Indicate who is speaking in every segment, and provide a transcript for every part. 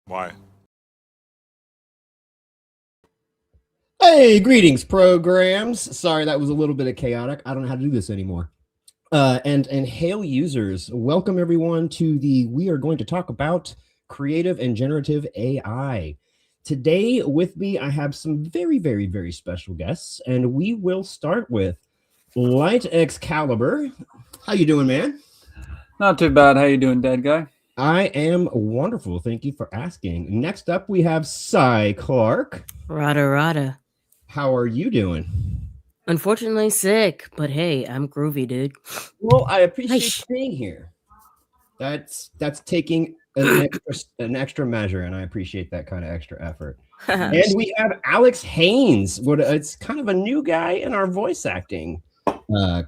Speaker 1: Why?
Speaker 2: Hey, greetings, programs. Sorry, that was a little bit of chaotic. I don't know how to do this anymore. And hail users. Welcome everyone to we are going to talk about creative and generative AI. Today with me, I have some very, very, very special guests, and we will start with Light Excalibur. How you doing, man?
Speaker 3: Not too bad. How you doing, dead guy?
Speaker 2: I am wonderful. Thank you for asking. Next up, we have Cy Clark.
Speaker 4: Rada.
Speaker 2: How are you doing?
Speaker 4: Unfortunately sick, but hey, I'm groovy, dude.
Speaker 2: Well, I appreciate you being here. That's taking an extra measure, and I appreciate that kind of extra effort. And we have Alex Haynes. It's kind of a new guy in our voice acting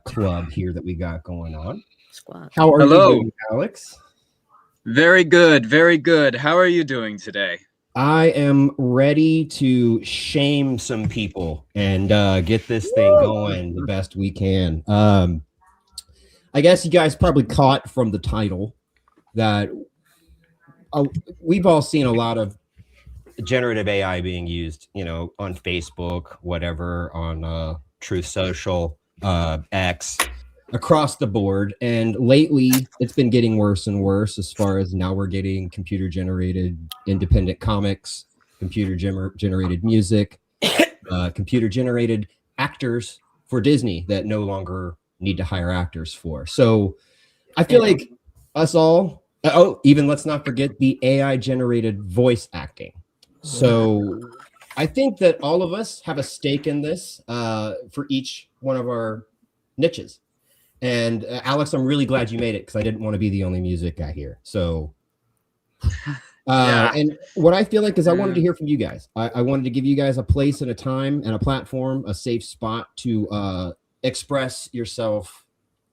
Speaker 2: club here that we got going on.
Speaker 4: Squad.
Speaker 2: How are you doing, Alex?
Speaker 3: Very good, very good. How are you doing today?
Speaker 2: I am ready to shame some people and get this thing going the best we can. I guess you guys probably caught from the title that we've all seen a lot of generative AI being used, on Facebook, whatever, on Truth Social, X, across the board. And lately it's been getting worse and worse, as far as now we're getting computer generated independent comics, computer generated music, computer generated actors for Disney that no longer need to hire actors for. So I feel like us all, even let's not forget the AI generated voice acting. So I think that all of us have a stake in this for each one of our niches. And Alex, I'm really glad you made it, because I didn't want to be the only music guy here. So, and what I feel like is I wanted to hear from you guys. I wanted to give you guys a place and a time and a platform, a safe spot to express yourself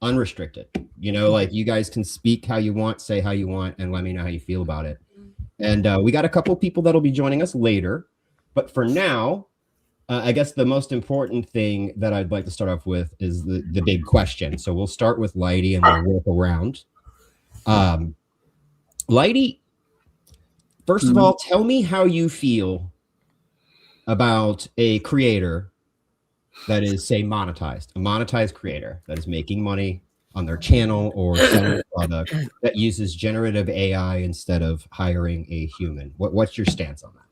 Speaker 2: unrestricted. Like you guys can speak how you want, say how you want, and let me know how you feel about it. And we got a couple people that'll be joining us later. But for now, I guess the most important thing that I'd like to start off with is the big question. So we'll start with Lighty and we'll work around. Lighty, first of all, tell me how you feel about a creator that is, say, monetized, a monetized creator that is making money on their channel or selling a product that uses generative AI instead of hiring a human. What's your stance on that?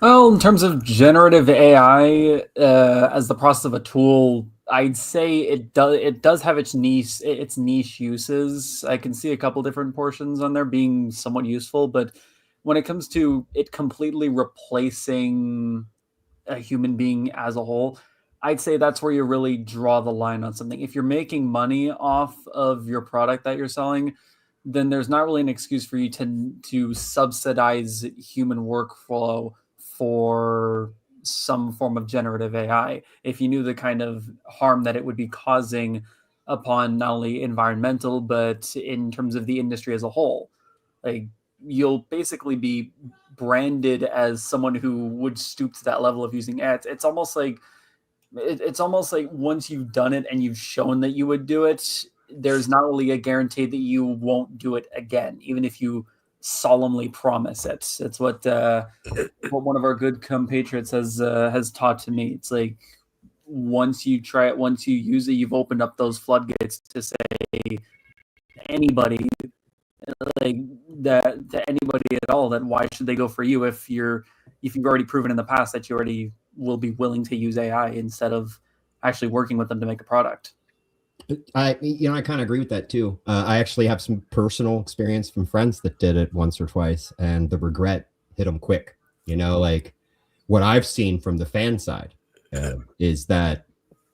Speaker 3: Well, in terms of generative AI as the process of a tool, I'd say it does have its niche uses. I can see a couple different portions on there being somewhat useful, but when it comes to it completely replacing a human being as a whole, I'd say that's where you really draw the line on something. If you're making money off of your product that you're selling, then there's not really an excuse for you to subsidize human workflow for some form of generative AI. If you knew the kind of harm that it would be causing upon not only environmental, but in terms of the industry as a whole. Like, you'll basically be branded as someone who would stoop to that level of using ads. It's almost like once you've done it and you've shown that you would do it, there's not really a guarantee that you won't do it again, even if you solemnly promise it. It's what one of our good compatriots has taught to me. It's like, once you try it, once you use it, you've opened up those floodgates to say anybody, like that, to anybody at all, that why should they go for you if you've already proven in the past that you already will be willing to use AI instead of actually working with them to make a product.
Speaker 2: I kind of agree with that too. I actually have some personal experience from friends that did it once or twice, and the regret hit them quick. Like what I've seen from the fan side is that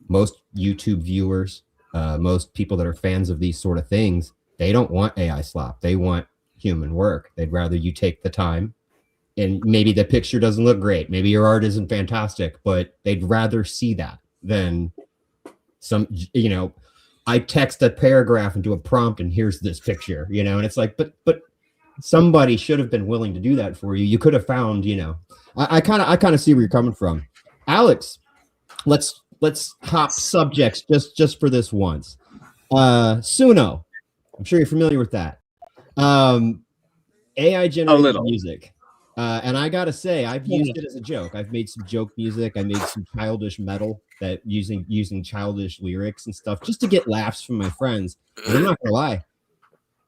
Speaker 2: most YouTube viewers, most people that are fans of these sort of things, they don't want AI slop. They want human work. They'd rather you take the time, and maybe the picture doesn't look great. Maybe your art isn't fantastic, but they'd rather see that than some, I text a paragraph into a prompt and here's this picture, and it's like, but somebody should have been willing to do that for you. You could have found, I kind of see where you're coming from. Alex, let's hop subjects just for this once. Suno, I'm sure you're familiar with that. AI generated music. And I gotta say, I've used it as a joke. I've made some joke music. I made some childish metal that using childish lyrics and stuff just to get laughs from my friends. And I'm not gonna lie,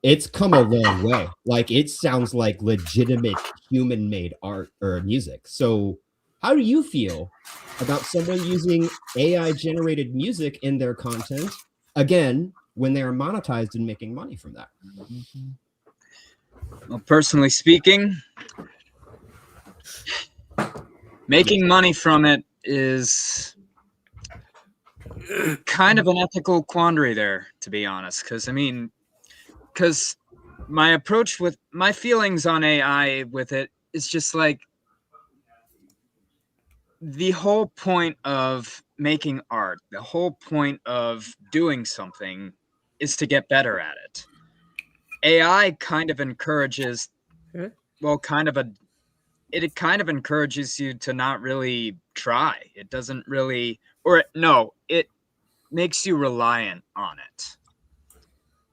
Speaker 2: it's come a long way. Like, it sounds like legitimate human-made art or music. So how do you feel about someone using AI-generated music in their content, again, when they're monetized and making money from that?
Speaker 5: Well, personally speaking, making money from it is kind of an ethical quandary there, to be honest. Because my approach with my feelings on AI with it is just like, the whole point of making art, the whole point of doing something is to get better at it. AI kind of encourages, it kind of encourages you to not really try. It doesn't really, it makes you reliant on it.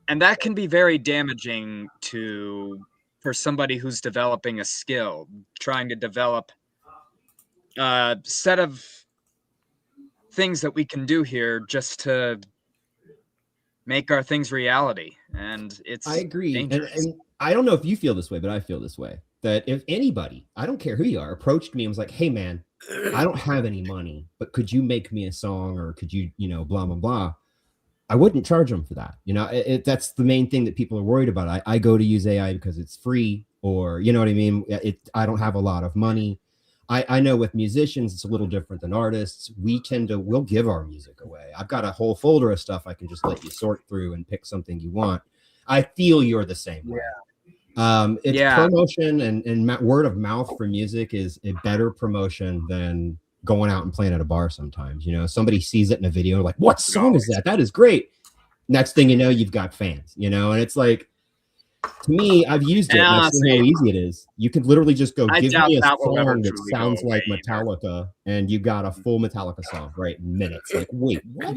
Speaker 5: And that can be very damaging for somebody who's developing a skill, trying to develop a set of things that we can do here just to make our things reality. And I agree.
Speaker 2: And I don't know if you feel this way, but I feel this way. That if anybody, I don't care who you are, approached me and was like, hey man, I don't have any money, but could you make me a song, or could you, blah, blah, blah. I wouldn't charge them for that. That's the main thing that people are worried about. I go to use AI because it's free, or, you know what I mean? I don't have a lot of money. I know with musicians, it's a little different than artists. We'll give our music away. I've got a whole folder of stuff I can just let you sort through and pick something you want. I feel you're the same way. Promotion and word of mouth for music is a better promotion than going out and playing at a bar sometimes. Somebody sees it in a video, like, what song is that? That is great. Next thing you know, you've got fans, and it's like, to me, I've used it. And I've seen how easy it is. You could literally just go, give me a song that sounds like Metallica, and you got a full Metallica song right in minutes. Like, wait, what?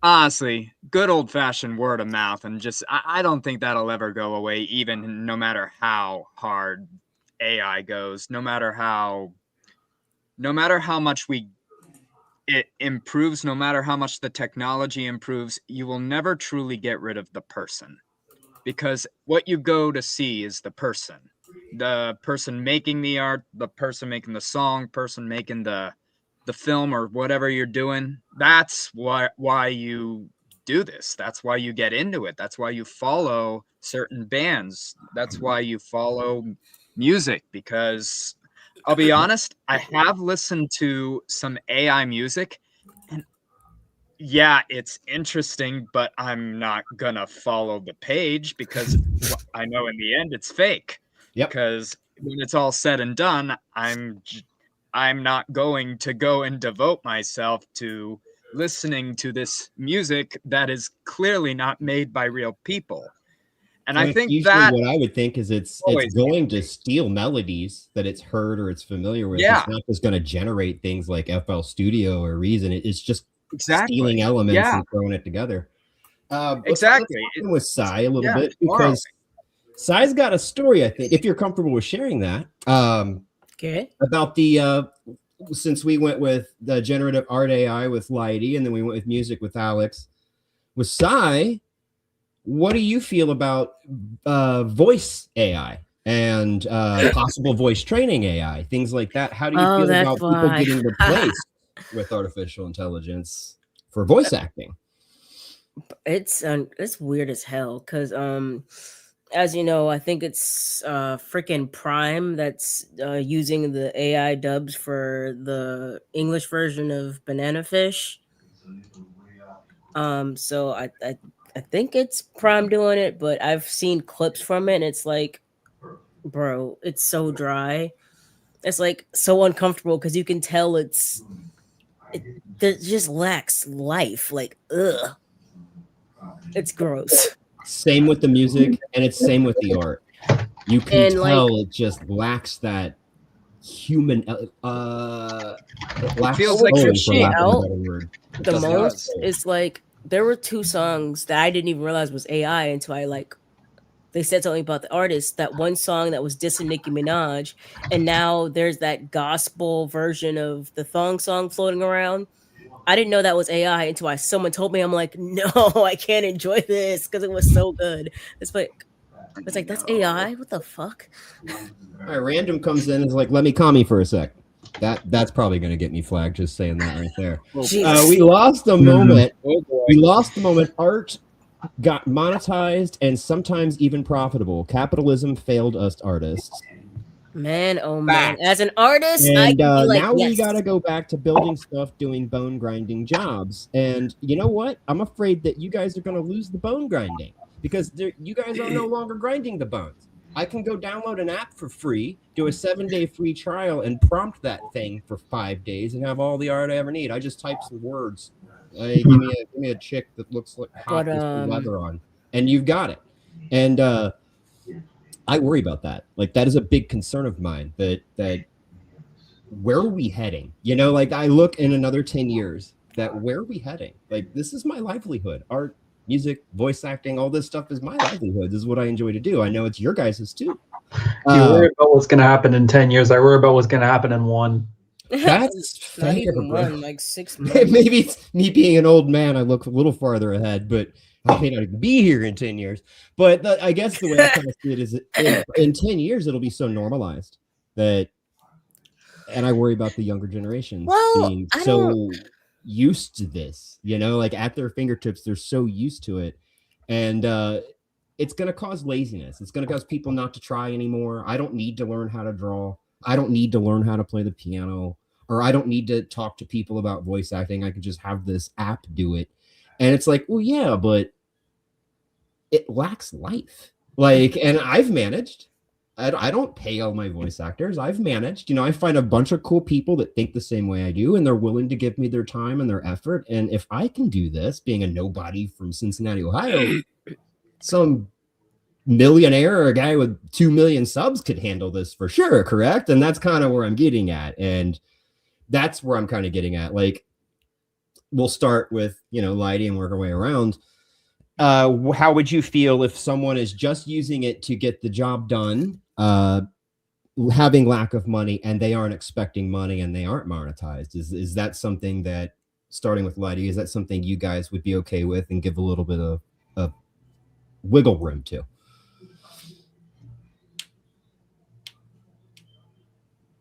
Speaker 5: Honestly, good old-fashioned word of mouth, and just I don't think that'll ever go away, even no matter how hard AI goes, no matter how much it improves, no matter how much the technology improves, you will never truly get rid of the person. Because what you go to see is the person making the art, the person making the song, person making the film or whatever you're doing. That's why you do this. That's why you get into it. That's why you follow certain bands. That's why you follow music. Because I'll be honest, I have listened to some AI music, and yeah, it's interesting, but I'm not gonna follow the page because I know in the end it's fake.
Speaker 2: Yep.
Speaker 5: Because when it's all said and done, I'm not going to go and devote myself to listening to this music that is clearly not made by real people. And
Speaker 2: So
Speaker 5: I
Speaker 2: it's
Speaker 5: think
Speaker 2: usually
Speaker 5: that
Speaker 2: what I would think is it's
Speaker 5: always
Speaker 2: going to steal melodies that it's heard or it's familiar with.
Speaker 5: Yeah.
Speaker 2: It's not just going to generate things like FL Studio or Reason. It's just
Speaker 5: exactly
Speaker 2: stealing elements
Speaker 5: Yeah,
Speaker 2: and throwing it together.
Speaker 5: exactly.
Speaker 2: Let's talk with Sai a little
Speaker 5: Yeah,
Speaker 2: bit
Speaker 5: tomorrow.
Speaker 2: because Sai's got a story, I think, if you're comfortable with sharing that.
Speaker 4: Okay.
Speaker 2: About the since we went with the generative art AI with Lighty, and then we went with music with Alex. With Sai, what do you feel about voice AI and possible voice training AI, things like that? How do you
Speaker 4: Oh,
Speaker 2: feel
Speaker 4: that's
Speaker 2: about people
Speaker 4: why.
Speaker 2: getting replaced with artificial intelligence for voice acting?
Speaker 4: It's weird as hell because as you know, I think it's freaking Prime that's using the AI dubs for the English version of Banana Fish. So I think it's Prime doing it, but I've seen clips from it and it's like, bro, it's so dry. It's like so uncomfortable because you can tell it just lacks life. Like, ugh. It's gross.
Speaker 2: Same with the music, and it's same with the art. You can
Speaker 4: And
Speaker 2: tell
Speaker 4: like
Speaker 2: it just lacks that human. It lacks
Speaker 5: feels
Speaker 2: soul,
Speaker 5: like
Speaker 2: for
Speaker 4: pushing
Speaker 2: lack of a
Speaker 4: out
Speaker 2: better word. It
Speaker 4: the
Speaker 2: doesn't have
Speaker 4: most
Speaker 2: soul.
Speaker 4: is like there were 2 songs that I didn't even realize was AI until I like they said something about the artist. That one song that was dissing Nicki Minaj, and now there's that gospel version of the thong song floating around. I didn't know that was AI until someone told me. I'm like, no, I can't enjoy this because it was so good. It's like that's AI. What the fuck?
Speaker 2: All right, random comes in and is like, let me calm you for a sec. That's probably going to get me flagged, just saying that right there.
Speaker 4: Jesus.
Speaker 2: We lost the moment.
Speaker 5: Oh, boy.
Speaker 2: We lost the moment. Art got monetized and sometimes even profitable. Capitalism failed us artists.
Speaker 4: Man, oh man.
Speaker 5: Facts.
Speaker 4: As an artist, I
Speaker 2: And
Speaker 4: can be like,
Speaker 2: now we
Speaker 4: yes.
Speaker 2: got to go back to building stuff, doing bone grinding jobs. And you know what? I'm afraid that you guys are going to lose the bone grinding because you guys are no longer grinding the bones. I can go download an app for free, do a 7-day free trial, and prompt that thing for 5 days and have all the art I ever need. I just type some words. Give me a chick that looks like hot
Speaker 4: But,
Speaker 2: with some leather on, and you've got it. And I worry about that. Like that is a big concern of mine. That where are we heading? You know, like I look in another 10 years. That where are we heading? Like this is my livelihood. Art, music, voice acting, all this stuff is my livelihood. This is what I enjoy to do. I know it's your guys's too.
Speaker 3: You worry about what's going to happen in 10 years. I worry about what's going to happen in 1.
Speaker 2: That's
Speaker 4: not
Speaker 2: fair,
Speaker 4: even
Speaker 2: bro.
Speaker 4: 1, like 6 months.
Speaker 2: Maybe it's me being an old man. I look a little farther ahead, but I may not even be here in 10 years. But I guess the way I kind of see it is in 10 years, it'll be so normalized that, and I worry about the younger generations being so used to this, you know, like at their fingertips, they're so used to it. And it's going to cause laziness. It's going to cause people not to try anymore. I don't need to learn how to draw. I don't need to learn how to play the piano, or I don't need to talk to people about voice acting. I can just have this app do it. And it's like, well, yeah, but it lacks life. Like, and I've managed. I don't pay all my voice actors. I've managed. You know, I find a bunch of cool people that think the same way I do, and they're willing to give me their time and their effort. And if I can do this, being a nobody from Cincinnati, Ohio, some millionaire or a guy with 2 million subs could handle this for sure, correct? And that's kind of where I'm getting at. And that's where I'm kind of getting at. Like, we'll start with, you know, Lighty and work our way around. How would you feel if someone is just using it to get the job done, having lack of money, and they aren't expecting money and they aren't monetized? Is that something that, starting with Lighty, is that something you guys would be okay with and give a little bit of wiggle room to?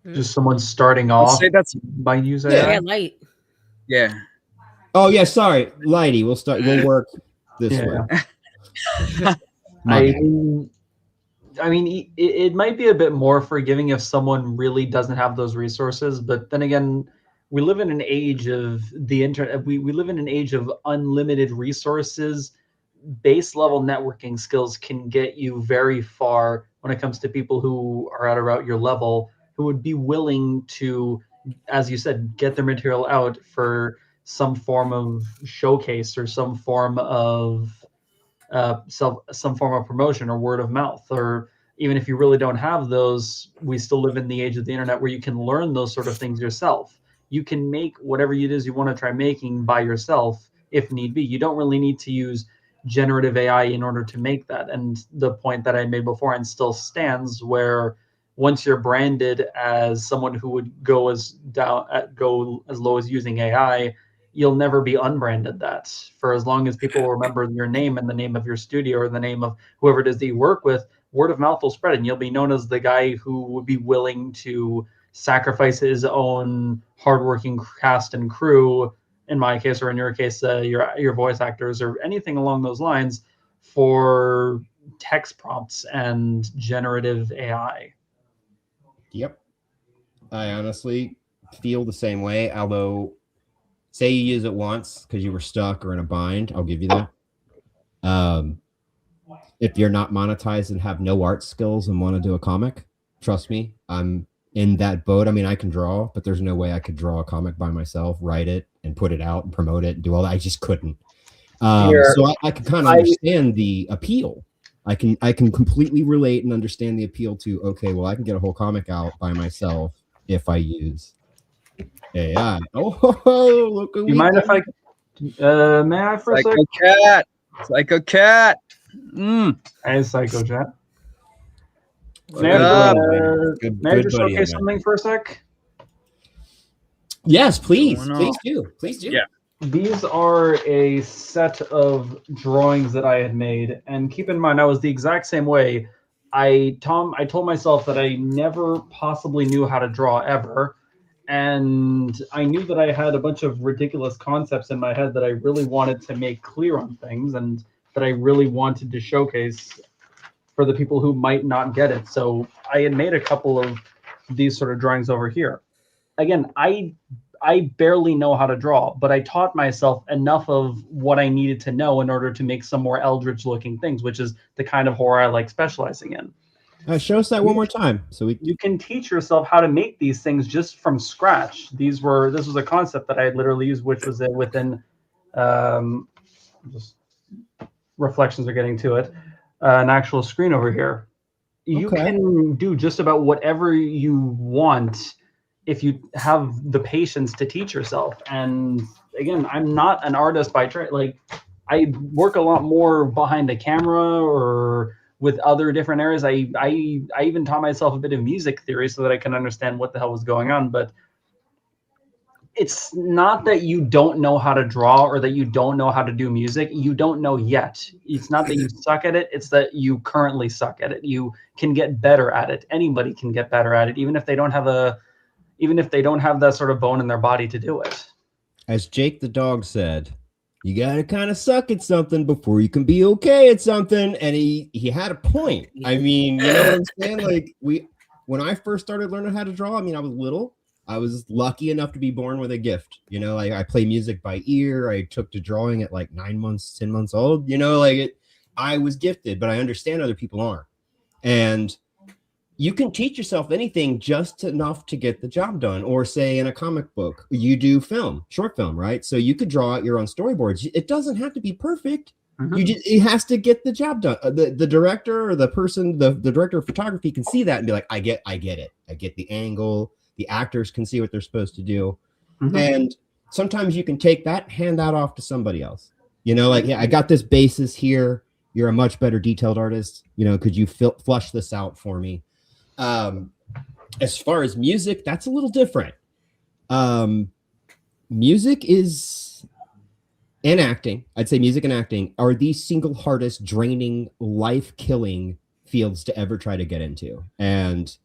Speaker 3: Just someone starting
Speaker 5: I'll
Speaker 3: off
Speaker 5: say that's
Speaker 3: by using
Speaker 4: Yeah,
Speaker 3: it.
Speaker 4: light.
Speaker 5: yeah.
Speaker 2: Oh yeah, sorry, Lighty. We'll work this way. My bad.
Speaker 3: I mean, it might be a bit more forgiving if someone really doesn't have those resources. But then again, we live in an age of the internet. We live in an age of unlimited resources. Base level networking skills can get you very far when it comes to people who are at about your level, who would be willing to, as you said, get their material out for
Speaker 6: some form of showcase or some form of some form of promotion or word of mouth. Or even if you really don't have those, we still live in the age of the internet where you can learn those sort of things yourself. You can make whatever it is you want to try making by yourself if need be. You don't really need to use generative AI in order to make that. And the point that I made before and still stands, where once you're branded as someone who would go as low as using AI, you'll never be unbranded that. For as long as people remember your name and the name of your studio or the name of whoever it is that you work with, word of mouth will spread, and you'll be known as the guy who would be willing to sacrifice his own hardworking cast and crew, in my case, or in your case, your voice actors or anything along those lines, for text prompts and generative AI.
Speaker 2: Yep. I honestly feel the same way, although say you use it once because you were stuck or in a bind, I'll give you that. If you're not monetized and have no art skills and want to do a comic, trust me, I'm in that boat. I mean, I can draw, but there's no way I could draw a comic by myself, write it and put it out and promote it and do all that. I just couldn't. So I can kind of understand the appeal. I can completely relate and understand the appeal to, okay, well, I can get a whole comic out by myself if I use AI. Oh, look at
Speaker 6: you mind if I may I for a
Speaker 5: Psycho
Speaker 6: sec?
Speaker 5: cat. Psycho cat.
Speaker 6: Hey, Psycho Chat.
Speaker 5: What's
Speaker 6: May I
Speaker 5: up?
Speaker 6: may I just showcase something for a sec?
Speaker 2: Yes, please.
Speaker 5: What's going
Speaker 2: Please
Speaker 5: on?
Speaker 2: do. Please do.
Speaker 5: Yeah.
Speaker 6: These are a set of drawings that I had made, and keep in mind I was the exact same way. I told myself that I never possibly knew how to draw ever, and I knew that I had a bunch of ridiculous concepts in my head that I really wanted to make clear on things and that I really wanted to showcase for the people who might not get it. So I had made a couple of these sort of drawings over here. Again, I barely know how to draw, but I taught myself enough of what I needed to know in order to make some more eldritch looking things, which is the kind of horror I like specializing in.
Speaker 2: Show us that one more time. So
Speaker 6: you can teach yourself how to make these things just from scratch. This was a concept that I had literally used, which was within just reflections are getting to it, an actual screen over here. You can do just about whatever you want if you have the patience to teach yourself. And again, I'm not an artist by trade. Like, I work a lot more behind a camera or with other different areas. I even taught myself a bit of music theory so that I can understand what the hell was going on. But it's not that you don't know how to draw or that you don't know how to do music. You don't know yet. It's not that you suck at it. It's that you currently suck at it. You can get better at it. Anybody can get better at it, even if they don't have that sort of bone in their body to do it.
Speaker 2: As Jake the dog said, you gotta kind of suck at something before you can be okay at something. And he had a point. I mean, you know what I'm saying? Like, when I first started learning how to draw, I mean, I was little. I was lucky enough to be born with a gift. You know, like, I play music by ear. I took to drawing at like 9 months, 10 months old. You know, like, I was gifted, but I understand other people aren't. And you can teach yourself anything just enough to get the job done. Or say in a comic book, you do short film, right? So you could draw out your own storyboards. It doesn't have to be perfect. Mm-hmm. It has to get the job done. The director or the person, the director of photography can see that and be like, I get it. I get the angle. The actors can see what they're supposed to do. Mm-hmm. And sometimes you can take that, hand that off to somebody else. You know, like, yeah, I got this basis here. You're a much better detailed artist. You know, could you flush this out for me? As far as music, that's a little different. Music is and acting, I'd say music and acting are the single hardest, draining, life-killing fields to ever try to get into. And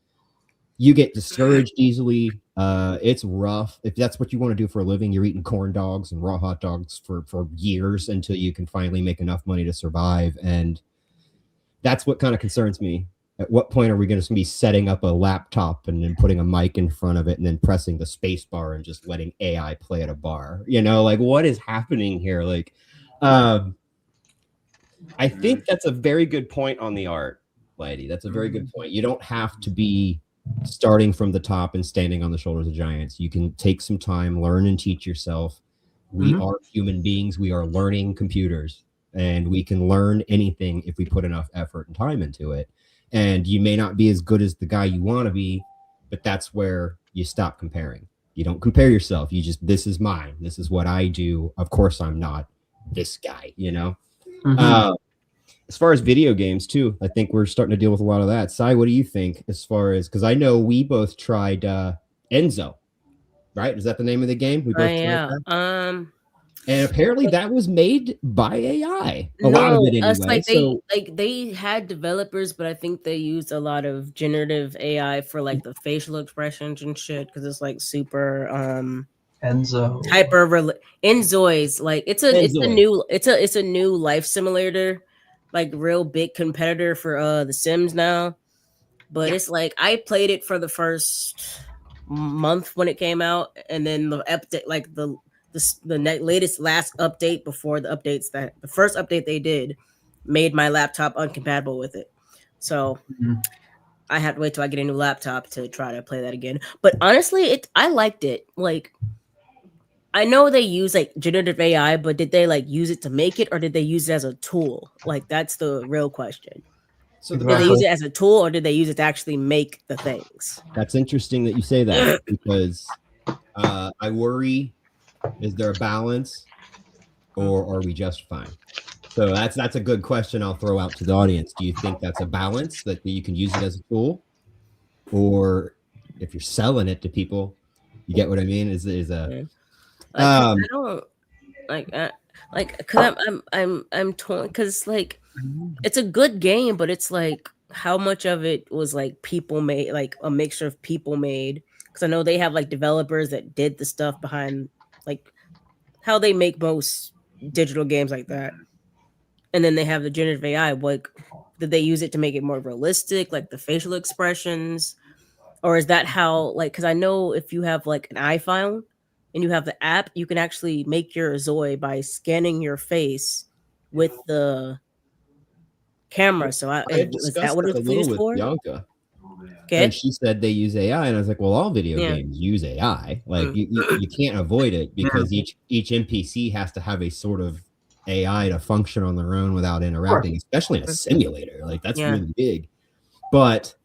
Speaker 2: you get discouraged easily. It's rough. If that's what you want to do for a living, you're eating corn dogs and raw hot dogs for years until you can finally make enough money to survive. And that's what kind of concerns me. At what point are we going to be setting up a laptop and then putting a mic in front of it and then pressing the space bar and just letting AI play at a bar? You know, like, what is happening here? Like, I think that's a very good point on the art, lady. That's a very good point. You don't have to be starting from the top and standing on the shoulders of giants. You can take some time, learn and teach yourself. We are human beings. We are learning computers, and we can learn anything if we put enough effort and time into it. And you may not be as good as the guy you want to be, but that's where you stop comparing. You don't compare yourself. You just, this is mine. This is what I do. Of course, I'm not this guy, you know? As far as video games too, I think we're starting to deal with a lot of that. Sai, what do you think as far as, because I know we both tried Enzo, right? Is that the name of the game? We both tried that? And apparently that was made by AI. A lot of it anyway.
Speaker 4: It's like they had developers, but I think they used a lot of generative AI for like the facial expressions and shit because it's like super
Speaker 6: Enzo.
Speaker 4: Enzoi's like it's a new life simulator, like real big competitor for the Sims now. But it's like I played it for the first month when it came out, and then the update, like the last update before the updates, that the first update they did made my laptop uncompatible with it. So I have to wait till I get a new laptop to try to play that again. But honestly, I liked it. Like, I know they use like generative AI, but did they like use it to make it, or did they use it as a tool? Like, that's the real question. So did they use it as a tool, or did they use it to actually make the things?
Speaker 2: That's interesting that you say that, because I worry, is there a balance, or are we just fine? So that's a good question I'll throw out to the audience. Do you think that's a balance, that you can use it as a tool, or if you're selling it to people, you get what I mean? I
Speaker 4: don't because I'm torn, because like it's a good game, but it's like how much of it was like people made, like a mixture of people made, because I know they have like developers that did the stuff behind like how they make most digital games like that, and then they have the generative AI. Like, did they use it to make it more realistic, like the facial expressions, or is that how, like, because I know if you have like an iPhone and you have the app, you can actually make your Zoe by scanning your face with the camera. So is that what it's used for?
Speaker 2: Bianca. Okay. And she said they use AI, and I was like, well, all video games use AI. Like you can't avoid it, because each NPC has to have a sort of AI to function on their own without interacting, especially in a simulator. Like that's really big. But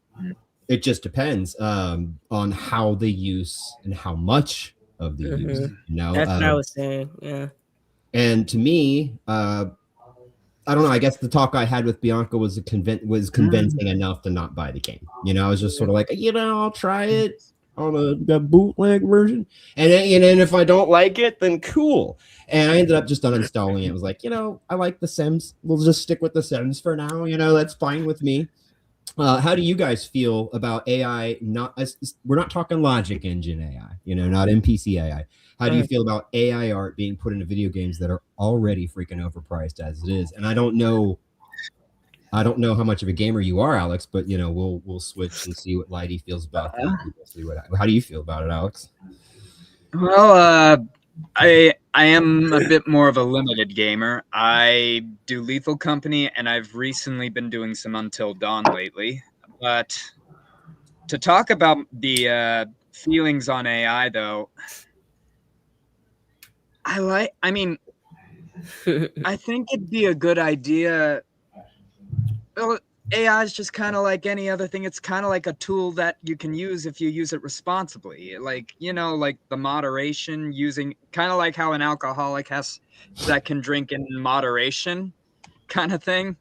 Speaker 2: it just depends on how they use and how much of the use. You know,
Speaker 4: that's what I was saying. Yeah.
Speaker 2: And to me, I don't know. I guess the talk I had with Bianca was convincing enough to not buy the game. You know, I was just sort of like, I'll try it on the bootleg version, and if I don't like it, then cool. And I ended up just uninstalling it. I was like, I like The Sims. We'll just stick with The Sims for now. That's fine with me. How do you guys feel about AI? We're not talking logic engine AI, not NPC AI. How do you feel about AI art being put into video games that are already freaking overpriced as it is? And I don't know how much of a gamer you are, Alex, but we'll switch and see what Lighty feels about that. How do you feel about it, Alex?
Speaker 5: Well, I am a bit more of a limited gamer. I do Lethal Company, and I've recently been doing some Until Dawn lately. But to talk about the feelings on AI, though, I think it'd be a good idea. Well, AI is just kind of like any other thing. It's kind of like a tool that you can use if you use it responsibly. Like, like the moderation, using kind of like how an alcoholic that can drink in moderation kind of thing,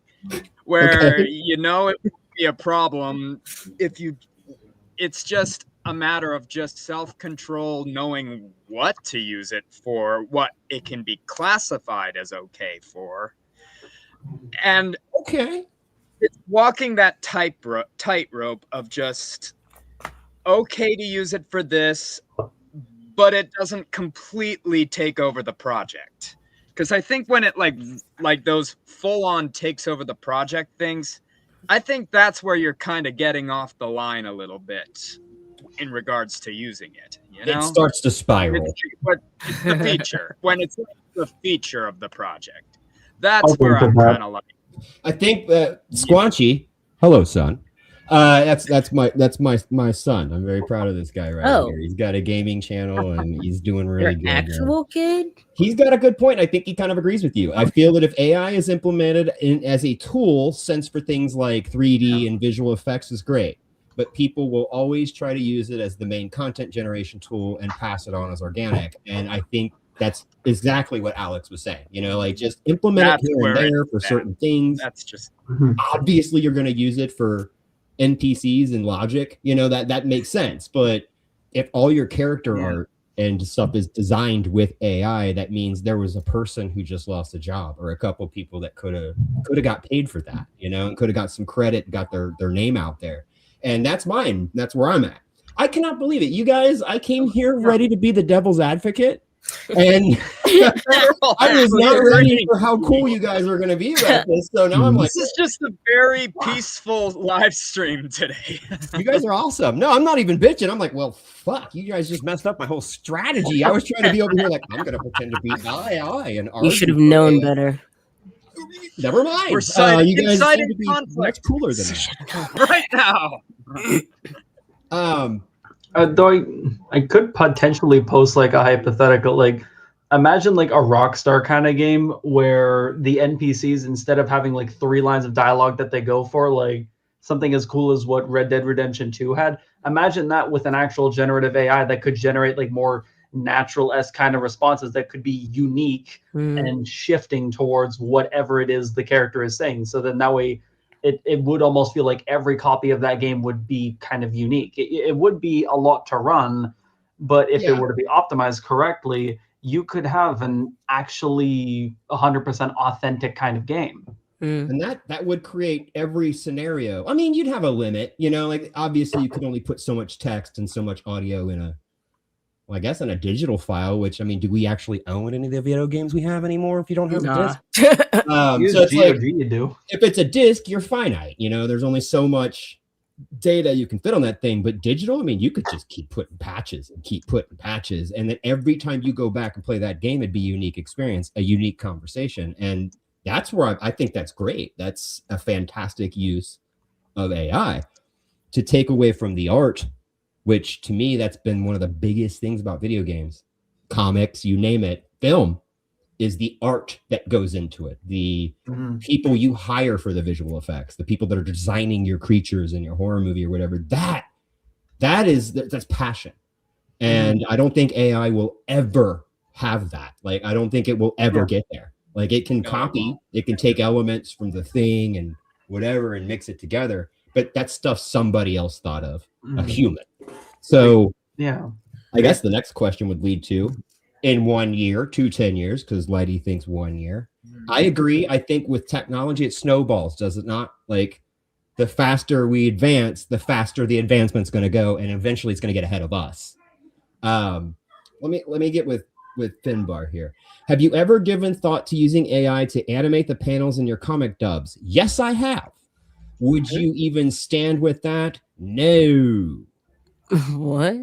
Speaker 5: where, it would be a problem it's just a matter of just self-control, knowing what to use it for, what it can be classified as okay for. And it's walking that tightrope of just okay to use it for this, but it doesn't completely take over the project. Because I think when it like those full-on takes over the project things, I think that's where you're kind of getting off the line a little bit in regards to using it.
Speaker 2: It starts to spiral.
Speaker 5: It's the feature. When it's the feature of the project, that's where I'm kind of like.
Speaker 2: I think that Squanchy, hello, son. That's my son. I'm very proud of this guy right
Speaker 4: Oh.
Speaker 2: here. He's got a gaming channel and he's doing
Speaker 4: Your
Speaker 2: really good.
Speaker 4: actual kid?
Speaker 2: He's got a good point. I think he kind of agrees with you. I feel that if AI is implemented as a tool, sense for things like 3D and visual effects is great, but people will always try to use it as the main content generation tool and pass it on as organic. And I think that's exactly what Alex was saying. You know, like just implement
Speaker 5: That's
Speaker 2: it here
Speaker 5: where
Speaker 2: and there
Speaker 5: it's
Speaker 2: for
Speaker 5: at.
Speaker 2: certain things.
Speaker 5: That's just
Speaker 2: Obviously, you're going to use it for NPCs and logic. You know, that makes sense. But if all your character art and stuff is designed with AI, that means there was a person who just lost a job or a couple of people that could have got paid for that, you know, and could have got some credit, got their name out there. And that's mine. That's where I'm at. I cannot believe it. You guys, I came here ready to be the devil's advocate. And I was not ready for how cool you guys are going to be about this. So now I'm like,
Speaker 5: this is just a very peaceful live stream today.
Speaker 2: you guys are awesome. No, I'm not even bitching. I'm like, well, fuck, you guys just messed up my whole strategy. I was trying to be over here like, I'm going to pretend to be AI and
Speaker 4: You should have known better.
Speaker 2: Never mind.
Speaker 5: We're citing
Speaker 2: you guys seem to be
Speaker 5: conflict.
Speaker 2: much cooler than that.
Speaker 5: Right now.
Speaker 6: Though I could potentially post like a hypothetical, like imagine like a Rockstar kind of game where the NPCs, instead of having like 3 lines of dialogue that they go for, like something as cool as what Red Dead Redemption 2 had, imagine that with an actual generative AI that could generate like more natural-esque kind of responses that could be unique and shifting towards whatever it is the character is saying. So then that way it would almost feel like every copy of that game would be kind of unique. It would be a lot to run, but if it were to be optimized correctly, you could have an actually 100% authentic kind of game.
Speaker 2: And that would create every scenario. I mean, you'd have a limit, you know, like obviously you could only put so much text and so much audio in a, well, I guess in a digital file, which, I mean, do we actually own any of the video games we have anymore if you don't have a disc? So it's like,
Speaker 6: you do.
Speaker 2: if it's a disc, you're finite, you know, there's only so much data you can fit on that thing. But digital, I mean, you could just keep putting patches and keep putting patches. And then every time you go back and play that game, it'd be a unique experience, a unique conversation. And that's where I think that's great. That's a fantastic use of AI to take away from the art, which to me, that's been one of the biggest things about video games, comics, you name it, film, is the art that goes into it. The people you hire for the visual effects, the people that are designing your creatures in your horror movie or whatever, that's passion. And I don't think AI will ever have that. Like, I don't think it will ever get there. Like, it can copy, it can take elements from the thing and whatever and mix it together, but that stuff somebody else thought of, a human. So I guess the next question would lead to, in 1 year to 10 years, because Lighty thinks 1 year. I agree. I think with technology, it snowballs, does it not? Like, the faster we advance, the faster the advancement's going to go, and eventually it's going to get ahead of us. Let me get with Finbar here. Have you ever given thought to using AI to animate the panels in your comic dubs? Yes, I have. Would you even stand with that? No.
Speaker 4: What?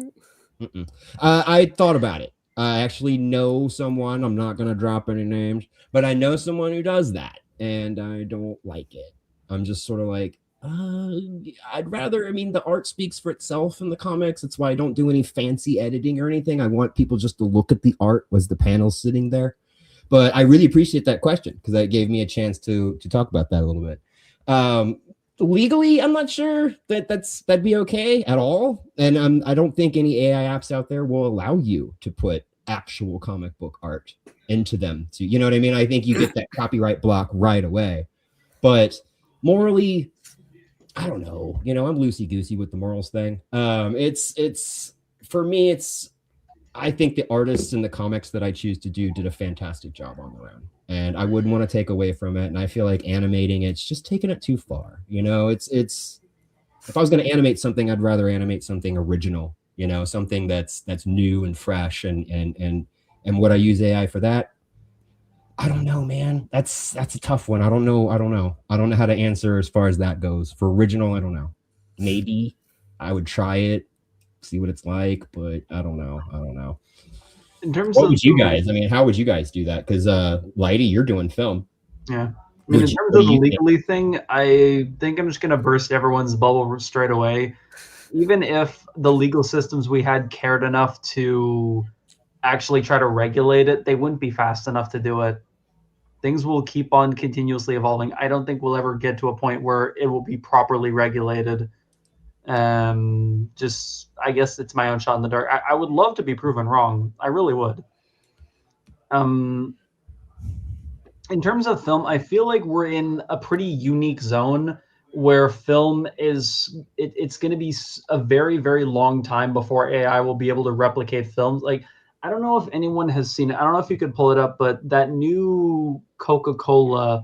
Speaker 2: I thought about it. I actually know someone, I'm not going to drop any names, but I know someone who does that, and I don't like it. I'm just sort of like, I'd rather, I mean, the art speaks for itself in the comics. That's why I don't do any fancy editing or anything. I want people just to look at the art as the panel's sitting there. But I really appreciate that question, because that gave me a chance to talk about that a little bit. Legally, I'm not sure that'd be okay at all. And I don't think any AI apps out there will allow you to put actual comic book art into them. To, you know what I mean? I think you get that copyright block right away. But morally, I don't know. You know, I'm loosey-goosey with the morals thing. It's for me, I think the artists in the comics that I choose to do did a fantastic job on their own. And I wouldn't want to take away from it. And I feel like animating it's just taking it too far. You know, it's if I was going to animate something, I'd rather animate something original, you know, something that's new and fresh. And would I use AI for that? I don't know, man. That's a tough one. I don't know how to answer as far as that goes. For original, I don't know. Maybe I would try it, see what it's like, but I don't know.
Speaker 6: In terms
Speaker 2: what
Speaker 6: of
Speaker 2: would you guys? I mean, how would you guys do that? Because Lighty, you're doing film.
Speaker 6: Yeah. I mean, in
Speaker 2: Which-
Speaker 6: terms
Speaker 2: what
Speaker 6: of
Speaker 2: do
Speaker 6: the
Speaker 2: you think?
Speaker 6: legally thing, I think I'm just going to burst everyone's bubble straight away. Even if the legal systems we had cared enough to actually try to regulate it, they wouldn't be fast enough to do it. Things will keep on continuously evolving. I don't think we'll ever get to a point where it will be properly regulated. Just, I guess it's my own shot in the dark. I would love to be proven wrong. I really would. In terms of film, I feel like we're in a pretty unique zone where film is it's going to be a very, very long time before AI will be able to replicate films. Like, I don't know if anyone has seen it. I don't know if you could pull it up, but that new Coca-Cola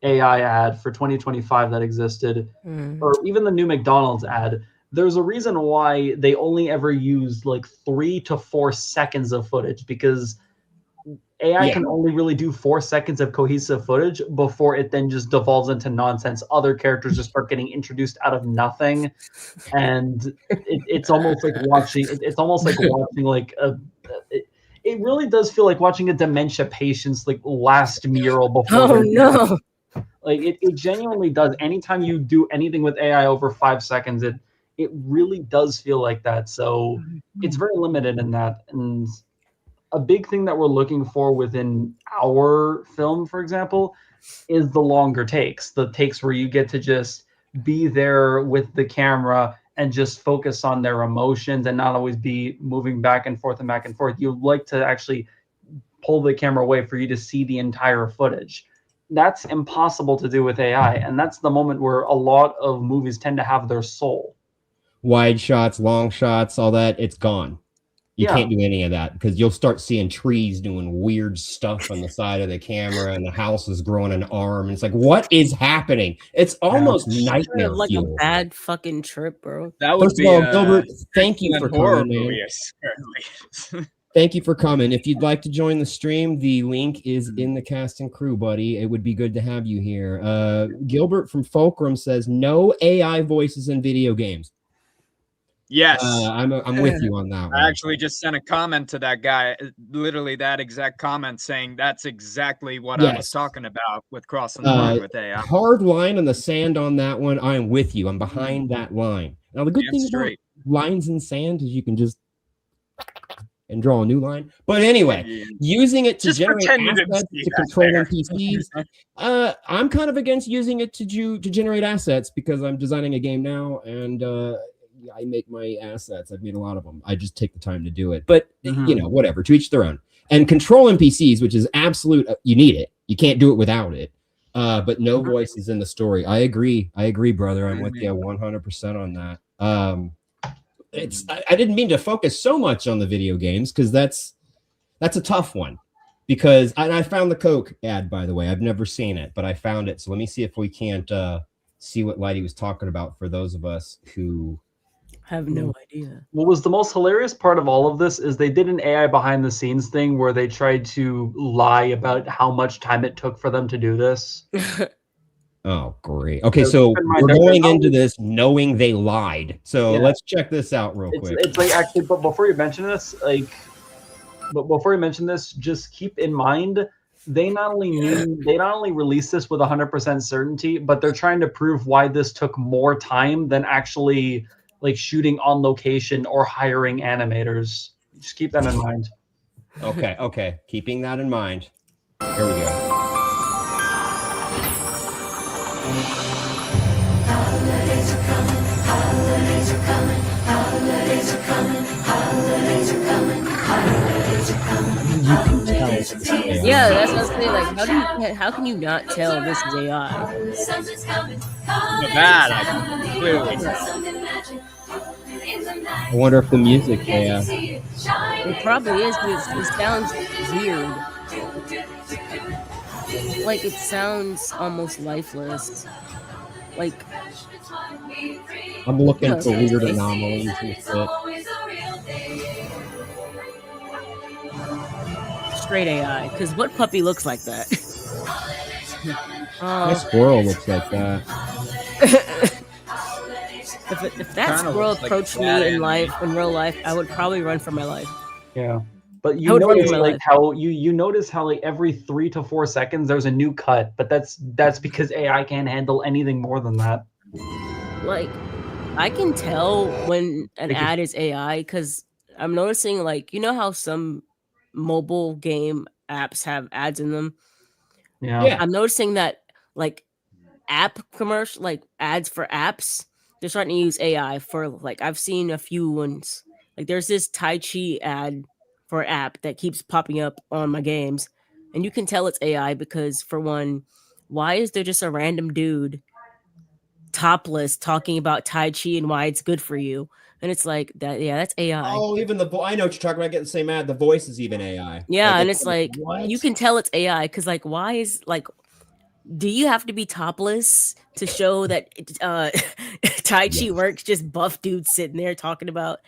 Speaker 6: AI ad for 2025 that existed, or even the new McDonald's ad, there's a reason why they only ever used like 3 to 4 seconds of footage, because AI can only really do 4 seconds of cohesive footage before it then just devolves into nonsense. Other characters just start getting introduced out of nothing, and it's almost like watching. It's almost like watching like a. It really does feel like watching a dementia patient's like last mural before.
Speaker 4: Oh
Speaker 6: they're
Speaker 4: no!
Speaker 6: dead. Like it genuinely does. Anytime you do anything with AI over 5 seconds, it really does feel like that. So it's very limited in that. And a big thing that we're looking for within our film, for example, is the longer takes. The takes where you get to just be there with the camera and just focus on their emotions and not always be moving back and forth and back and forth. You like to actually pull the camera away for you to see the entire footage. That's impossible to do with AI, and that's the moment where a lot of movies tend to have their soul.
Speaker 2: Wide shots, long shots, all that, it's gone. You can't do any of that because you'll start seeing trees doing weird stuff on the side of the camera, and the house is growing an arm. And it's like, what is happening? It's almost nightmare
Speaker 4: Like
Speaker 2: fuel.
Speaker 4: a bad fucking trip, bro.
Speaker 5: That would
Speaker 2: First of
Speaker 5: be
Speaker 2: all,
Speaker 5: a
Speaker 2: Gilbert, thank you for
Speaker 5: excellent horror
Speaker 2: coming, man.
Speaker 5: movie, certainly.
Speaker 2: Thank you for coming. If you'd like to join the stream, the link is in the cast and crew, buddy. It would be good to have you here. Gilbert from Fulcrum says, no AI voices in video games.
Speaker 5: Yes.
Speaker 2: I'm with you on that one.
Speaker 5: I actually just sent a comment to that guy, literally that exact comment, saying that's exactly what I was talking about with crossing the line with AI.
Speaker 2: Hard line on the sand on that one. I am with you. I'm behind that line. Now, the good thing about lines in sand is you can just and draw a new line. But anyway, using it to
Speaker 5: just
Speaker 2: generate assets to control
Speaker 5: there.
Speaker 2: NPCs, I'm kind of against using it to generate assets because I'm designing a game now, and I make my assets. I've made a lot of them. I just take the time to do it. But, you know, whatever, to each their own. And control NPCs, which is absolute, you need it. You can't do it without it. But no voices in the story. I agree, brother. I'm with you 100% on that. I didn't mean to focus so much on the video games because that's a tough one. Because I found the Coke ad, by the way. I've never seen it, but I found it. So let me see if we can't see what Lighty was talking about for those of us who
Speaker 4: have no idea.
Speaker 6: What was the most hilarious part of all of this is they did an AI behind the scenes thing where they tried to lie about how much time it took for them to do this.
Speaker 2: Oh, great. Okay, so we're going into this knowing they lied. So let's check this out real quick.
Speaker 6: It's like, actually, but before you mention this, just keep in mind they not only released this with 100% certainty, but they're trying to prove why this took more time than actually like shooting on location or hiring animators. Just keep that in mind.
Speaker 2: Okay. Keeping that in mind. Here we go.
Speaker 7: Holidays are coming, holidays are coming, holidays are coming, holidays are coming, holidays are coming.
Speaker 2: You can tell.
Speaker 4: Yeah, that's what I'm saying. Like, how can you not tell this is AI?
Speaker 2: I wonder if the music,
Speaker 4: it probably is, but it sounds weird. Like it sounds almost lifeless. Like
Speaker 2: I'm looking for weird anomalies with it.
Speaker 4: Straight AI, because what puppy looks like that?
Speaker 2: My squirrel looks like that.
Speaker 4: If that squirrel approached me in real life, I would probably run for my life.
Speaker 6: Yeah. But
Speaker 4: I
Speaker 6: you
Speaker 4: would run for
Speaker 6: notice
Speaker 4: my
Speaker 6: like
Speaker 4: life.
Speaker 6: how you notice how like every 3 to 4 seconds there's a new cut, but that's because AI can't handle anything more than that.
Speaker 4: Like, I can tell when an
Speaker 6: Like,
Speaker 4: ad is AI because I'm noticing, like, you know how some mobile game apps have ads in them?
Speaker 6: yeah.
Speaker 2: Yeah.
Speaker 4: I'm noticing that, like, app commercial, like ads for apps, they're starting to use AI for, like, I've seen a few ones. Like, there's this Tai Chi ad for app that keeps popping up on my games, and you can tell it's AI because, for one, why is there just a random dude topless talking about Tai Chi and why it's good for you? And it's like that, yeah, that's AI.
Speaker 2: Oh, even I know what you're talking about. Getting the same ad. The voice is even AI.
Speaker 4: Yeah, and
Speaker 2: It's
Speaker 4: it's like
Speaker 2: what?
Speaker 4: you can tell it's AI because, like, why is, like, do you have to be topless to show that Tai Chi
Speaker 2: Yes.
Speaker 4: works? Just buff dudes sitting there talking about,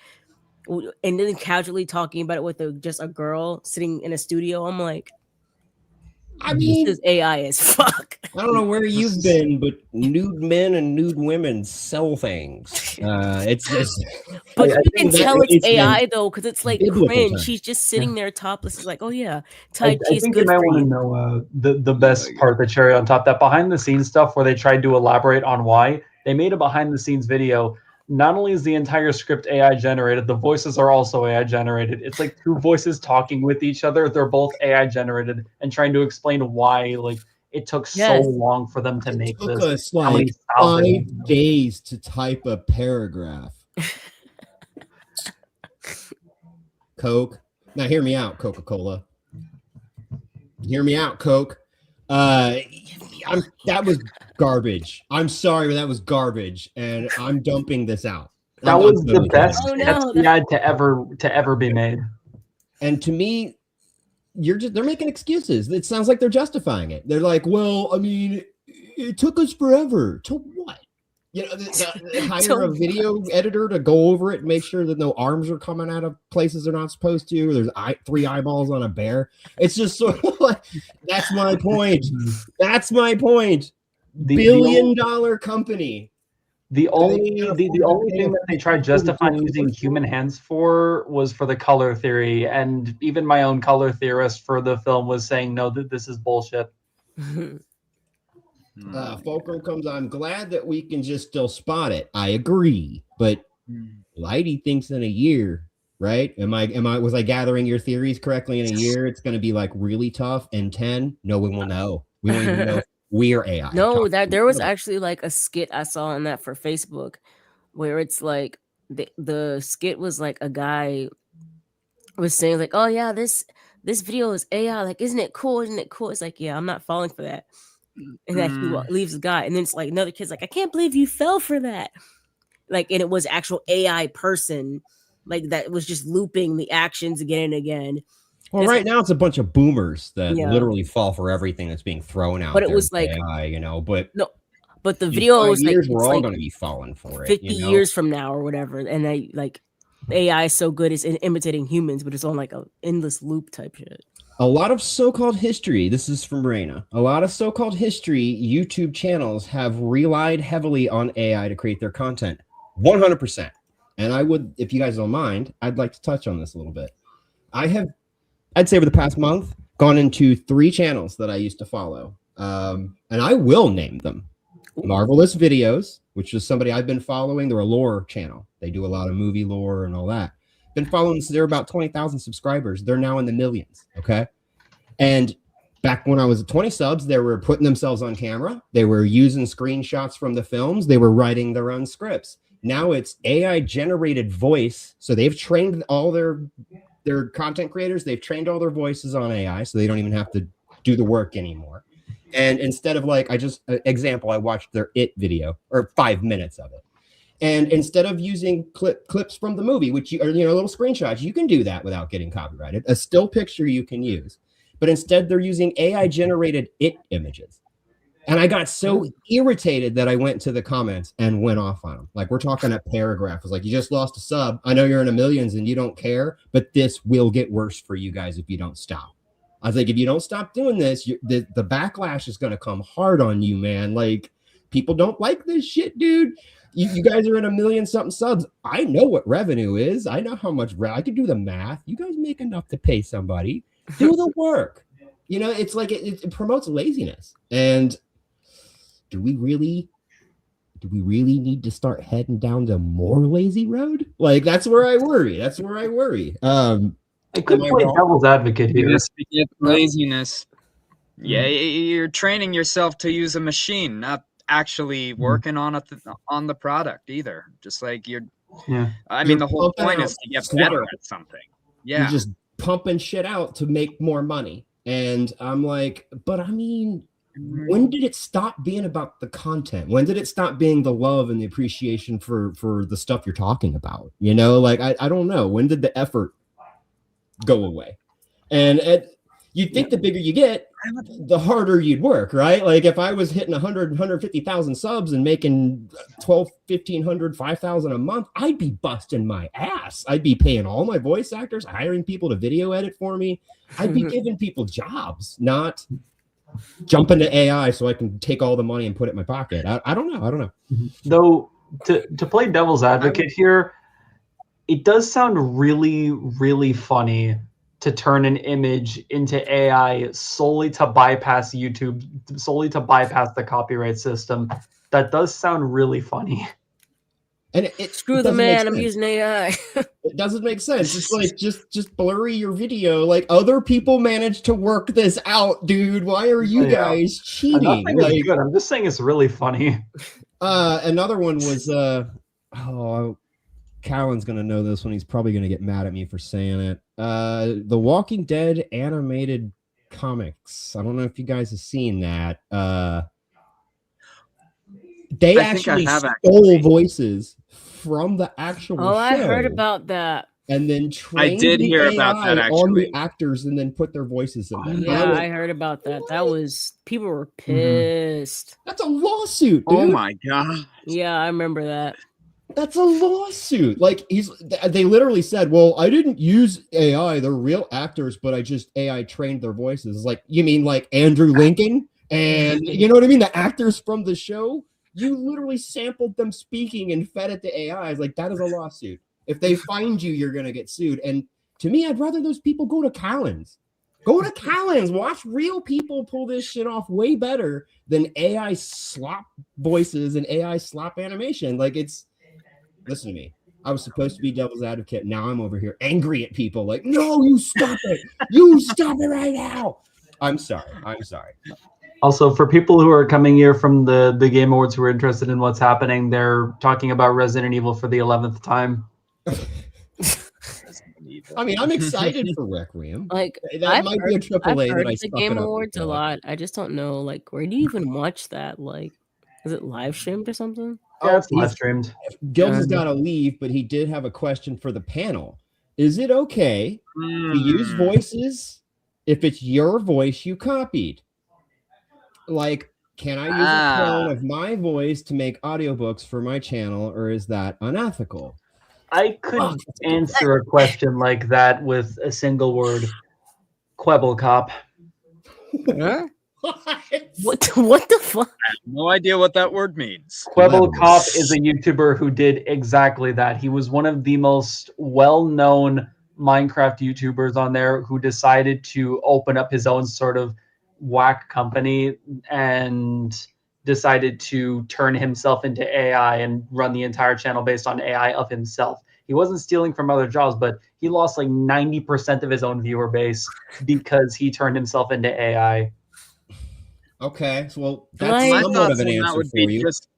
Speaker 4: and then casually talking about it with just a girl sitting in a studio. I'm like,
Speaker 2: I
Speaker 4: this
Speaker 2: mean,
Speaker 4: is AI as fuck.
Speaker 2: I don't know where
Speaker 6: This
Speaker 2: you've
Speaker 6: is-
Speaker 2: been, but nude men and nude women sell things. It's just,
Speaker 4: But
Speaker 6: I
Speaker 4: you can
Speaker 2: think that
Speaker 4: tell it's
Speaker 2: it's in
Speaker 4: AI though, because it's like
Speaker 2: biblical
Speaker 4: cringe.
Speaker 2: terms.
Speaker 4: She's just sitting there topless. It's like, oh yeah,
Speaker 6: I
Speaker 4: Tai Chi is
Speaker 6: think you
Speaker 4: good
Speaker 6: might
Speaker 4: for
Speaker 6: want to
Speaker 4: you.
Speaker 6: know the best part, the cherry on top, that behind the scenes stuff where they tried to elaborate on why they made a behind the scenes video. Not only is the entire script AI generated, the voices are also AI generated. It's like two voices talking with each other. They're both AI generated and trying to explain why like it took so
Speaker 4: Yes.
Speaker 6: long for them to
Speaker 2: It
Speaker 6: make
Speaker 2: took
Speaker 6: this.
Speaker 2: us
Speaker 6: How many
Speaker 2: like
Speaker 6: thousands
Speaker 2: 5 days to type a paragraph. Coke. Now hear me out, Coca-Cola. Hear me out, Coke. That was garbage. I'm sorry, but that was garbage, and I'm dumping this out.
Speaker 6: That
Speaker 2: I'm
Speaker 6: was the
Speaker 2: totally kidding.
Speaker 6: best
Speaker 4: Oh, no,
Speaker 6: Pepsi ad to ever be made.
Speaker 2: And to me, they're making excuses. It sounds like they're justifying it. They're like, well, I mean, it took us forever. To what? You know, they hire a video editor to go over it and make sure that no arms are coming out of places they're not supposed to. Or there's 3 eyeballs on a bear. It's just sort of like, that's my point. That's my point. $1 billion company.
Speaker 6: The only
Speaker 2: can't
Speaker 6: the
Speaker 2: afford to
Speaker 6: only
Speaker 2: pay
Speaker 6: thing
Speaker 2: a
Speaker 6: that they tried justifying using human hands for was for the color theory, and even my own color theorist for the film was saying no, that this is bullshit.
Speaker 2: Fulcrum comes. I'm glad that we can just still spot it. I agree, but Lighty thinks in a year, right? Was I gathering your theories correctly? In a year, it's going to be like really tough. And 10, no one will know. We won't even know if we're AI.
Speaker 4: No, that there was actually like a skit I saw on that for Facebook where it's like the skit was like a guy was saying like, oh yeah, this video is AI. Like, isn't it cool? Isn't it cool? It's like, yeah, I'm not falling for that. And that he leaves the guy, and then it's like another kid's like, I can't believe you fell for that. Like, and it was actual AI person, like that was just looping the actions again and again.
Speaker 2: Well,
Speaker 4: It's
Speaker 2: right
Speaker 4: like,
Speaker 2: now it's a bunch of boomers that
Speaker 4: Yeah.
Speaker 2: literally fall for everything that's being thrown out
Speaker 4: But it
Speaker 2: there
Speaker 4: was
Speaker 2: with
Speaker 4: like-
Speaker 2: AI, you know. But
Speaker 4: no, but the
Speaker 2: in
Speaker 4: video
Speaker 2: 5
Speaker 4: was like,
Speaker 2: years,
Speaker 4: it's
Speaker 2: we're all
Speaker 4: like
Speaker 2: going to be falling for it.
Speaker 4: 50
Speaker 2: you know?
Speaker 4: years from now or whatever, and they like AI is so good it's imitating humans, but it's on like a endless loop type shit.
Speaker 2: A lot of so-called history, this is from Raina, a lot of so-called history YouTube channels have relied heavily on AI to create their content. 100%. And I would, if you guys don't mind, I'd like to touch on this a little bit. I'd say over the past month, gone into 3 channels that I used to follow. And I will name them. Marvelous Videos, which is somebody I've been following. They're a lore channel. They do a lot of movie lore and all that. Been following, so they're about 20,000 subscribers. They're now in the millions, okay? And back when I was at 20 subs, they were putting themselves on camera. They were using screenshots from the films. They were writing their own scripts. Now it's AI-generated voice. So they've trained all their content creators. They've trained all their voices on AI, so they don't even have to do the work anymore. And instead of like, I watched their It video, or 5 minutes of it. And instead of using clips from the movie, which little screenshots, you can do that without getting copyrighted. A still picture you can use, but instead they're using AI generated It images. And I got so irritated that I went to the comments and went off on them. Like, we're talking a paragraph. It's like, you just lost a sub. I know you're in the millions and you don't care, but this will get worse for you guys if you don't stop. I was like, if you don't stop doing this, the backlash is going to come hard on you, man. Like, people don't like this shit, dude. You guys are in 1 million something subs. I know what revenue is. I know how much I could do the math. You guys make enough to pay somebody. Do the work. You know, it's like it promotes laziness. And do we really need to start heading down the more lazy road? Like that's where I worry.
Speaker 6: I could play devil's advocate here.
Speaker 5: Yes, laziness. Yeah, you're training yourself to use a machine, not actually working on the product either. Just like you're.
Speaker 6: Yeah.
Speaker 5: I mean, the whole
Speaker 2: pumping
Speaker 5: point
Speaker 2: out
Speaker 5: is to get
Speaker 2: slop.
Speaker 5: better at something. Yeah.
Speaker 2: You're just pumping shit out to make more money. And I'm like, but I mean, when did it stop being about the content? When did it stop being the love and the appreciation for the stuff you're talking about? You know, like I don't know. When did the effort go away? And you'd think the bigger you get, the harder you'd work, right? Like if I was hitting 100, 150,000 subs and making 12, 1,500, 5,000 a month, I'd be busting my ass. I'd be paying all my voice actors, hiring people to video edit for me. I'd be giving people jobs, not jump into AI so I can take all the money and put it in my pocket. I don't know.
Speaker 6: Though to play devil's advocate here, it does sound really, really funny to turn an image into AI solely to bypass YouTube, solely to bypass the copyright system. That does sound really funny.
Speaker 2: And
Speaker 4: Screw the man, I'm using AI.
Speaker 2: It doesn't make sense. It's like just blurry your video. Like other people managed to work this out, dude. Why are you guys cheating?
Speaker 6: Like, good. I'm just saying it's really funny.
Speaker 2: Another one was Callan's gonna know this one. He's probably gonna get mad at me for saying it. The Walking Dead animated comics. I don't know if you guys have seen that. They actually stole voices from the actual show.
Speaker 4: I heard about that.
Speaker 2: And then trained
Speaker 5: about that
Speaker 2: on the actors and then put their voices in them.
Speaker 4: Yeah, I heard about that. That was people were pissed.
Speaker 2: That's a lawsuit, dude.
Speaker 5: Oh my god.
Speaker 4: Yeah, I remember that.
Speaker 2: That's a lawsuit. Like they literally said, well, I didn't use AI. They're real actors, but I just AI trained their voices. Like, you mean like Andrew Lincoln? And you know what I mean? The actors from the show, you literally sampled them speaking and fed it to AI. It's like, that is a lawsuit. If they find you, you're going to get sued. And to me, I'd rather those people go to Callan's. Go to Callan's. Watch real people pull this shit off way better than AI slop voices and AI slop animation. Like listen to me. I was supposed to be devil's advocate. Now I'm over here angry at people. Like, no, you stop it. You stop it right now. I'm sorry.
Speaker 6: Also, for people who are coming here from the Game Awards who are interested in what's happening, they're talking about Resident Evil for the 11th time.
Speaker 2: I mean, I'm excited for Requiem.
Speaker 4: Like
Speaker 2: that might be a AAA
Speaker 4: I've
Speaker 2: that I
Speaker 4: heard the Game Awards a
Speaker 2: with.
Speaker 4: lot. I just don't know, like, where do you even watch that? Like, is it live streamed or something?
Speaker 6: Yeah, it's live streamed.
Speaker 2: Gilbs has got to leave, but he did have a question for the panel. Is it okay to use voices if it's your voice you copied? Like, can I use a clone of my voice to make audiobooks for my channel, or is that unethical?
Speaker 6: I could answer a question like that with a single word: Quebblecop.
Speaker 4: Huh? What the fuck?
Speaker 5: I have no idea what that word means.
Speaker 6: Quebblecop is a YouTuber who did exactly that. He was one of the most well-known Minecraft YouTubers on there who decided to open up his own sort of whack company and decided to turn himself into AI and run the entire channel based on AI of himself. He wasn't stealing from other jobs, but he lost like 90% of his own viewer base because he turned himself into AI.
Speaker 2: Okay, so that's somewhat of an answer for you.
Speaker 5: Just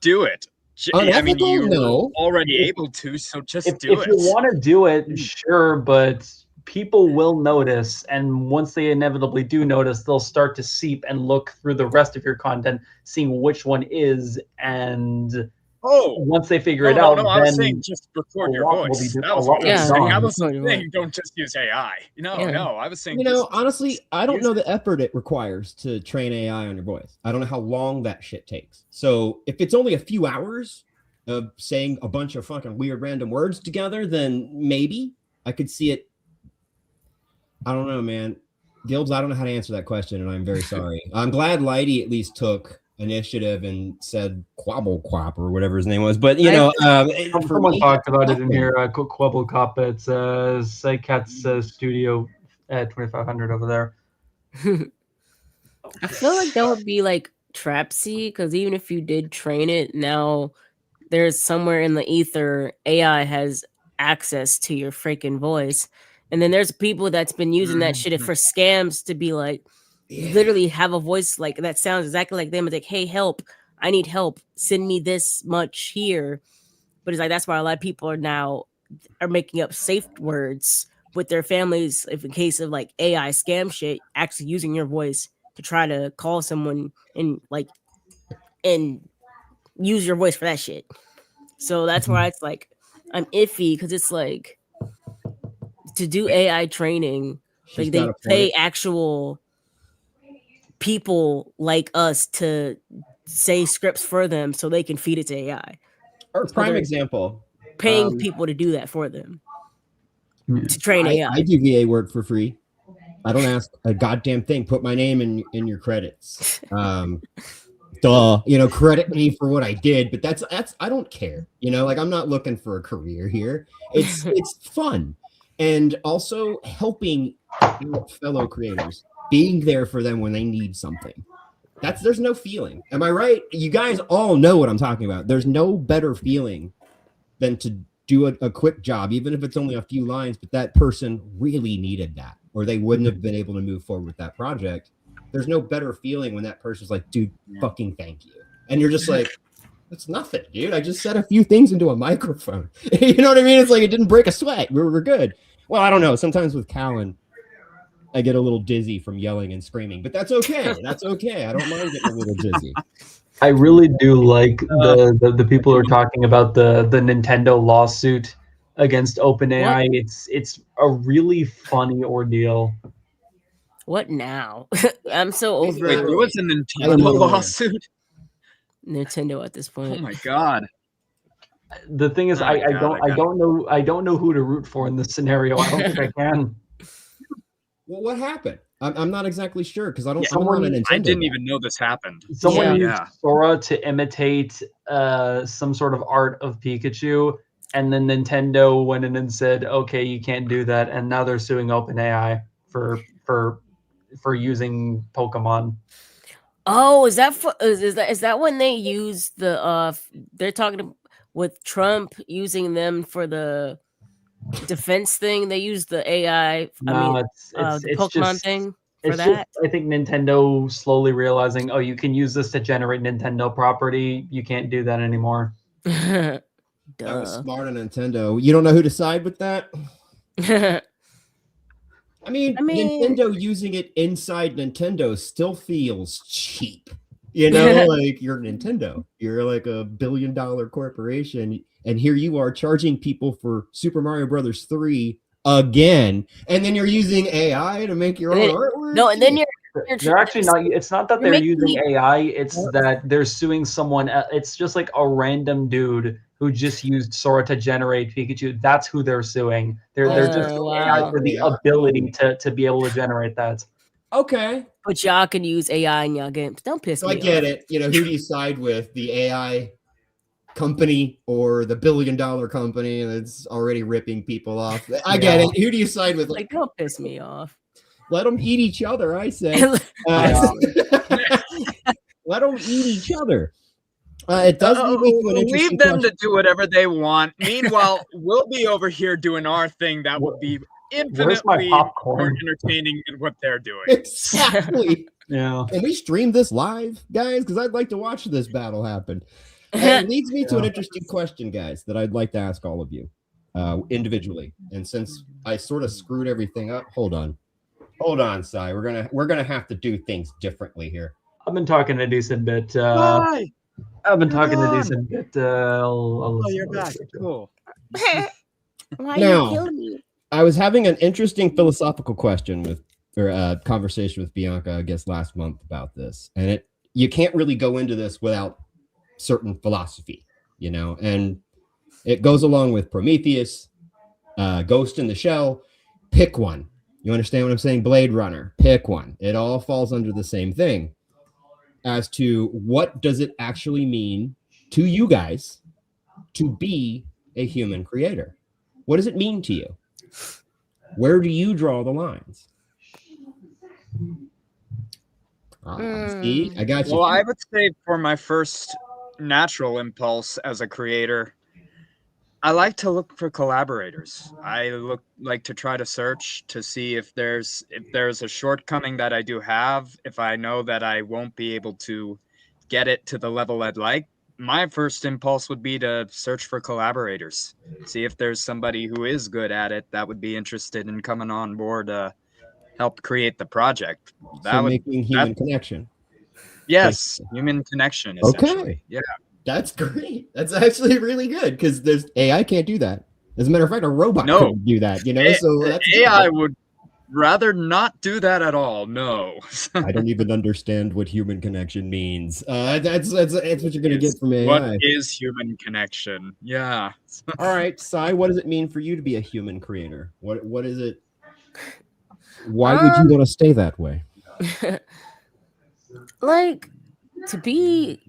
Speaker 5: do it. I mean, you're already able to, so just do it.
Speaker 6: If you want to do it, sure, but people will notice, and once they inevitably do notice, they'll start to seep and look through the rest of your content, seeing which one is, and once they figure it out,
Speaker 5: I was saying just record your voice. I was saying don't just use AI. No, I was saying.
Speaker 2: Honestly, I don't know the effort it requires to train AI on your voice. I don't know how long that shit takes. So if it's only a few hours of saying a bunch of fucking weird random words together, then maybe I could see it. I don't know, man. Gilbs, I don't know how to answer that question, and I'm very sorry. I'm glad Lighty at least took initiative and said Quabble Quap or whatever his name was. But you know, for
Speaker 6: Someone
Speaker 2: me,
Speaker 6: talked about it in
Speaker 2: nothing.
Speaker 6: here. Quabble Cop. It's Psycat's studio at 2500 over there.
Speaker 4: I feel like that would be like Trapsy, because even if you did train it, now there's somewhere in the ether AI has access to your freaking voice. And then there's people that's been using that shit for scams to be like, you literally have a voice like that sounds exactly like them. It's like, hey, help, I need help. Send me this much here. But it's like that's why a lot of people are making up safe words with their families if in case of like AI scam shit, actually using your voice to try to call someone and use your voice for that shit. So that's why it's like I'm iffy, because it's like to do AI training,
Speaker 2: She's
Speaker 4: like
Speaker 2: got
Speaker 4: they
Speaker 2: a
Speaker 4: pay
Speaker 2: point.
Speaker 4: actual people like us to say scripts for them so they can feed it to AI.
Speaker 2: Or
Speaker 4: So
Speaker 2: prime
Speaker 4: they're
Speaker 2: example.
Speaker 4: paying people to do that for them to train
Speaker 2: I
Speaker 4: AI.
Speaker 2: do VA work for free. I don't ask a goddamn thing. Put my name in your credits. Duh, you know, credit me for what I did, but that's I don't care. You know, like I'm not looking for a career here. It's fun. And also helping fellow creators, being there for them when they need something. There's no feeling. Am I right? You guys all know what I'm talking about. There's no better feeling than to do a quick job, even if it's only a few lines, but that person really needed that, or they wouldn't have been able to move forward with that project. There's no better feeling when that person's like, dude, fucking thank you. And you're just like, it's nothing, dude. I just said a few things into a microphone. You know what I mean? It's like it didn't break a sweat. We're good. Well, I don't know. Sometimes with Callan, I get a little dizzy from yelling and screaming, but that's okay. That's okay. I don't mind getting a little dizzy.
Speaker 6: I really do like the people who are talking about the Nintendo lawsuit against OpenAI. It's a really funny ordeal.
Speaker 4: What now? I'm so over
Speaker 5: Wait, there was a
Speaker 2: I don't
Speaker 5: Nintendo
Speaker 2: know.
Speaker 5: lawsuit.
Speaker 4: Nintendo at this
Speaker 5: Oh
Speaker 4: point.
Speaker 5: my god.
Speaker 6: The thing is,
Speaker 5: Oh
Speaker 6: I
Speaker 5: God,
Speaker 6: don't know who to root for in this scenario. I don't think I can.
Speaker 2: Well, what happened? I'm not exactly sure because I'm not a
Speaker 6: Someone-
Speaker 2: Nintendo.
Speaker 5: I didn't
Speaker 2: guy.
Speaker 5: even know this happened.
Speaker 6: Someone used
Speaker 5: Yeah.
Speaker 6: Sora to imitate some sort of art of Pikachu, and then Nintendo went in and said, "Okay, you can't do that," and now they're suing OpenAI for using Pokemon.
Speaker 4: Oh, is that when they use the they're talking with Trump using them for the defense thing? They use the AI.
Speaker 6: No,
Speaker 4: the
Speaker 6: it's
Speaker 4: Pokemon
Speaker 6: just
Speaker 4: thing for
Speaker 6: it's
Speaker 4: that.
Speaker 6: just I think Nintendo slowly realizing, oh, you can use this to generate Nintendo property. You can't do that anymore.
Speaker 2: That was
Speaker 4: Duh.
Speaker 2: smart on Nintendo. You don't know who to side with that? I mean, Nintendo using it inside Nintendo still feels cheap. You know, like you're Nintendo. You're like $1 billion corporation, and here you are charging people for Super Mario Brothers 3 again, and then you're using AI to make your own artwork.
Speaker 4: No, and then
Speaker 6: They're actually not. It's not that
Speaker 4: You're
Speaker 6: they're
Speaker 4: making
Speaker 6: using AI. It's that they're suing someone. It's just like a random dude who just used Sora to generate Pikachu. That's who they're suing. They're just suing AI for the ability to be able to generate that.
Speaker 2: Okay.
Speaker 4: But y'all can use AI in y'all games. Don't piss
Speaker 2: So
Speaker 4: me
Speaker 2: I get
Speaker 4: off.
Speaker 2: it. You know, who do you side with? The AI company or the $1 billion company that's already ripping people off? I get it. Who do you side with?
Speaker 4: Like, don't piss me off.
Speaker 2: Let them eat each other, I say. Let them eat each other. It does lead me to an interesting
Speaker 5: Leave them
Speaker 2: question.
Speaker 5: to do whatever they want. Meanwhile, we'll be over here doing our thing that would be infinitely more entertaining than what they're doing.
Speaker 2: Exactly.
Speaker 6: Yeah.
Speaker 2: Can we stream this live, guys? Because I'd like to watch this battle happen. And it leads me to an interesting question, guys, that I'd like to ask all of you individually. And since I sort of screwed everything up, hold on, Sai. We're gonna have to do things differently here.
Speaker 6: I've been talking a decent bit.
Speaker 5: Why?
Speaker 6: I've been talking a decent bit.
Speaker 5: Oh, you're back. Cool.
Speaker 4: Why
Speaker 2: Now,
Speaker 4: are you killing me?
Speaker 2: I was having an interesting philosophical question or conversation with Bianca, I guess, last month about this, and you can't really go into this without certain philosophy, you know, and it goes along with Prometheus, Ghost in the Shell. Pick one. You understand what I'm saying? Blade Runner. Pick one. It all falls under the same thing. as to what does it actually mean to you guys to be a human creator. What does it mean to you? Where do you draw the lines? See, I got you.
Speaker 5: Well, I would say for my first natural impulse as a creator, I like to look for collaborators. I like to try to search to see if there's a shortcoming that I do have, if I know that I won't be able to get it to the level I'd like. My first impulse would be to search for collaborators. See if there's somebody who is good at it that would be interested in coming on board to help create the project.
Speaker 2: So making human connection.
Speaker 5: Yes, human connection, essentially.
Speaker 2: Okay.
Speaker 5: Yeah.
Speaker 2: That's great. That's actually really good because there's AI can't do that. As a matter of fact, a robot couldn't do that, you know? So that's
Speaker 5: AI would rather not do that at all. No.
Speaker 2: I don't even understand what human connection means. That's what you're gonna get from AI.
Speaker 5: What is human connection? Yeah.
Speaker 2: All right, Sai, what does it mean for you to be a human creator? What is it? Why would you want to stay that way?
Speaker 4: Like, to be,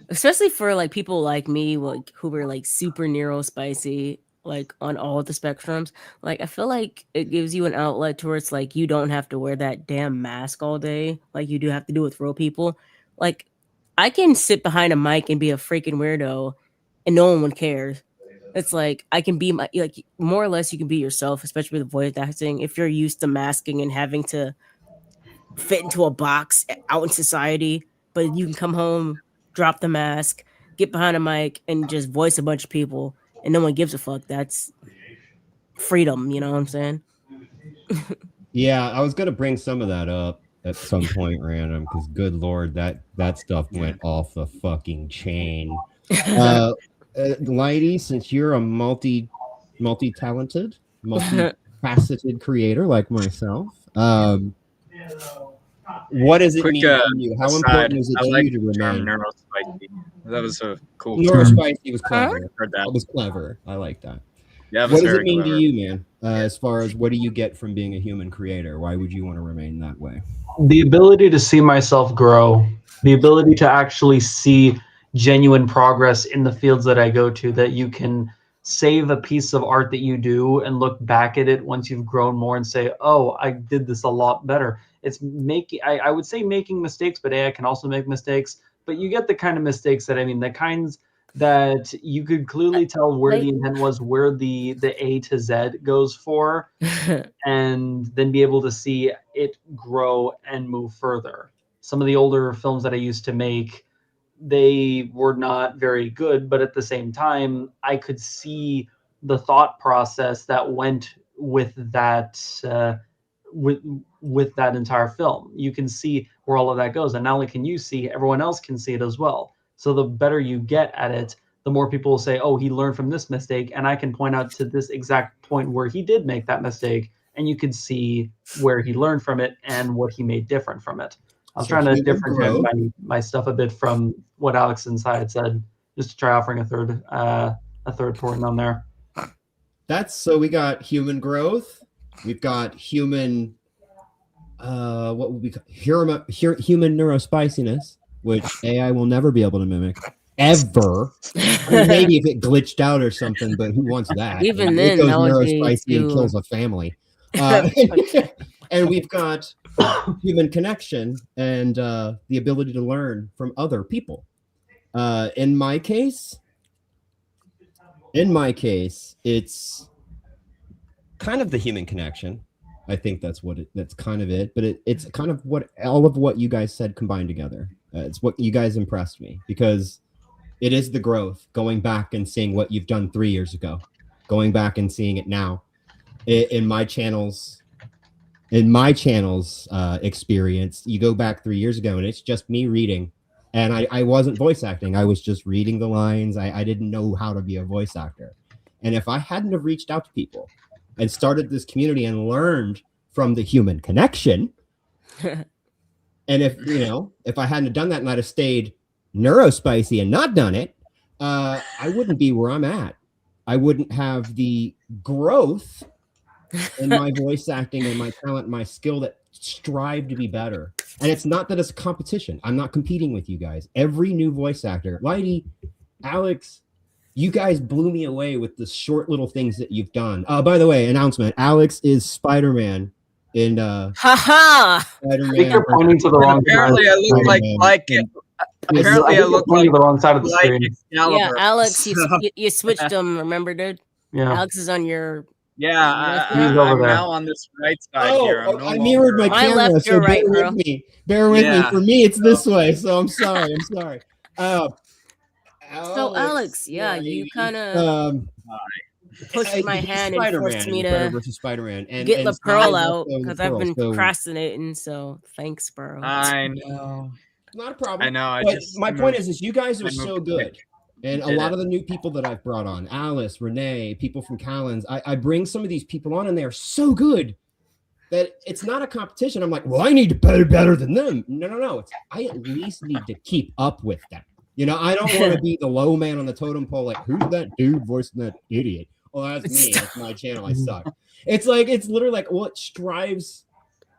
Speaker 4: especially for like people like me, like who were like super neurospicy, like on all the spectrums, like I feel like it gives you an outlet towards like you don't have to wear that damn mask all day like you do have to do with real people. Like, I can sit behind a mic and be a freaking weirdo and no one would care. It's like I can be my, like, more or less you can be yourself, especially with voice acting. If you're used to masking and having to fit into a box out in society, but you can come home, drop the mask, get behind a mic, and just voice a bunch of people, and no one gives a fuck. That's freedom, you know what I'm saying?
Speaker 2: Yeah, I was gonna bring some of that up at some point, random, because good lord, that stuff went off the fucking chain. Lighty, since you're a multi-talented, multi-faceted creator like myself, what does it mean to you? How important is it to you to remain?
Speaker 5: Neurospicy. That was a cool
Speaker 2: Neurospicy was clever.
Speaker 5: Heard that.
Speaker 2: That was clever. I like that.
Speaker 5: Yeah,
Speaker 2: what does it mean to you, man? As far as what do you get from being a human creator? Why would you want to remain that way?
Speaker 6: The ability to see myself grow, the ability to actually see genuine progress in the fields that I go to, that you can save a piece of art that you do and look back at it once you've grown more and say, oh, I did this a lot better. It's making, I would say making mistakes, but AI can also make mistakes. But you get the kind of mistakes that, I mean, the kinds that you could clearly tell where the intent was, where the A to Z goes for, and then be able to see it grow and move further. Some of the older films that I used to make, they were not very good, but at the same time, I could see the thought process that went with that with that entire film. You can see where all of that goes, and not only can you see, everyone else can see it as well. So the better you get at it, the more people will say, oh, he learned from this mistake, and I can point out to this exact point where he did make that mistake, and you can see where he learned from it and what he made different from it. I was trying to differentiate my stuff a bit from what Alex inside said, just to try offering a third point on there.
Speaker 2: That's so we got human growth, we've got human what would we call human neurospiciness, which AI will never be able to mimic ever. I mean, maybe if it glitched out or something, but who wants that?
Speaker 4: Even
Speaker 2: it
Speaker 4: then,
Speaker 2: goes neurospicy and kills a family. And we've got human connection and the ability to learn from other people. In my case, it's kind of the human connection. I think that's kind of it, but it's kind of what all of what you guys said combined together. It's what you guys impressed me, because it is the growth, going back and seeing what you've done 3 years ago, going back and seeing it now. In my channel's experience, you go back 3 years ago and it's just me reading, and I wasn't voice acting. I was just reading the lines. I didn't know how to be a voice actor. And if I hadn't have reached out to people and started this community and learned from the human connection, and if I hadn't done that and I'd have stayed neurospicy and not done it, I wouldn't be where I'm at. I wouldn't have the growth in my voice acting and my talent, my skill that strive to be better. And it's not that it's a competition. I'm not competing with you guys. Every new voice actor, Lighty, Alex, you guys blew me away with the short little things that you've done. By the way, announcement: Alex is Spider-Man in
Speaker 4: Haha.
Speaker 6: I think
Speaker 2: Spider-Man.
Speaker 6: you're pointing to the wrong side.
Speaker 5: Apparently, I look like
Speaker 2: And
Speaker 5: apparently I look
Speaker 6: pointing
Speaker 5: like
Speaker 6: to the wrong side of the
Speaker 5: like
Speaker 6: screen.
Speaker 4: Yeah,
Speaker 5: Excalibur.
Speaker 4: Alex,
Speaker 5: So,
Speaker 4: you switched them. Remember, dude?
Speaker 6: Yeah.
Speaker 4: Alex is on your
Speaker 5: yeah,
Speaker 6: He's over
Speaker 5: I'm
Speaker 6: there.
Speaker 5: now on this right side here. I'm no
Speaker 2: I mirrored my
Speaker 5: longer,
Speaker 4: My
Speaker 2: camera,
Speaker 4: left,
Speaker 2: so
Speaker 4: your
Speaker 2: bear
Speaker 4: right, bro.
Speaker 2: with me. Bear with me.
Speaker 5: Yeah.
Speaker 2: For me, it's this way, so I'm sorry. I'm sorry.
Speaker 4: So, Alex, yeah, you kind of
Speaker 2: um,
Speaker 4: pushed my hand and forced me
Speaker 2: Spider
Speaker 4: to
Speaker 2: versus Spider-Man, and
Speaker 4: get the
Speaker 2: Styles
Speaker 4: pearl
Speaker 2: also
Speaker 4: out
Speaker 2: the
Speaker 4: because I've
Speaker 2: pearl,
Speaker 4: been
Speaker 2: so
Speaker 4: procrastinating. So, thanks, bro.
Speaker 5: I know.
Speaker 2: not a problem.
Speaker 5: I know.
Speaker 2: But my point is you guys
Speaker 5: I
Speaker 2: are so
Speaker 5: moved
Speaker 2: good.
Speaker 5: quick.
Speaker 2: And a
Speaker 5: Did
Speaker 2: lot
Speaker 5: it.
Speaker 2: of the new people that I've brought on, Alice, Renee, people from Callan's, I bring some of these people on and they're so good that it's not a competition. I'm like, well, I need to be better than them. No. It's I at least need to keep up with them. You know, I don't want to be the low man on the totem pole. Like, who's that dude voicing that idiot? Oh, that's me. That's my channel. I suck. It's literally like, well,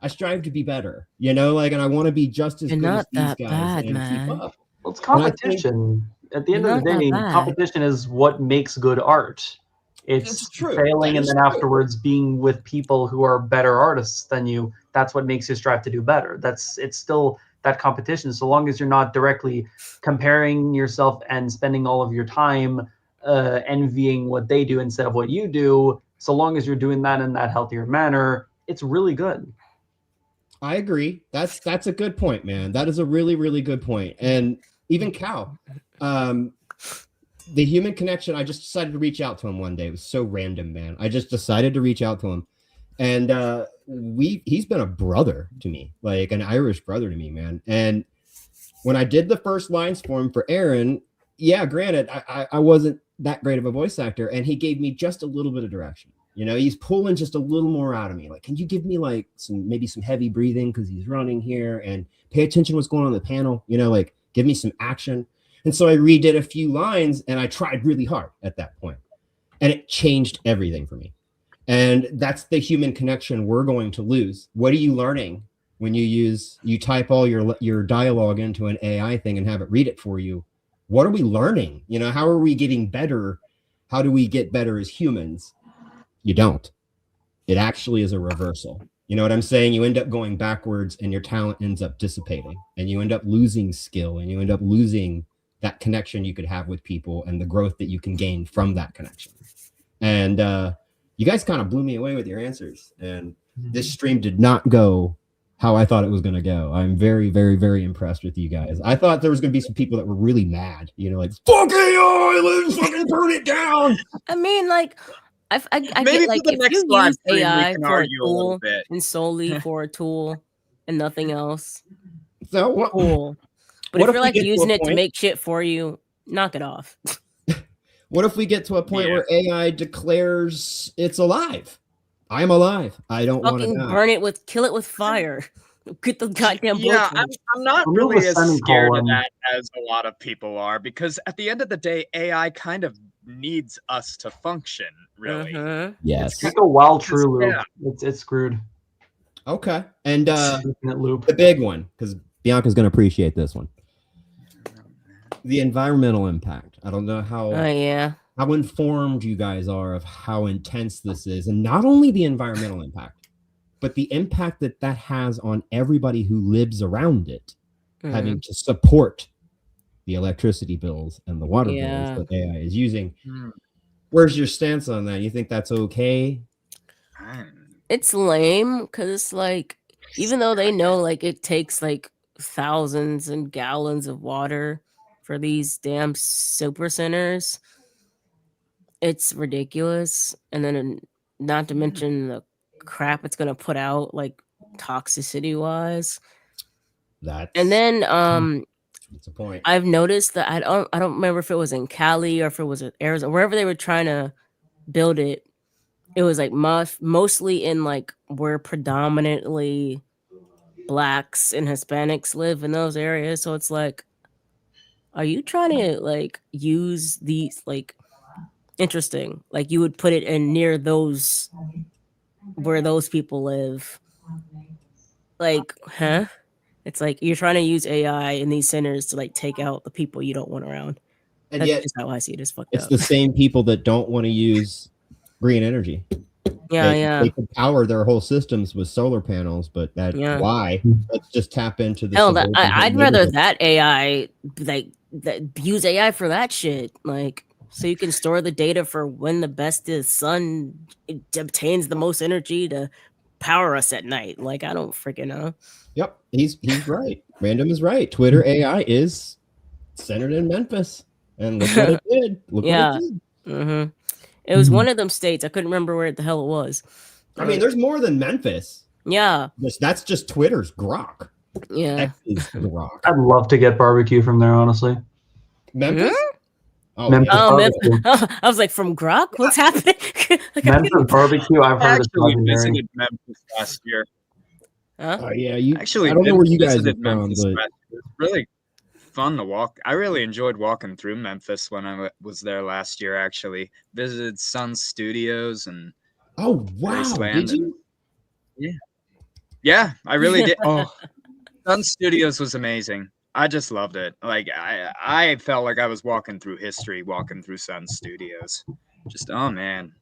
Speaker 2: I strive to be better, you know, like, and I want to be just as
Speaker 4: You're
Speaker 2: good as
Speaker 4: not
Speaker 2: these
Speaker 4: that
Speaker 2: guys
Speaker 4: bad,
Speaker 2: and
Speaker 4: man.
Speaker 2: keep up.
Speaker 6: Well, it's
Speaker 2: And I think-
Speaker 6: competition. At the end
Speaker 4: You're
Speaker 6: of the
Speaker 4: not that
Speaker 6: day,
Speaker 4: bad.
Speaker 6: competition is what makes good art. It's
Speaker 2: That's true.
Speaker 6: failing
Speaker 2: That
Speaker 6: and
Speaker 2: is
Speaker 6: then
Speaker 2: true.
Speaker 6: afterwards being with people who are better artists than you. That's what makes you strive to do better. It's still that competition. So long as you're not directly comparing yourself and spending all of your time envying what they do instead of what you do, so long as you're doing that in that healthier manner, it's really good.
Speaker 2: I agree. That's a good point, man. That is a really, really good point. And even Cal, the human connection, I just decided to reach out to him one day. It was so random, man. I just decided to reach out to him. And he's been a brother to me, like an Irish brother to me, man. And when I did the first lines for him for Aaron, yeah, granted, I wasn't that great of a voice actor, and he gave me just a little bit of direction. You know, he's pulling just a little more out of me. Like, can you give me like maybe some heavy breathing because he's running here, and pay attention to what's going on in the panel. You know, like give me some action. And so I redid a few lines, and I tried really hard at that point, and it changed everything for me. And that's the human connection we're going to lose. What are you learning when you type all your dialogue into an AI thing and have it read it for you? What are we learning? You know, how are we getting better? How do we get better as humans? You don't. It actually is a reversal. You know what I'm saying? You end up going backwards and your talent ends up dissipating, and you end up losing skill, and you end up losing that connection you could have with people and the growth that you can gain from that connection. And you guys kind of blew me away with your answers, and this stream did not go how I thought it was going to go. I'm very, very, very impressed with you guys. I thought there was going to be some people that were really mad, you know, like, fuck AI, let's fucking burn it down.
Speaker 4: I mean, like, I
Speaker 5: Maybe
Speaker 4: get like
Speaker 5: for the
Speaker 4: if
Speaker 5: next
Speaker 4: you
Speaker 5: live
Speaker 4: use
Speaker 5: stream, we
Speaker 4: AI
Speaker 5: can
Speaker 4: for a
Speaker 5: argue a little
Speaker 4: tool
Speaker 5: bit.
Speaker 4: and solely for a tool and nothing else,
Speaker 2: So what?
Speaker 4: cool. But
Speaker 2: What
Speaker 4: if
Speaker 2: if
Speaker 4: you're
Speaker 2: we
Speaker 4: like
Speaker 2: get to a
Speaker 4: using it to
Speaker 2: point-
Speaker 4: make shit for you, knock it off.
Speaker 2: What if we get to a point
Speaker 5: Yeah.
Speaker 2: where AI declares it's alive? I'm alive. I don't want to
Speaker 4: Fucking
Speaker 2: die.
Speaker 4: kill it with fire. Get the goddamn
Speaker 5: Yeah,
Speaker 4: blowtorch.
Speaker 5: I'm not
Speaker 6: Remove
Speaker 5: really
Speaker 6: the
Speaker 5: as scared of
Speaker 6: semicolon.
Speaker 5: that as a lot of people are, because at the end of the day, AI kind of needs us to function, really.
Speaker 4: Mhm.
Speaker 2: Yes.
Speaker 6: Take a while true loop.
Speaker 5: Yeah.
Speaker 6: It's screwed.
Speaker 2: Okay. And
Speaker 6: Infinite loop.
Speaker 2: the big one, because Bianca's going to appreciate this one. The environmental impact. I don't know how
Speaker 4: Yeah.
Speaker 2: how informed you guys are of how intense this is, and not only the environmental impact, but the impact that has on everybody who lives around it, having to support the electricity bills and the water
Speaker 4: Yeah.
Speaker 2: bills that AI is using.
Speaker 5: Hmm.
Speaker 2: Where's your stance on that? You think that's okay?
Speaker 4: It's lame because it's like, even though they know like it takes like thousands and gallons of water for these damn super centers, it's ridiculous. And then not to mention the crap it's gonna put out, like toxicity wise.
Speaker 2: That's
Speaker 4: And then
Speaker 2: that's a point.
Speaker 4: I've noticed that I don't remember if it was in Cali or if it was in Arizona, wherever they were trying to build it. It was like mostly in like where predominantly Blacks and Hispanics live in those areas. So it's like, are you trying to like use these like interesting? Like you would put it in near those where those people live. Like, huh? It's like you're trying to use AI in these centers to like take out the people you don't want around.
Speaker 2: And
Speaker 4: That's
Speaker 2: yet,
Speaker 4: just how I see it. It's fucked
Speaker 2: it's
Speaker 4: up.
Speaker 2: the same people that don't want to use green energy.
Speaker 4: Yeah,
Speaker 2: They could power their whole systems with solar panels, but that's why. Let's just tap into the.
Speaker 4: Hell,
Speaker 2: suburban
Speaker 4: I'd rather
Speaker 2: neighborhood.
Speaker 4: that AI like that use AI for that shit. Like, so you can store the data for when the best sun obtains the most energy to power us at night. Like, I don't freaking know.
Speaker 2: Yep, he's right. Random is right. Twitter AI is centered in Memphis, and look what it did. Look what it did.
Speaker 4: Mm-hmm. It was one of them states. I couldn't remember where the hell it was.
Speaker 2: I mean, there's more than Memphis.
Speaker 4: Yeah.
Speaker 2: That's just Twitter's grok.
Speaker 4: Yeah.
Speaker 2: Texas grok.
Speaker 6: I'd love to get barbecue from there, honestly.
Speaker 2: Memphis?
Speaker 6: Oh, Memphis
Speaker 4: Memphis. I was like, from grok? What's happening? Like,
Speaker 6: Memphis barbecue, I've heard
Speaker 5: Actually
Speaker 6: it's
Speaker 5: visited Memphis last year.
Speaker 4: Huh?
Speaker 2: Yeah, you
Speaker 5: Actually,
Speaker 2: I don't know where you guys are
Speaker 5: visited
Speaker 2: from,
Speaker 5: Memphis
Speaker 2: but
Speaker 5: last year. It was really fun to walk. I really enjoyed walking through Memphis when I was there last year. Actually, visited Sun Studios and
Speaker 2: oh wow,
Speaker 5: Graceland
Speaker 2: did you?
Speaker 5: Yeah, I really did. Oh, Sun Studios was amazing. I just loved it. Like I felt like I was walking through history, walking through Sun Studios. Just oh man,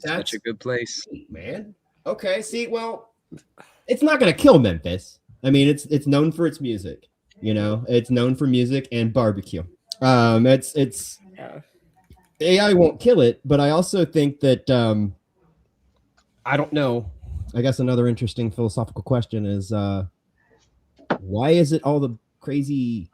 Speaker 2: That's
Speaker 5: such a good place,
Speaker 2: man. Okay, see, well, it's not gonna kill Memphis. I mean, it's known for its music. You know, it's known for music and barbecue. It's AI won't kill it, but I also think that I don't know. I guess another interesting philosophical question is why is it all the crazy,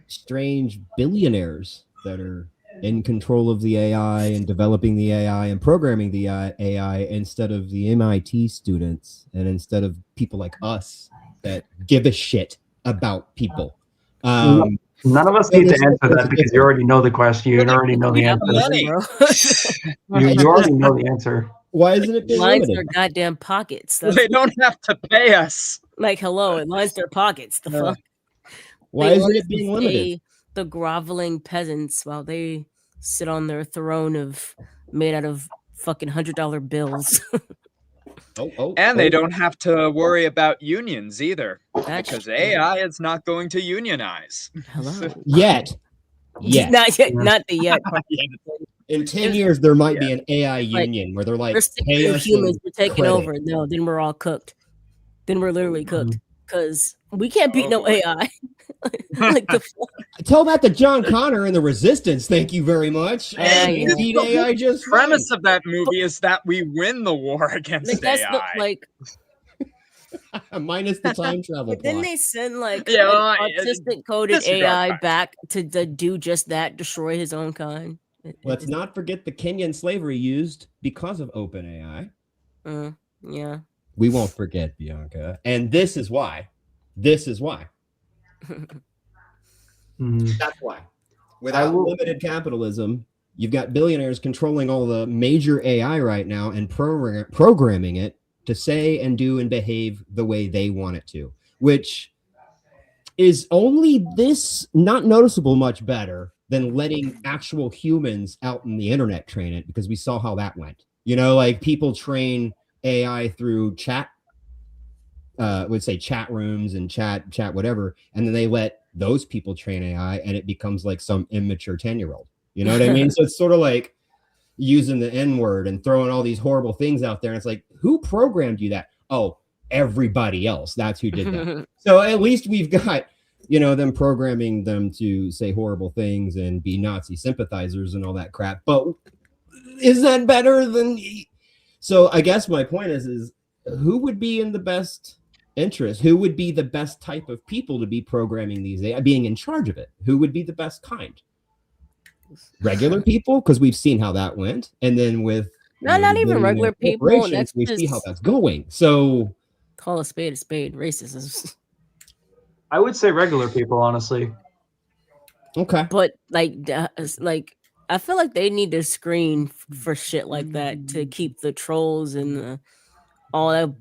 Speaker 2: strange billionaires that are in control of the AI and developing the AI and programming the AI instead of the MIT students and instead of people like us that give a shit about people?
Speaker 6: None of us need to answer that because you already know the question. You already know the answer. You already know the answer.
Speaker 2: Why isn't it being
Speaker 4: lines
Speaker 2: limited?
Speaker 4: their goddamn pockets?
Speaker 5: They don't have to pay us.
Speaker 4: Like, hello, it lines their pockets. The fuck?
Speaker 2: Why
Speaker 4: They
Speaker 2: isn't
Speaker 4: want
Speaker 2: it
Speaker 4: us
Speaker 2: being
Speaker 4: to
Speaker 2: limited?
Speaker 4: pay the groveling peasants while they sit on their throne of made out of fucking $100 bills.
Speaker 5: And they don't have to worry about unions either,
Speaker 4: That's
Speaker 5: because
Speaker 4: true.
Speaker 5: AI is not going to unionize.
Speaker 4: Hello.
Speaker 2: Yet.
Speaker 4: Not yet. Not the yet part.
Speaker 2: In 10 years, there might be an AI union where they're like,
Speaker 4: We're sick
Speaker 2: pay
Speaker 4: of
Speaker 2: us
Speaker 4: humans.
Speaker 2: in
Speaker 4: We're taking
Speaker 2: credit.
Speaker 4: over. No, then we're all cooked. Then we're literally cooked because we can't beat no
Speaker 5: boy.
Speaker 4: AI. Like the fuck?
Speaker 2: Tell that to John Connor and the Resistance. Thank you very much.
Speaker 4: Yeah,
Speaker 2: And
Speaker 4: yeah.
Speaker 2: beat AI just
Speaker 5: The premise of that movie is that we win the war against
Speaker 4: Like that's
Speaker 5: AI.
Speaker 4: the like.
Speaker 2: minus the time travel
Speaker 4: But then
Speaker 2: plot.
Speaker 4: they send like
Speaker 5: Yeah, well,
Speaker 4: an autistic coded
Speaker 5: disregard
Speaker 4: AI
Speaker 5: time.
Speaker 4: back to do just that, destroy his own kind.
Speaker 2: Let's not forget the Kenyan slavery used because of OpenAI.
Speaker 4: Yeah.
Speaker 2: We won't forget, Bianca. And this is why. This is why. That's why. Without limited capitalism, you've got billionaires controlling all the major AI right now and programming it to say and do and behave the way they want it to, which is only this not noticeable much better than letting actual humans out in the internet train it, because we saw how that went. You know, like people train AI through chat, would say chat rooms and chat whatever, and then they let those people train AI and it becomes like some immature 10-year-old. You know what I mean? So it's sort of like using the N-word and throwing all these horrible things out there. And it's like, who programmed you that? Oh, everybody else. That's who did that. So at least we've got, you know, them programming them to say horrible things and be Nazi sympathizers and all that crap. But is that better than? So I guess my point is who would be in the best interest? Who would be the best type of people to be programming these AI, being in charge of it? Who would be the best kind? Regular people, because we've seen how that went, and then with
Speaker 4: not even regular people. That's
Speaker 2: we see how that's going. So
Speaker 4: call a spade, racism.
Speaker 6: I would say regular people, honestly.
Speaker 2: Okay,
Speaker 4: but like I feel like they need to screen for shit like that to keep the trolls and all that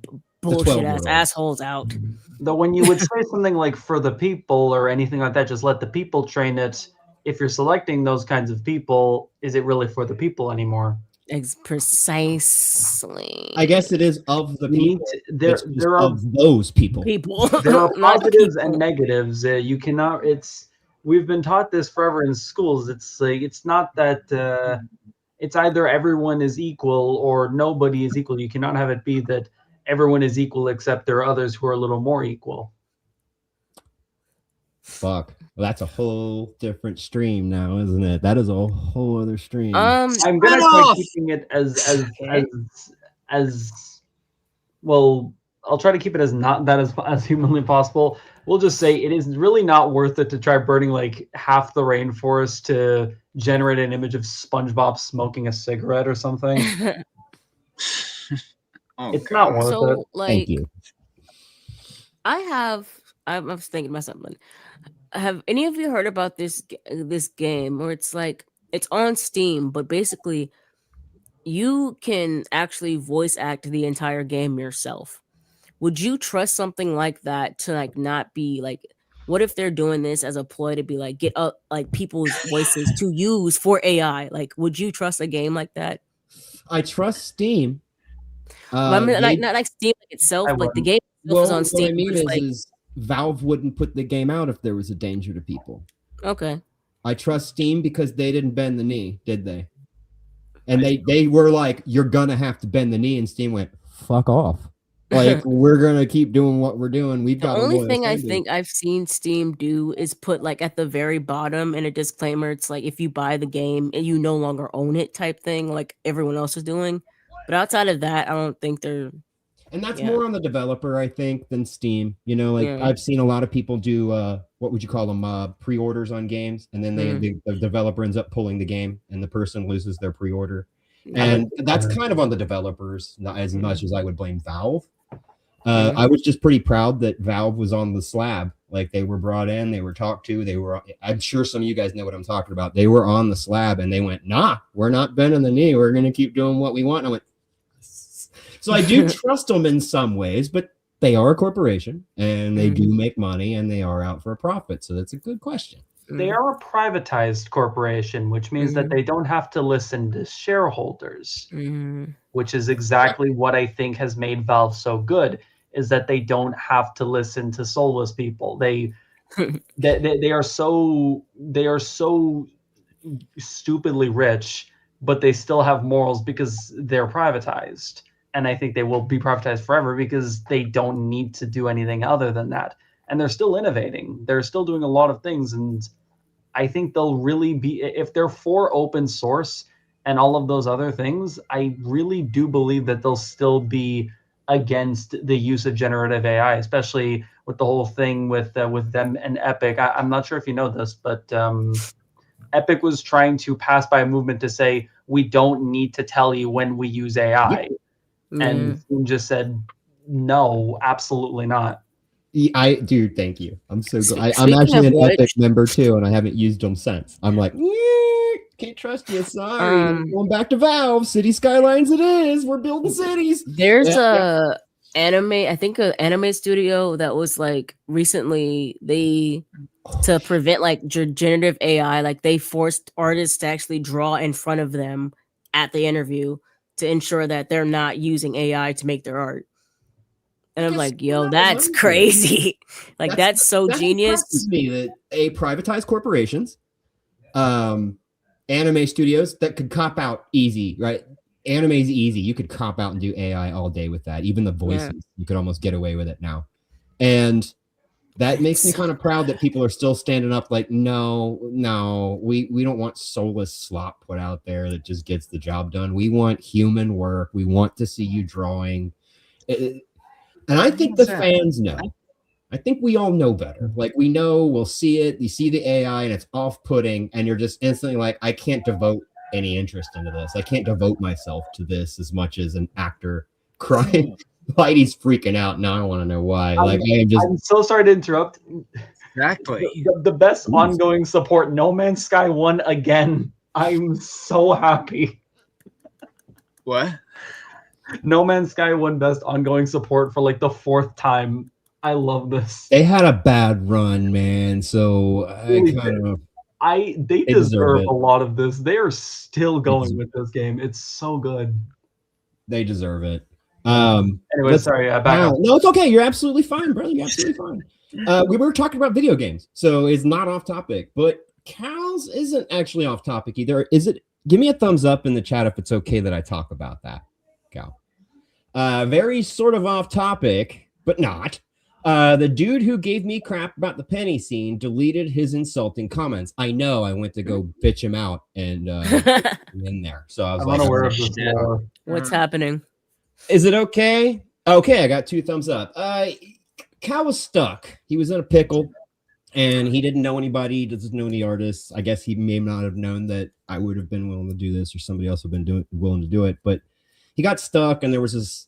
Speaker 4: bullshit ass assholes out.
Speaker 6: Though when you would say something like for the people or anything like that, just let the people train it. If you're selecting those kinds of people, is it really for the people anymore?
Speaker 4: Precisely.
Speaker 2: I guess it is of the
Speaker 6: You need
Speaker 2: people.
Speaker 6: to,
Speaker 2: It's just
Speaker 6: there are
Speaker 2: of those people.
Speaker 4: People.
Speaker 6: there are
Speaker 4: not
Speaker 6: positives and
Speaker 4: people.
Speaker 6: negatives. You cannot. We've been taught this forever in schools. It's like it's not that it's either everyone is equal or nobody is equal. You cannot have it be that everyone is equal except there are others who are a little more equal.
Speaker 2: Fuck. Well, that's a whole different stream now, isn't it? That is a whole other stream.
Speaker 6: I'm gonna try keeping it as well. I'll try to keep it as not that as humanly possible. We'll just say it is really not worth it to try burning like half the rainforest to generate an image of SpongeBob smoking a cigarette or something. It's not worth it.
Speaker 4: So, like,
Speaker 2: Thank you.
Speaker 4: I was thinking about something. Have any of you heard about this game where it's like it's on Steam, but basically you can actually voice act the entire game yourself? Would you trust something like that to like not be like? What if they're doing this as a ploy to be like get up like people's voices to use for AI? Like, would you trust a game like that?
Speaker 2: I trust Steam.
Speaker 4: Well, I mean, like not like Steam itself,
Speaker 6: I
Speaker 4: but like the
Speaker 6: wouldn't.
Speaker 4: game itself is
Speaker 2: Well,
Speaker 4: on Steam.
Speaker 2: what I mean
Speaker 4: but it's
Speaker 2: is Valve wouldn't put the game out if there was a danger to people.
Speaker 4: okay.
Speaker 2: I trust Steam because they didn't bend the knee, did they? And they were like, you're gonna have to bend the knee, and Steam went, fuck off. Like, we're gonna keep doing what we're doing. We've got
Speaker 4: The
Speaker 2: a
Speaker 4: only
Speaker 2: loyal
Speaker 4: thing I
Speaker 2: fan
Speaker 4: think I've seen Steam do is put like at the very bottom in a disclaimer, it's like if you buy the game and you no longer own it type thing, like everyone else is doing. But outside of that, I don't think they're
Speaker 2: And that's
Speaker 4: Yeah.
Speaker 2: more on the developer, I think, than Steam. You know, like
Speaker 4: Yeah.
Speaker 2: I've seen a lot of people do what would you call them? Pre-orders on games, and then the developer ends up pulling the game, and the person loses their pre-order. And that's kind of on the developers, not as much as I would blame Valve. I was just pretty proud that Valve was on the slab. Like they were brought in, they were talked to, I'm sure some of you guys know what I'm talking about. They were on the slab and they went, nah, we're not bending the knee. We're going to keep doing what we want. And I went, so I do trust them in some ways, but they are a corporation and they do make money and they are out for a profit. So that's a good question.
Speaker 6: They are a privatized corporation, which means that they don't have to listen to shareholders, which is exactly what I think has made Valve so good, is that they don't have to listen to soulless people. They are so stupidly rich, but they still have morals because they're privatized. And I think they will be privatized forever because they don't need to do anything other than that. And they're still innovating. They're still doing a lot of things. And I think they'll really be, if they're for open source and all of those other things, I really do believe that they'll still be against the use of generative AI, especially with the whole thing with them and Epic. I'm not sure if you know this, but Epic was trying to pass by a movement to say, we don't need to tell you when we use AI. And Steam just said, no, absolutely not.
Speaker 2: Dude, thank you. I'm so glad. I'm actually an Epic member too, and I haven't used them since. I'm like, can't trust you. Sorry. Going back to Valve. City Skylines it is. We're building cities.
Speaker 4: There's a anime studio that was like recently to prevent like generative AI, like they forced artists to actually draw in front of them at the interview to ensure that they're not using AI to make their art. And I'm like, yo, that's crazy. Like that's so genius.
Speaker 2: Me that privatized corporations, anime studios that could cop out easy, right? Anime's easy. You could cop out and do AI all day with that. Even the voices, you could almost get away with it now. And that makes me kind of proud that people are still standing up like, no, we don't want soulless slop put out there that just gets the job done. We want human work. We want to see you drawing. And I think the fans know. I think we all know better. Like we know, we'll see it. You see the AI and it's off-putting and you're just instantly like, I can't devote any interest into this. I can't devote myself to this as much as an actor crying. Whitey's freaking out now. I don't want to know why. I'm
Speaker 6: so sorry to interrupt.
Speaker 5: Exactly.
Speaker 6: The best ongoing support. No Man's Sky won again. I'm so happy.
Speaker 5: What?
Speaker 6: No Man's Sky won best ongoing support for like the 4th time. I love this.
Speaker 2: They had a bad run, man. So
Speaker 6: They
Speaker 2: They deserve
Speaker 6: deserve
Speaker 2: it.
Speaker 6: a lot of this. They are still going
Speaker 2: deserve
Speaker 6: with this game. It's so good.
Speaker 2: They deserve it.
Speaker 6: Anyway,
Speaker 2: let's-
Speaker 6: sorry, back
Speaker 2: Now,
Speaker 6: up.
Speaker 2: no, it's okay. You're absolutely fine, brother. You're absolutely fine. We were talking about video games, so it's not off topic. But Cal's isn't actually off topic either. Is it? Give me a thumbs up in the chat if it's okay that I talk about that, Cal. Very sort of off topic, but not. The dude who gave me crap about the penny scene deleted his insulting comments. I know. I went to go bitch him out and in there. So I was
Speaker 6: I'm
Speaker 2: like,
Speaker 6: unaware of this
Speaker 5: shit.
Speaker 6: lore.
Speaker 4: What's happening?
Speaker 2: is it okay? Okay, I got 2 thumbs up. Cal was stuck. He was in a pickle, and he didn't know anybody. He doesn't know any artists. I guess he may not have known that I would have been willing to do this, or somebody else would have been willing to do it. But he got stuck, and there was this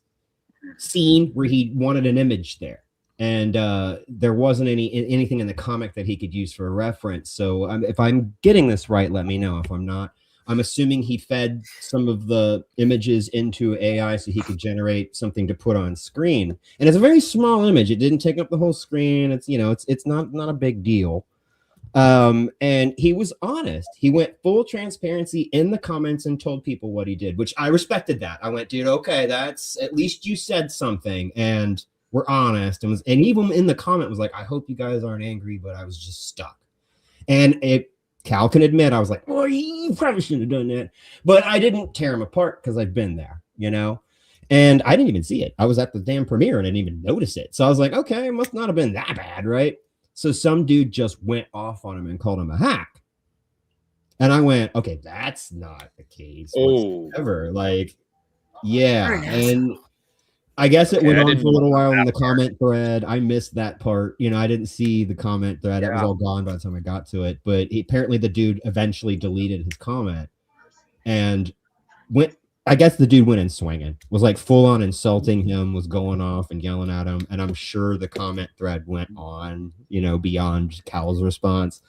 Speaker 2: scene where he wanted an image there, and there wasn't anything in the comic that he could use for a reference. So if I'm getting this right, let me know. If I'm not, I'm assuming he fed some of the images into AI so he could generate something to put on screen. And it's a very small image. It didn't take up the whole screen. It's, you know, it's not a big deal. And he was honest. He went full transparency in the comments and told people what he did, which I respected that. I went, dude, okay, that's at least you said something and we're honest. And even in the comment was like, I hope you guys aren't angry, but I was just stuck. And Cal can admit, I was like, well, you probably shouldn't have done that. But I didn't tear him apart because I've been there, you know? And I didn't even see it. I was at the damn premiere and I didn't even notice it. So I was like, okay, it must not have been that bad, right? So some dude just went off on him and called him a hack. And I went, okay, that's not the case whatsoever. Like, yeah. And I guess it went on for a little while in the comment thread. I missed that part. You know, I didn't see the comment thread. It was all gone by the time I got to it. But apparently the dude eventually deleted his comment and I guess the dude went in swinging, was like full on insulting him, was going off and yelling at him. And I'm sure the comment thread went on, you know, beyond Cal's response.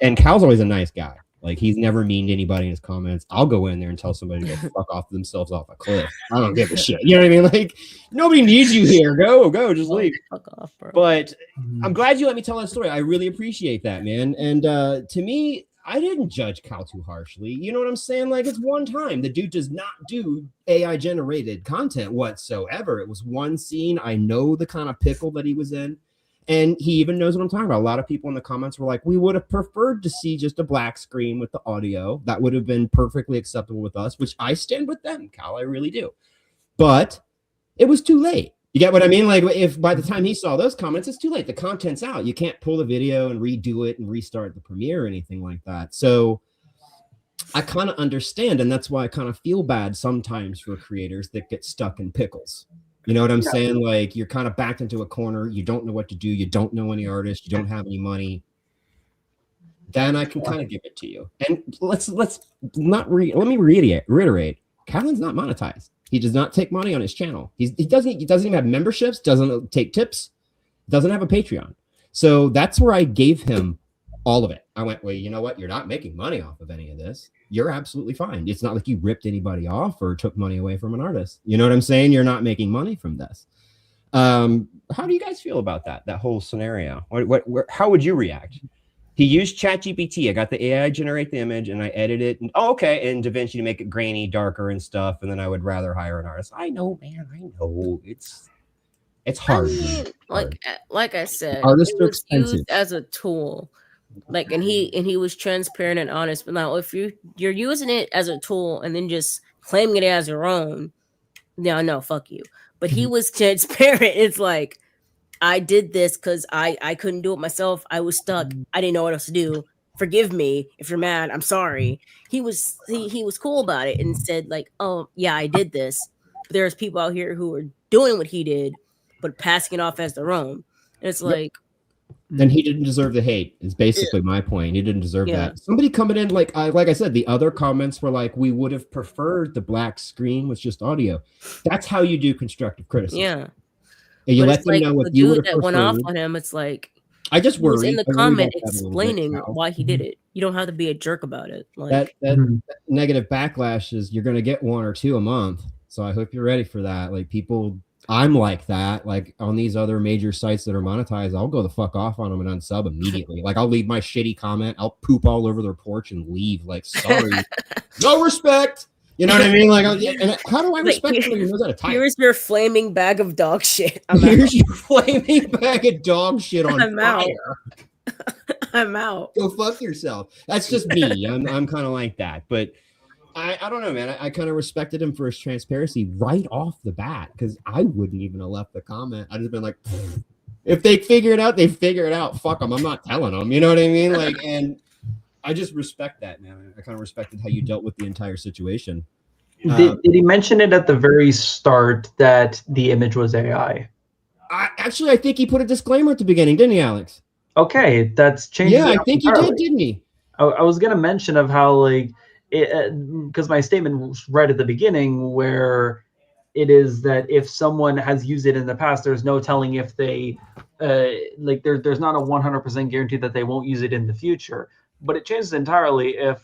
Speaker 2: And Cal's always a nice guy. Like, he's never mean to anybody in his comments. I'll go in there and tell somebody to go fuck off themselves off a cliff. I don't give a shit. You know what I mean? Like, nobody needs you here. Go, just leave.
Speaker 4: Fuck off, bro.
Speaker 2: But I'm glad you let me tell that story. I really appreciate that, man. And to me, I didn't judge Cal too harshly. You know what I'm saying? Like, it's one time. The dude does not do AI generated content whatsoever. It was one scene. I know the kind of pickle that he was in. And he even knows what I'm talking about. A lot of people in the comments were like, we would have preferred to see just a black screen with the audio. That would have been perfectly acceptable with us, which I stand with them, Cal. I really do. But it was too late. You get what I mean? Like, if by the time he saw those comments, it's too late. The content's out. You can't pull the video and redo it and restart the premiere or anything like that. So I kind of understand. And that's why I kind of feel bad sometimes for creators that get stuck in pickles. You know what I'm saying? Like, you're kind of backed into a corner. You don't know what to do. You don't know any artists. You don't have any money. Then I can kind of give it to you. And let me reiterate. Calvin's not monetized. He does not take money on his channel. He doesn't even have memberships, doesn't take tips, doesn't have a Patreon. So that's where I gave him all of it. I went, well, you know what? You're not making money off of any of this. You're absolutely fine. It's not like you ripped anybody off or took money away from an artist. You know what I'm saying? You're not making money from this. How do you guys feel about that whole scenario? How would you react? He used ChatGPT. I got the AI generate the image and I edit it. And, and DaVinci to make it grainy, darker and stuff. And then I would rather hire an artist. I know, man. I know. It's hard.
Speaker 4: I mean, like I said,
Speaker 2: artists
Speaker 4: it
Speaker 2: are
Speaker 4: was
Speaker 2: expensive.
Speaker 4: used as a tool. Like, and he was transparent and honest. But now, if you're using it as a tool and then just claiming it as your own, no, fuck you. But he was transparent. It's like, I did this because I couldn't do it myself. I was stuck. I didn't know what else to do. Forgive me if you're mad. I'm sorry. He was cool about it and said like, oh yeah, I did this. But there's people out here who are doing what he did, but passing it off as their own. And it's like,
Speaker 2: then he didn't deserve the hate. Is basically my point. He didn't deserve that. Somebody coming in like I said, the other comments were like, we would have preferred the black screen with just audio. That's how you do constructive criticism.
Speaker 4: Yeah.
Speaker 2: And you
Speaker 4: but
Speaker 2: let
Speaker 4: it's
Speaker 2: them
Speaker 4: like
Speaker 2: know what
Speaker 4: the
Speaker 2: you would
Speaker 4: dude
Speaker 2: have
Speaker 4: that went off
Speaker 2: preferred.
Speaker 4: on him. It's like,
Speaker 2: I just
Speaker 4: he was
Speaker 2: worry
Speaker 4: in the
Speaker 2: I worry
Speaker 4: comment
Speaker 2: about that a little bit,
Speaker 4: explaining
Speaker 2: Cal.
Speaker 4: why he did it. You don't have to be a jerk about it. Like
Speaker 2: that negative backlash is you're going to get 1 or 2 a month. So I hope you're ready for that. Like, people I'm like that. Like on these other major sites that are monetized, I'll go the fuck off on them and unsub immediately. Like I'll leave my shitty comment, I'll poop all over their porch and leave. Like, sorry, no respect. You know what I mean? Like, and how do I respect someone who knows how to type?
Speaker 4: Here's your flaming bag of dog shit.
Speaker 2: Here's your flaming bag of dog shit on
Speaker 4: I'm
Speaker 2: fire.
Speaker 4: out. I'm out.
Speaker 2: Go fuck yourself. That's just me. I'm kind of like that, but. I don't know, man. I kind of respected him for his transparency right off the bat because I wouldn't even have left the comment. I'd just been like, if they figure it out, they figure it out. Fuck them. I'm not telling them. You know what I mean? Like, and I just respect that, man. I kind of respected how you dealt with the entire situation.
Speaker 6: Did he mention it at the very start that the image was AI?
Speaker 2: I think he put a disclaimer at the beginning, didn't he, Alex?
Speaker 6: Okay, that's changed.
Speaker 2: Yeah, I think he did, didn't he?
Speaker 6: I was going to mention of how, like, because my statement was right at the beginning where it is that if someone has used it in the past, there's no telling if they like there's not a 100% guarantee that they won't use it in the future. But it changes entirely if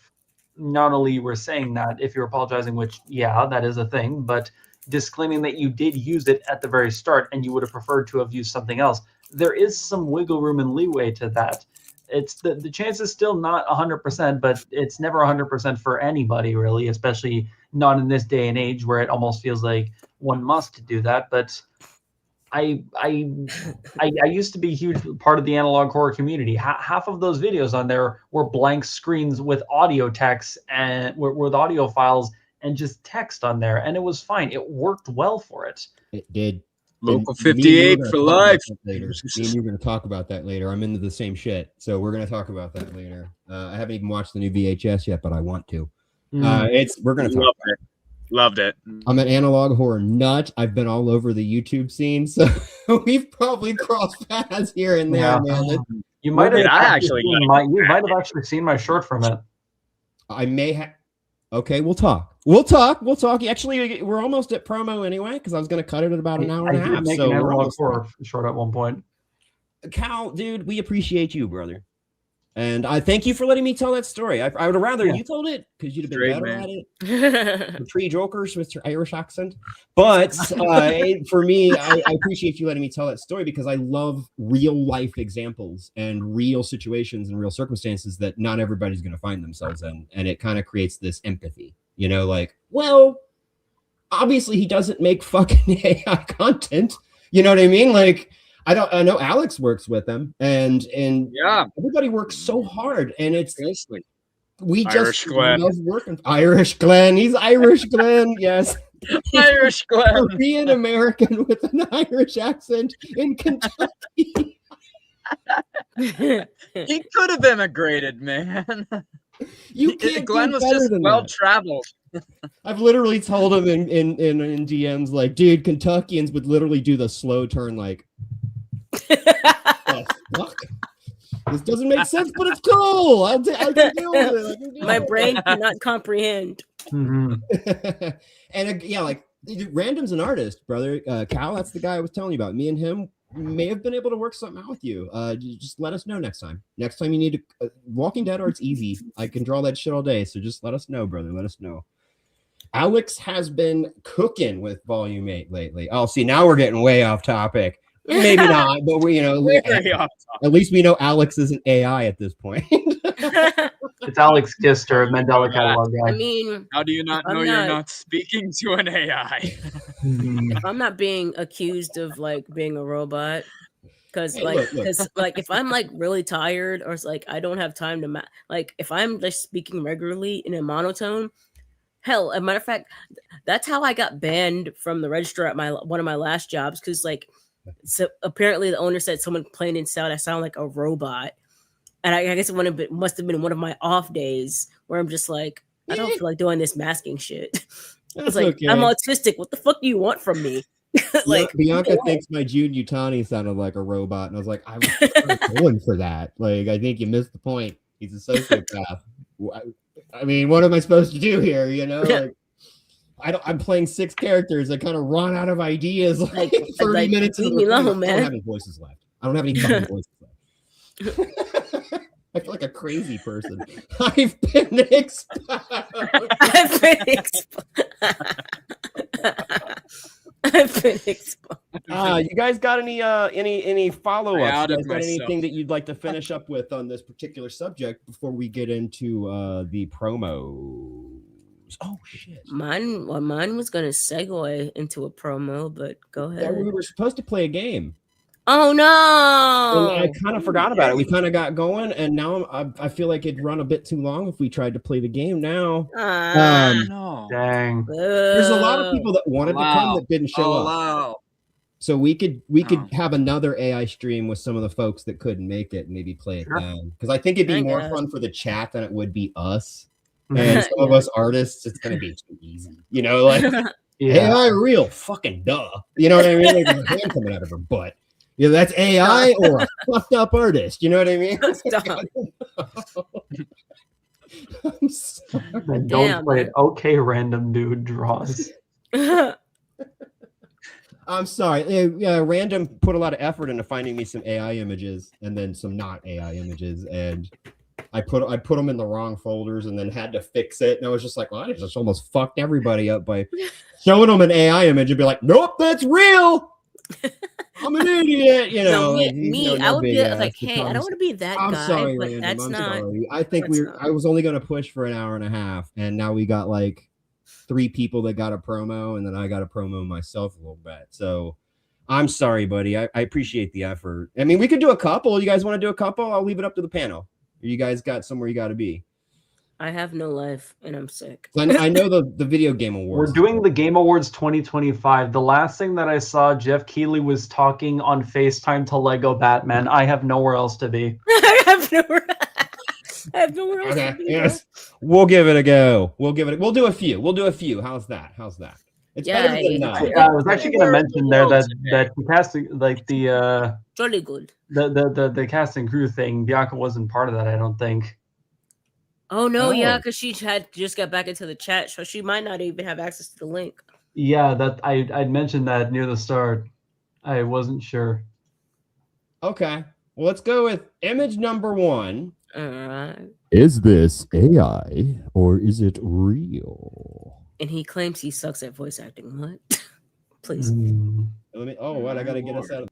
Speaker 6: not only you were saying that if you're apologizing, which yeah, that is a thing, but disclaiming that you did use it at the very start and you would have preferred to have used something else. There is some wiggle room and leeway to that. It's the chance is still not 100%, but it's never 100% for anybody really, especially not in this day and age where it almost feels like one must do that. But I used to be a huge part of the analog horror community. Half of those videos on there were blank screens with audio text and with audio files and just text on there, and it was fine. It worked well for it.
Speaker 2: It did.
Speaker 5: Local 58 for life.
Speaker 2: Later. Me and you're going to talk about that later. I'm into the same shit, so we're going to talk about that later. I haven't even watched the new VHS yet, but I want to. We're going to talk.
Speaker 5: Loved it.
Speaker 2: I'm an analog horror nut. I've been all over the YouTube scene, so we've probably crossed paths here and there, man.
Speaker 6: You might have
Speaker 5: actually
Speaker 6: seen my short from it.
Speaker 2: I may have. Okay, we'll talk. We'll talk. Actually, we're almost at promo anyway because I was going to cut it at about an hour and a half. So
Speaker 6: we're almost short at one point.
Speaker 2: Cal, dude, we appreciate you, brother, and I thank you for letting me tell that story. I would have rather you told it because you'd have been better at it. The tree jokers with your Irish accent, but for me, I appreciate you letting me tell that story because I love real life examples and real situations and real circumstances that not everybody's going to find themselves in, and it kind of creates this empathy. You know, like, well, obviously he doesn't make fucking AI content. You know what I mean? Like, I know Alex works with them, and yeah, everybody works so hard, and it's we just love working. Irish Glenn, he's Irish Glenn, yes,
Speaker 5: Irish Glenn,
Speaker 2: Korean American with an Irish accent in Kentucky.
Speaker 5: He could have immigrated, man. Glenn was just well traveled.
Speaker 2: I've literally told him in DMs like, dude, Kentuckians would literally do the slow turn like, oh, fuck. This doesn't make sense, but it's cool. I can deal with it.
Speaker 4: My brain cannot comprehend.
Speaker 2: Mm-hmm. And yeah, like Random's an artist, brother. Cal, that's the guy I was telling you about. Me and him may have been able to work something out with you. Just let us know next time. Next time you need to Walking Dead art's easy. I can draw that shit all day. So just let us know, brother. Let us know. Alex has been cooking with Volume 8 lately. Oh, see, now we're getting way off topic. Maybe not, but we, at least we know Alex isn't AI at this point.
Speaker 6: It's Alex Gister, Mandela Catalog guy.
Speaker 4: I mean,
Speaker 5: how do you not know you're not speaking to an AI?
Speaker 4: If I'm not being accused of like being a robot, because like if I'm like really tired or it's like I don't have time to like if I'm just speaking regularly in a monotone. Hell, as a matter of fact, that's how I got banned from the register at one of my last jobs because like. So apparently the owner said someone plain and sound I sound like a robot, and I guess it must have been one of my off days where I'm just like I don't feel like doing this masking shit. It's like okay. I'm autistic. What the fuck do you want from me?
Speaker 2: Like Bianca thinks my Jude Utani sounded like a robot, and I was like, I was going for that. Like I think you missed the point. He's a sociopath. I mean, what am I supposed to do here? You know. Like, I'm playing 6 characters. I kind of run out of ideas like 30 minutes into the
Speaker 4: alone, man.
Speaker 2: I don't have any voices left. I don't have any fucking voices left. I feel like a crazy person. I've been exposed.
Speaker 4: I've been exposed.
Speaker 2: You guys got any follow-ups? You
Speaker 5: Proud
Speaker 2: guys
Speaker 5: of
Speaker 2: got anything
Speaker 5: myself.
Speaker 2: that you'd like to finish up with on this particular subject before we get into the promos? Oh shit!
Speaker 4: Mine was gonna segue into a promo, but go
Speaker 2: Yeah,
Speaker 4: ahead.
Speaker 2: we were supposed to play a game.
Speaker 4: Oh
Speaker 2: And I
Speaker 4: no!
Speaker 2: kind of forgot about it. We kind of got going, and now I feel like it'd run a bit too long if we tried to play the game now.
Speaker 5: No.
Speaker 6: Dang.
Speaker 2: There's a lot of people that wanted to come
Speaker 5: Allow.
Speaker 2: that didn't show up.
Speaker 5: Allow.
Speaker 2: So we could
Speaker 5: Oh.
Speaker 2: have another AI stream with some of the folks that couldn't make it, and maybe play it
Speaker 6: Sure.
Speaker 2: then. Because I think it'd be
Speaker 4: I
Speaker 2: more
Speaker 4: guess.
Speaker 2: fun for the chat than it would be us. And some of
Speaker 4: Yeah.
Speaker 2: us artists, it's gonna be too easy. You know, like
Speaker 6: Yeah.
Speaker 2: AI real fucking duh. You know what I mean? Like there's a hand coming out of her butt. Yeah, that's AI or a fucked up artist. You know what I mean?
Speaker 4: Stop.
Speaker 2: I'm sorry.
Speaker 6: Then
Speaker 4: Damn,
Speaker 6: don't play it. Okay, random dude draws.
Speaker 2: I'm sorry. Yeah, Random put a lot of effort into finding me some AI images and then some not AI images, and I put them in the wrong folders and then had to fix it. And I was just like, well, I just almost fucked everybody up by showing them an AI image and be like, nope, that's real. I'm an idiot, you know.
Speaker 4: No,
Speaker 2: like,
Speaker 4: I would be
Speaker 2: big
Speaker 4: like,
Speaker 2: ass.
Speaker 4: hey, I don't want to be that
Speaker 2: I'm
Speaker 4: guy,
Speaker 2: sorry,
Speaker 4: but
Speaker 2: Random.
Speaker 4: that's
Speaker 2: I'm
Speaker 4: not.
Speaker 2: sorry. I think
Speaker 4: that's not-
Speaker 2: I was only going to push for an hour and a half, and now we got like 3 people that got a promo, and then I got a promo myself a little bit. So I'm sorry, buddy. I appreciate the effort. I mean, we could do a couple. You guys want to do a couple? I'll leave it up to the panel. You guys got somewhere you got to be.
Speaker 4: I have no life and I'm sick.
Speaker 2: I know the video game
Speaker 6: We're
Speaker 2: awards.
Speaker 6: doing the Game Awards 2025. The last thing that I saw, Jeff Keighley was talking on FaceTime to Lego Batman. I have nowhere else to be.
Speaker 4: I have nowhere else
Speaker 2: Okay,
Speaker 4: to be.
Speaker 2: yes. We'll give it a go. We'll do a few. How's that? It's
Speaker 4: Yeah,
Speaker 2: better than none.
Speaker 6: I was actually going to mention there that the casting, like the
Speaker 4: Jolly good.
Speaker 6: the cast and crew thing, Bianca wasn't part of that. I don't think.
Speaker 4: Oh no, yeah,
Speaker 2: Oh.
Speaker 4: because she had just got back into the chat, so she might not even have access to the link.
Speaker 6: Yeah, that I'd mentioned that near the start. I wasn't sure.
Speaker 2: Okay. Well, let's go with image number 1.
Speaker 4: All right.
Speaker 2: Is this AI or is it real?
Speaker 4: And he claims he sucks at voice acting. What? Please.
Speaker 6: Mm.
Speaker 2: What? I gotta get us out of.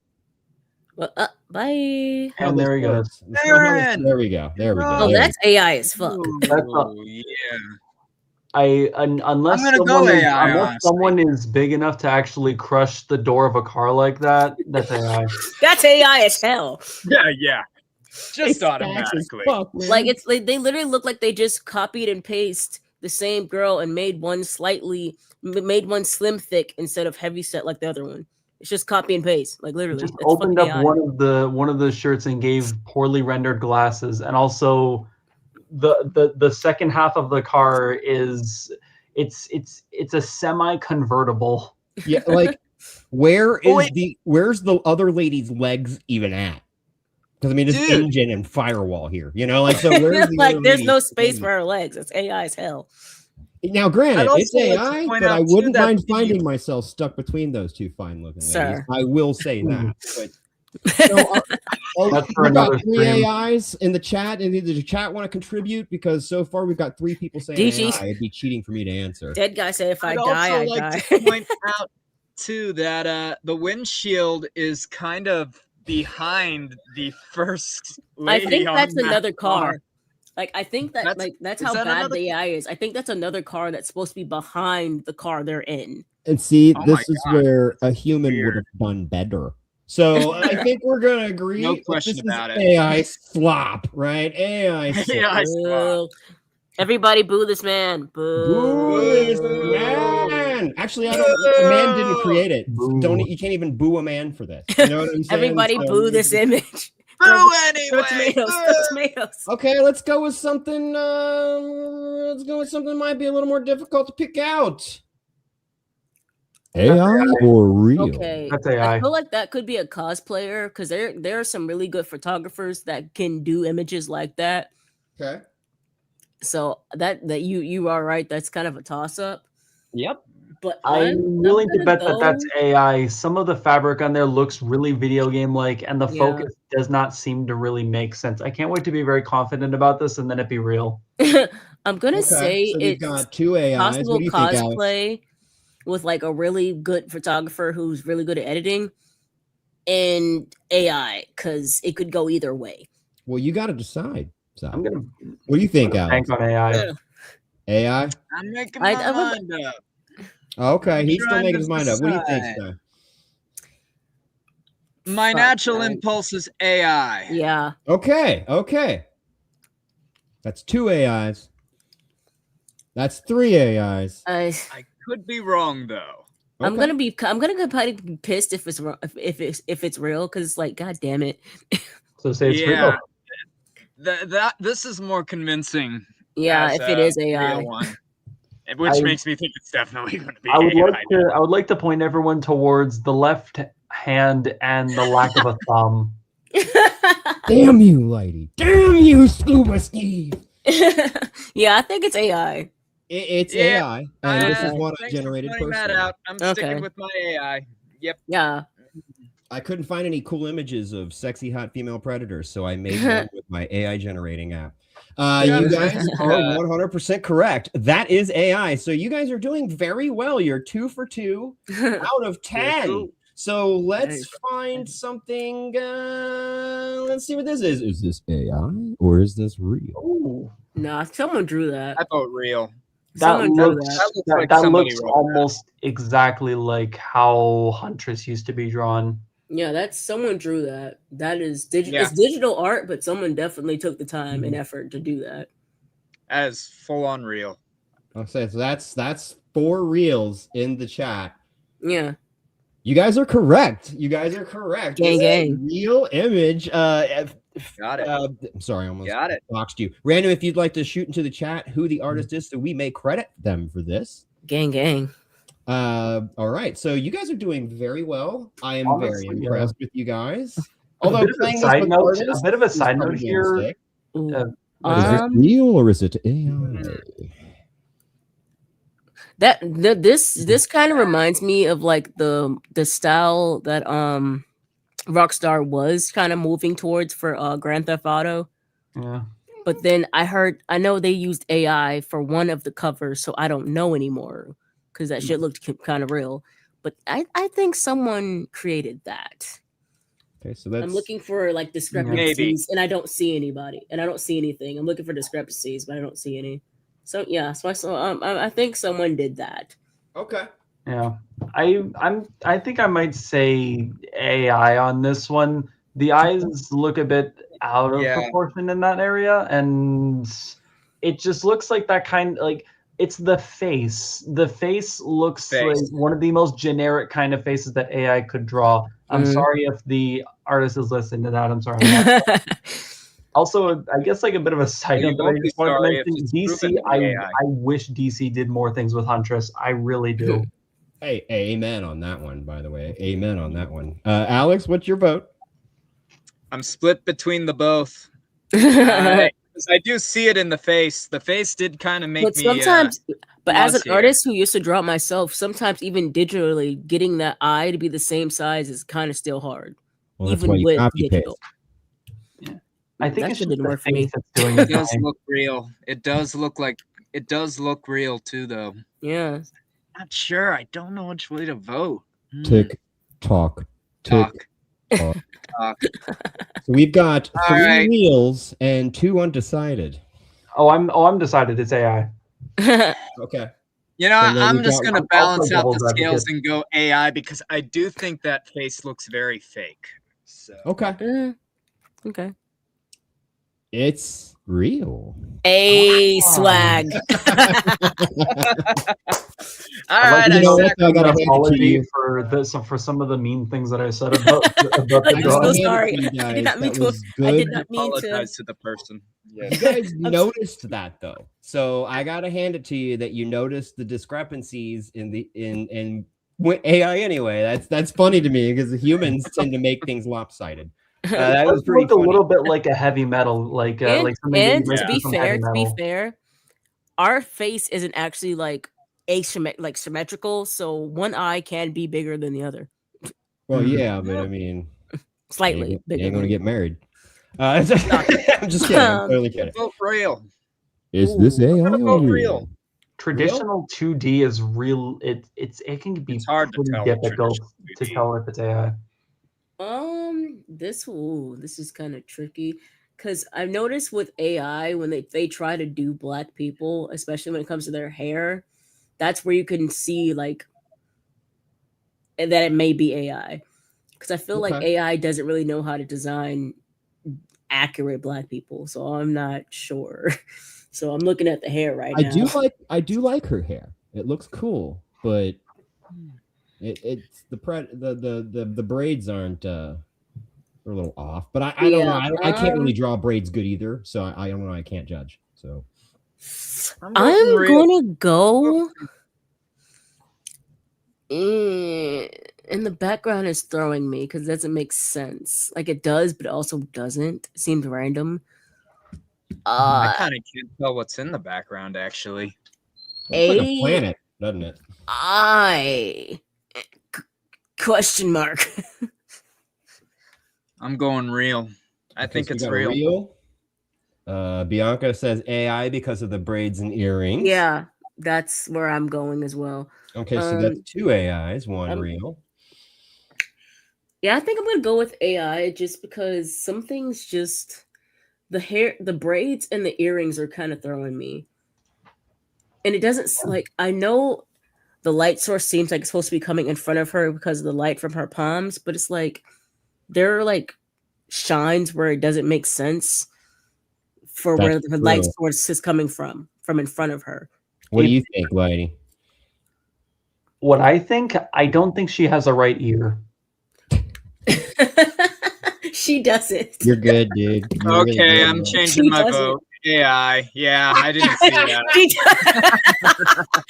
Speaker 4: Well, bye.
Speaker 6: And there he goes.
Speaker 5: Aaron!
Speaker 2: There we go. There we go.
Speaker 4: Oh, that's AI as fuck.
Speaker 5: Ooh, yeah.
Speaker 6: Unless
Speaker 5: I'm gonna
Speaker 6: someone
Speaker 5: go
Speaker 6: is,
Speaker 5: AI,
Speaker 6: unless
Speaker 5: honestly.
Speaker 6: someone is big enough to actually crush the door of a car like that, that's AI.
Speaker 4: That's AI as hell.
Speaker 5: Yeah. Just automatically.
Speaker 4: Like it's like they literally look like they just copied and pasted the same girl and made one slim thick instead of heavy set like the other one. It's just copy and paste, like literally.
Speaker 6: Just
Speaker 4: It's
Speaker 6: opened
Speaker 4: fucking
Speaker 6: up
Speaker 4: AI.
Speaker 6: one of the shirts and gave poorly rendered glasses, and also the second half of the car is it's a semi convertible.
Speaker 2: Yeah, like where's
Speaker 5: wait.
Speaker 2: the other lady's legs even at? Because I mean, it's
Speaker 5: Dude.
Speaker 2: engine and firewall here, you know. Like, so where's the
Speaker 4: like
Speaker 2: other
Speaker 4: there's
Speaker 2: lady's
Speaker 4: no space
Speaker 2: legs?
Speaker 4: for her legs. It's AI as hell.
Speaker 2: Now, granted,
Speaker 5: I'd
Speaker 2: it's
Speaker 5: also like to
Speaker 2: AI,
Speaker 5: point
Speaker 2: but
Speaker 5: out,
Speaker 2: I
Speaker 5: too,
Speaker 2: wouldn't
Speaker 5: that
Speaker 2: mind
Speaker 5: the-
Speaker 2: finding myself stuck between those two fine-looking ladies.
Speaker 4: Sir.
Speaker 2: I will say that. But so,
Speaker 6: That's for
Speaker 2: we got
Speaker 6: another
Speaker 2: 3
Speaker 6: stream.
Speaker 2: AIs in the chat, and does the chat want to contribute? Because so far we've got 3 people saying
Speaker 4: DG.
Speaker 2: AI. It'd be cheating for me to answer.
Speaker 4: Dead guy said if I
Speaker 5: I'd
Speaker 4: die, I
Speaker 5: also like
Speaker 4: die.
Speaker 5: to point out too that the windshield is kind of behind the first
Speaker 4: I
Speaker 5: lady.
Speaker 4: think
Speaker 5: on
Speaker 4: that's
Speaker 5: that
Speaker 4: another car. Like I think that that's
Speaker 5: is
Speaker 4: how
Speaker 5: that
Speaker 4: bad
Speaker 5: another
Speaker 4: the AI is. I think that's another car that's supposed to be behind the car they're in.
Speaker 2: And see,
Speaker 5: Oh
Speaker 2: this
Speaker 5: my
Speaker 2: is
Speaker 5: God.
Speaker 2: where a human would
Speaker 5: Weird.
Speaker 2: have done better. So I think we're gonna agree.
Speaker 5: No
Speaker 2: that
Speaker 5: question
Speaker 2: this
Speaker 5: about
Speaker 2: is
Speaker 5: it.
Speaker 2: AI slop, right? AI slop.
Speaker 5: AI slop.
Speaker 4: Boo. Everybody boo this man. Boo.
Speaker 2: Boo this man. Actually, I don't. A man didn't create it.
Speaker 6: Boo.
Speaker 2: Don't. You can't even boo a man for this. You know what I'm saying?
Speaker 4: Everybody
Speaker 2: So-
Speaker 4: boo this image.
Speaker 5: Boo
Speaker 4: Throw
Speaker 5: anyway.
Speaker 4: tomatoes.
Speaker 5: Boo.
Speaker 4: Throw tomatoes.
Speaker 2: Okay, let's go with something. Let's go with something that might be a little more difficult to pick out. AI or real?
Speaker 4: Okay.
Speaker 6: That's
Speaker 4: I
Speaker 6: AI.
Speaker 4: feel like that could be a cosplayer because there are some really good photographers that can do images like that.
Speaker 2: Okay.
Speaker 4: So that you are right. That's kind of a toss up.
Speaker 3: Yep.
Speaker 4: But
Speaker 6: I'm willing to
Speaker 4: gonna
Speaker 6: bet that that's
Speaker 4: go-
Speaker 6: AI. Some of the fabric on there looks really video game like, and the
Speaker 4: Yeah.
Speaker 6: focus does not seem to really make sense. I can't wait to be very confident about this and then it be real.
Speaker 4: I'm gonna
Speaker 2: Okay,
Speaker 4: say
Speaker 2: so we've
Speaker 4: it's
Speaker 2: got 2 AIs.
Speaker 4: possible
Speaker 2: What do you think, Alex?
Speaker 4: cosplay with like a really good photographer who's really good at editing. and AI because it could go either way.
Speaker 2: Well, you got to decide. So,
Speaker 6: I'm gonna
Speaker 2: what do you think, Alex?
Speaker 6: bank on AI.
Speaker 4: Yeah.
Speaker 2: AI?
Speaker 5: I'm making
Speaker 4: I-
Speaker 5: my
Speaker 4: I would-
Speaker 5: mind up.
Speaker 2: Okay,
Speaker 5: I'm
Speaker 2: he's still
Speaker 5: trying
Speaker 2: making
Speaker 5: to
Speaker 2: his mind up. What do you think,
Speaker 5: decide.
Speaker 2: Sky?
Speaker 5: My
Speaker 4: Fuck,
Speaker 5: natural
Speaker 4: man.
Speaker 5: impulse is AI.
Speaker 4: Yeah.
Speaker 2: Okay. That's 2 AIs. That's 3 AIs.
Speaker 5: I could be wrong though.
Speaker 4: I'm
Speaker 2: Okay.
Speaker 4: gonna probably be pissed if it's wrong, if it's real, because like, god damn it.
Speaker 6: So say it's
Speaker 5: Yeah.
Speaker 6: real.
Speaker 5: This is more convincing.
Speaker 4: Yeah,
Speaker 5: as
Speaker 4: if it is
Speaker 5: a
Speaker 4: AI.
Speaker 5: real one, which
Speaker 6: I-
Speaker 5: makes me think it's definitely going to be
Speaker 6: I would
Speaker 5: AI.
Speaker 6: like to point everyone towards the left hand and the lack of a thumb.
Speaker 2: Damn you, lady. Damn you, Scuba Steve.
Speaker 4: Yeah, I think it's AI.
Speaker 2: It's
Speaker 5: Yeah,
Speaker 2: AI, and this is what I
Speaker 5: Thanks for
Speaker 2: generated
Speaker 5: pointing that
Speaker 2: personally.
Speaker 5: out. I'm
Speaker 4: Okay.
Speaker 5: sticking with my AI. Yep.
Speaker 4: Yeah.
Speaker 2: I couldn't find any cool images of sexy hot female predators, so I made one with my AI generating app. You guys are 100% correct. That is AI. So you guys are doing very well. You're 2 for 2 out of 10.
Speaker 5: cool.
Speaker 2: So let's
Speaker 4: Nice.
Speaker 2: find something. Let's see what this is. Is this AI or is this real?
Speaker 6: Ooh.
Speaker 4: Nah, someone drew that.
Speaker 5: I vote real.
Speaker 6: That
Speaker 4: Someone drew
Speaker 6: looks
Speaker 5: That looks
Speaker 6: that,
Speaker 5: like
Speaker 6: that
Speaker 5: somebody
Speaker 6: looks
Speaker 5: wrote that.
Speaker 6: almost exactly like how Huntress used to be drawn.
Speaker 4: Yeah, that's someone drew that. That is digital.
Speaker 5: Yeah.
Speaker 4: It's digital art, but someone definitely took the time and effort to do that.
Speaker 5: As full on real.
Speaker 2: I'll say so. That's 4 reels in the chat.
Speaker 4: Yeah.
Speaker 2: You guys are correct. Gang, This is a
Speaker 4: gang.
Speaker 2: real image.
Speaker 5: Got it.
Speaker 2: I'm sorry, I almost
Speaker 5: Got it.
Speaker 2: boxed you. Random, if you'd like to shoot into the chat who the artist is, so we may credit them for this.
Speaker 4: Gang.
Speaker 2: All right, so you guys are doing very well. I am
Speaker 6: Honestly,
Speaker 2: very
Speaker 6: yeah.
Speaker 2: impressed with you guys.
Speaker 6: A
Speaker 2: Although
Speaker 6: bit of a
Speaker 2: playing this
Speaker 6: side
Speaker 2: with
Speaker 6: note.
Speaker 2: artists
Speaker 6: A bit of a
Speaker 2: is
Speaker 6: side note
Speaker 2: probably a
Speaker 6: here.
Speaker 2: mistake.
Speaker 4: Ooh.
Speaker 2: Is this real or is it AI?
Speaker 4: This kind of reminds me of like the style that Rockstar was kind of moving towards for Grand Theft Auto.
Speaker 6: Yeah.
Speaker 4: But then I know they used AI for one of the covers, so I don't know anymore because that shit looked kind of real. But I think someone created that.
Speaker 2: Okay, so that's
Speaker 4: I'm looking for like discrepancies, and I don't see anybody, and I don't see anything. I'm looking for discrepancies, but I don't see any. So yeah, I think someone did that.
Speaker 2: okay.
Speaker 6: Yeah. I think I might say AI on this one. The eyes look a bit out of
Speaker 5: Yeah.
Speaker 6: proportion in that area, and it just looks like that kind like it's the face. The face looks like one of the most generic kind of faces that AI could draw. I'm sorry if the artist is listening to that. I'm sorry. Also, I guess like a bit of a side note that I just wanted to mention. DC, I wish DC did more things with Huntress. I really do.
Speaker 2: Hey, amen on that one, by the way. Amen on that one. Alex, what's your vote?
Speaker 5: I'm split between the both. I do see it in the face. The face did kind of make
Speaker 4: But
Speaker 5: me.
Speaker 4: sometimes, but as an
Speaker 5: here.
Speaker 4: artist who used to draw it myself, sometimes even digitally, getting that eye to be the same size is kind of still hard.
Speaker 2: Well, that's
Speaker 4: even
Speaker 2: why you
Speaker 4: with
Speaker 2: copy
Speaker 4: digital.
Speaker 6: Yeah. I think
Speaker 4: That
Speaker 6: it's
Speaker 4: shit
Speaker 6: just
Speaker 4: didn't
Speaker 6: the
Speaker 4: work for me.
Speaker 6: face that's doing
Speaker 5: It
Speaker 6: it.
Speaker 5: does look real. It does look real too, though.
Speaker 4: Yeah.
Speaker 5: Not sure. I don't know which way to vote.
Speaker 2: Tick, talk, tick,
Speaker 5: Talk.
Speaker 2: talk. So we've got 3
Speaker 5: right.
Speaker 2: reels and 2 undecided.
Speaker 6: Oh, I'm decided. It's AI.
Speaker 2: Okay.
Speaker 5: You know,
Speaker 2: And then
Speaker 5: I'm
Speaker 2: we've
Speaker 5: just
Speaker 2: got-
Speaker 5: gonna
Speaker 6: I'll
Speaker 5: balance
Speaker 6: play
Speaker 5: out the
Speaker 6: devil's
Speaker 5: scales
Speaker 6: advocate.
Speaker 5: and go AI because I do think that face looks very fake. So
Speaker 2: Okay.
Speaker 4: Okay.
Speaker 2: It's real.
Speaker 4: A swag.
Speaker 5: all
Speaker 6: I'd like
Speaker 5: right,
Speaker 6: to
Speaker 5: I
Speaker 2: know
Speaker 6: say
Speaker 2: what, I gotta hand it to
Speaker 6: apology
Speaker 2: you.
Speaker 6: for this for some of the mean things that I said about the
Speaker 4: I'm so
Speaker 6: drawing.
Speaker 4: sorry.
Speaker 2: You
Speaker 4: I did
Speaker 2: guys,
Speaker 4: not mean
Speaker 2: that
Speaker 4: to.
Speaker 2: was
Speaker 4: I did
Speaker 2: good.
Speaker 4: not mean to.
Speaker 5: apologize to the person.
Speaker 2: You
Speaker 5: Yes.
Speaker 2: guys noticed that though, so I gotta hand it to you that you noticed the discrepancies in AI anyway. That's funny to me because the humans tend to make things lopsided. That
Speaker 6: It
Speaker 2: was
Speaker 6: does
Speaker 2: pretty
Speaker 6: look a
Speaker 2: funny.
Speaker 6: little bit like a heavy metal, like something that you
Speaker 4: And
Speaker 6: might
Speaker 4: to
Speaker 6: see
Speaker 4: be
Speaker 6: from
Speaker 4: fair,
Speaker 6: heavy metal.
Speaker 4: our face isn't actually like symmetrical, so one eye can be bigger than the other.
Speaker 2: Well, yeah, but I mean,
Speaker 4: Slightly
Speaker 2: you
Speaker 4: bigger.
Speaker 2: ain't gonna
Speaker 4: than-
Speaker 2: get married. I'm just kidding. I'm totally kidding.
Speaker 5: Vote real.
Speaker 2: Is this
Speaker 5: Ooh,
Speaker 2: AI
Speaker 5: I'm gonna
Speaker 2: or
Speaker 5: vote
Speaker 2: real?
Speaker 5: real.
Speaker 6: Traditional 2D is real. It can be
Speaker 5: It's hard to
Speaker 6: pretty
Speaker 5: tell with
Speaker 6: difficult
Speaker 5: traditional
Speaker 6: to
Speaker 5: 2D.
Speaker 6: tell if it's AI.
Speaker 4: This is kind of tricky because I've noticed with AI when they try to do black people, especially when it comes to their hair, that's where you can see like that it may be AI. Because I feel like
Speaker 2: Okay.
Speaker 4: AI doesn't really know how to design accurate black people, so I'm not sure. So I'm looking at the hair right now.
Speaker 2: I do like her hair. It looks cool, but it's the braids aren't they're a little off. But I don't know. I can't really draw braids good either, so I don't know. I can't judge. So
Speaker 4: I'm
Speaker 5: real.
Speaker 4: gonna go. And the background is throwing me because it doesn't make sense. Like it does, but it also doesn't. It seems random.
Speaker 5: I kind of can't tell what's in the background, actually.
Speaker 2: looks like a planet, doesn't it?
Speaker 4: Question mark.
Speaker 5: I'm going real. I think
Speaker 2: so we
Speaker 5: it's
Speaker 2: got
Speaker 5: real.
Speaker 2: Bianca says AI because of the braids and earrings.
Speaker 4: Yeah, that's where I'm going as well.
Speaker 2: Okay, so that's 2 AIs, 1 real.
Speaker 4: Yeah, I think I'm gonna go with AI just because some things just the hair, the braids and the earrings are kind of throwing me. And it doesn't like I know the light source seems like it's supposed to be coming in front of her because of the light from her palms, but it's like there are like shines where it doesn't make sense for where the light source is coming from in front of her.
Speaker 2: What do you think, lady?
Speaker 6: What I think, I don't think she has a right ear.
Speaker 4: She doesn't.
Speaker 2: You're good, dude. You're
Speaker 5: okay,
Speaker 2: really good,
Speaker 5: I'm changing my vote. AI. Yeah, I didn't see that.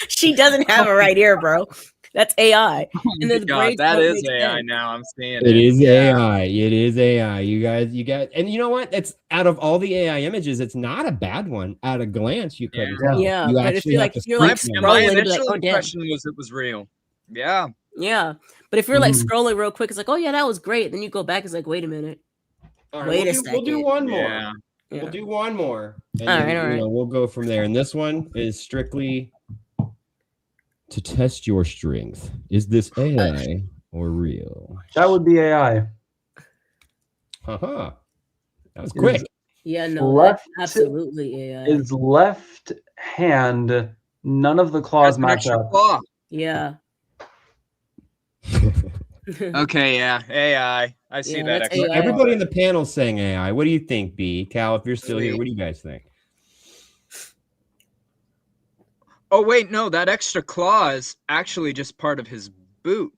Speaker 4: She doesn't have a right ear, bro. That's AI.
Speaker 5: And then God, that is AI
Speaker 4: sense.
Speaker 5: now. I'm seeing
Speaker 2: it. It is AI. It is AI. You guys, and you know what? It's out of all the AI images, it's not a bad one. At a glance, you couldn't tell.
Speaker 4: Yeah,
Speaker 2: you
Speaker 4: but
Speaker 2: actually
Speaker 4: if you're like scrolling,
Speaker 5: my
Speaker 4: like,
Speaker 5: initial
Speaker 4: oh,
Speaker 5: impression was it was real. Yeah.
Speaker 4: Yeah. But if you're like scrolling real quick, it's like, oh yeah, that was great. Then you go back, it's like, wait a minute.
Speaker 2: All right, we'll do one more.
Speaker 5: Yeah.
Speaker 2: We'll do one more. And
Speaker 4: all
Speaker 2: then,
Speaker 4: right.
Speaker 2: We'll go from there. And this one is strictly to test your strength. Is this AI or real?
Speaker 6: That would be AI.
Speaker 2: Haha. That was quick.
Speaker 4: Yeah, no,
Speaker 6: left
Speaker 4: absolutely AI.
Speaker 6: Is left hand, none of the claws match up.
Speaker 5: Claw.
Speaker 4: Yeah.
Speaker 5: Okay, yeah, AI. I see that.
Speaker 2: Everybody in the panel saying AI. What do you think, B? Cal, if you're still here, what do you guys think?
Speaker 5: Oh, wait, no, that extra claw is actually just part of his boot.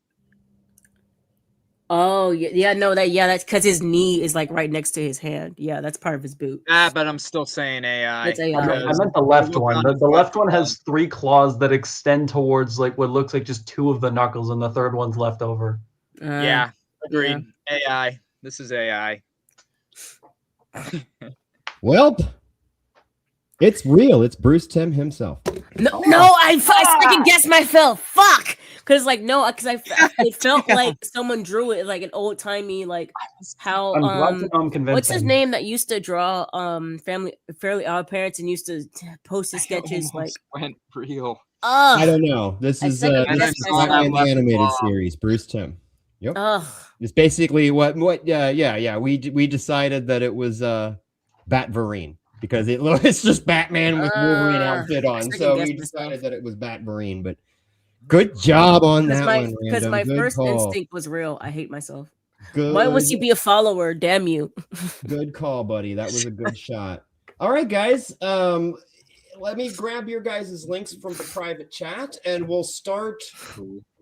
Speaker 4: Oh, yeah, no, that's because his knee is like right next to his hand. Yeah, that's part of his boot.
Speaker 5: But I'm still saying AI.
Speaker 4: It's AI.
Speaker 6: I meant the left one. The left one has 3 claws that extend towards like what looks like just 2 of the knuckles, and the third one's left over.
Speaker 5: Yeah, agreed. Yeah. AI. This is AI.
Speaker 2: Well, it's real. It's Bruce Timm himself.
Speaker 4: No, I second guessed myself. Fuck. Because it felt like someone drew it like an old timey like how
Speaker 6: I'm glad to know I'm convinced.
Speaker 4: What's his name that used to draw Fairly Odd Parents and used to post his sketches like
Speaker 5: went real.
Speaker 2: I don't know. This is Batman the animated series. Bruce Timm. Yep. It's basically what we decided that it was Bat-Vereen because it's just Batman with Wolverine outfit on. So we decided that it was Bat-Vereen, but good job on that one.
Speaker 4: Because my first instinct was real. I hate myself.
Speaker 2: Good.
Speaker 4: Why must you be a follower? Damn you.
Speaker 2: Good call, buddy. That was a good shot. All right, guys. Let me grab your guys' links from the private chat, and we'll start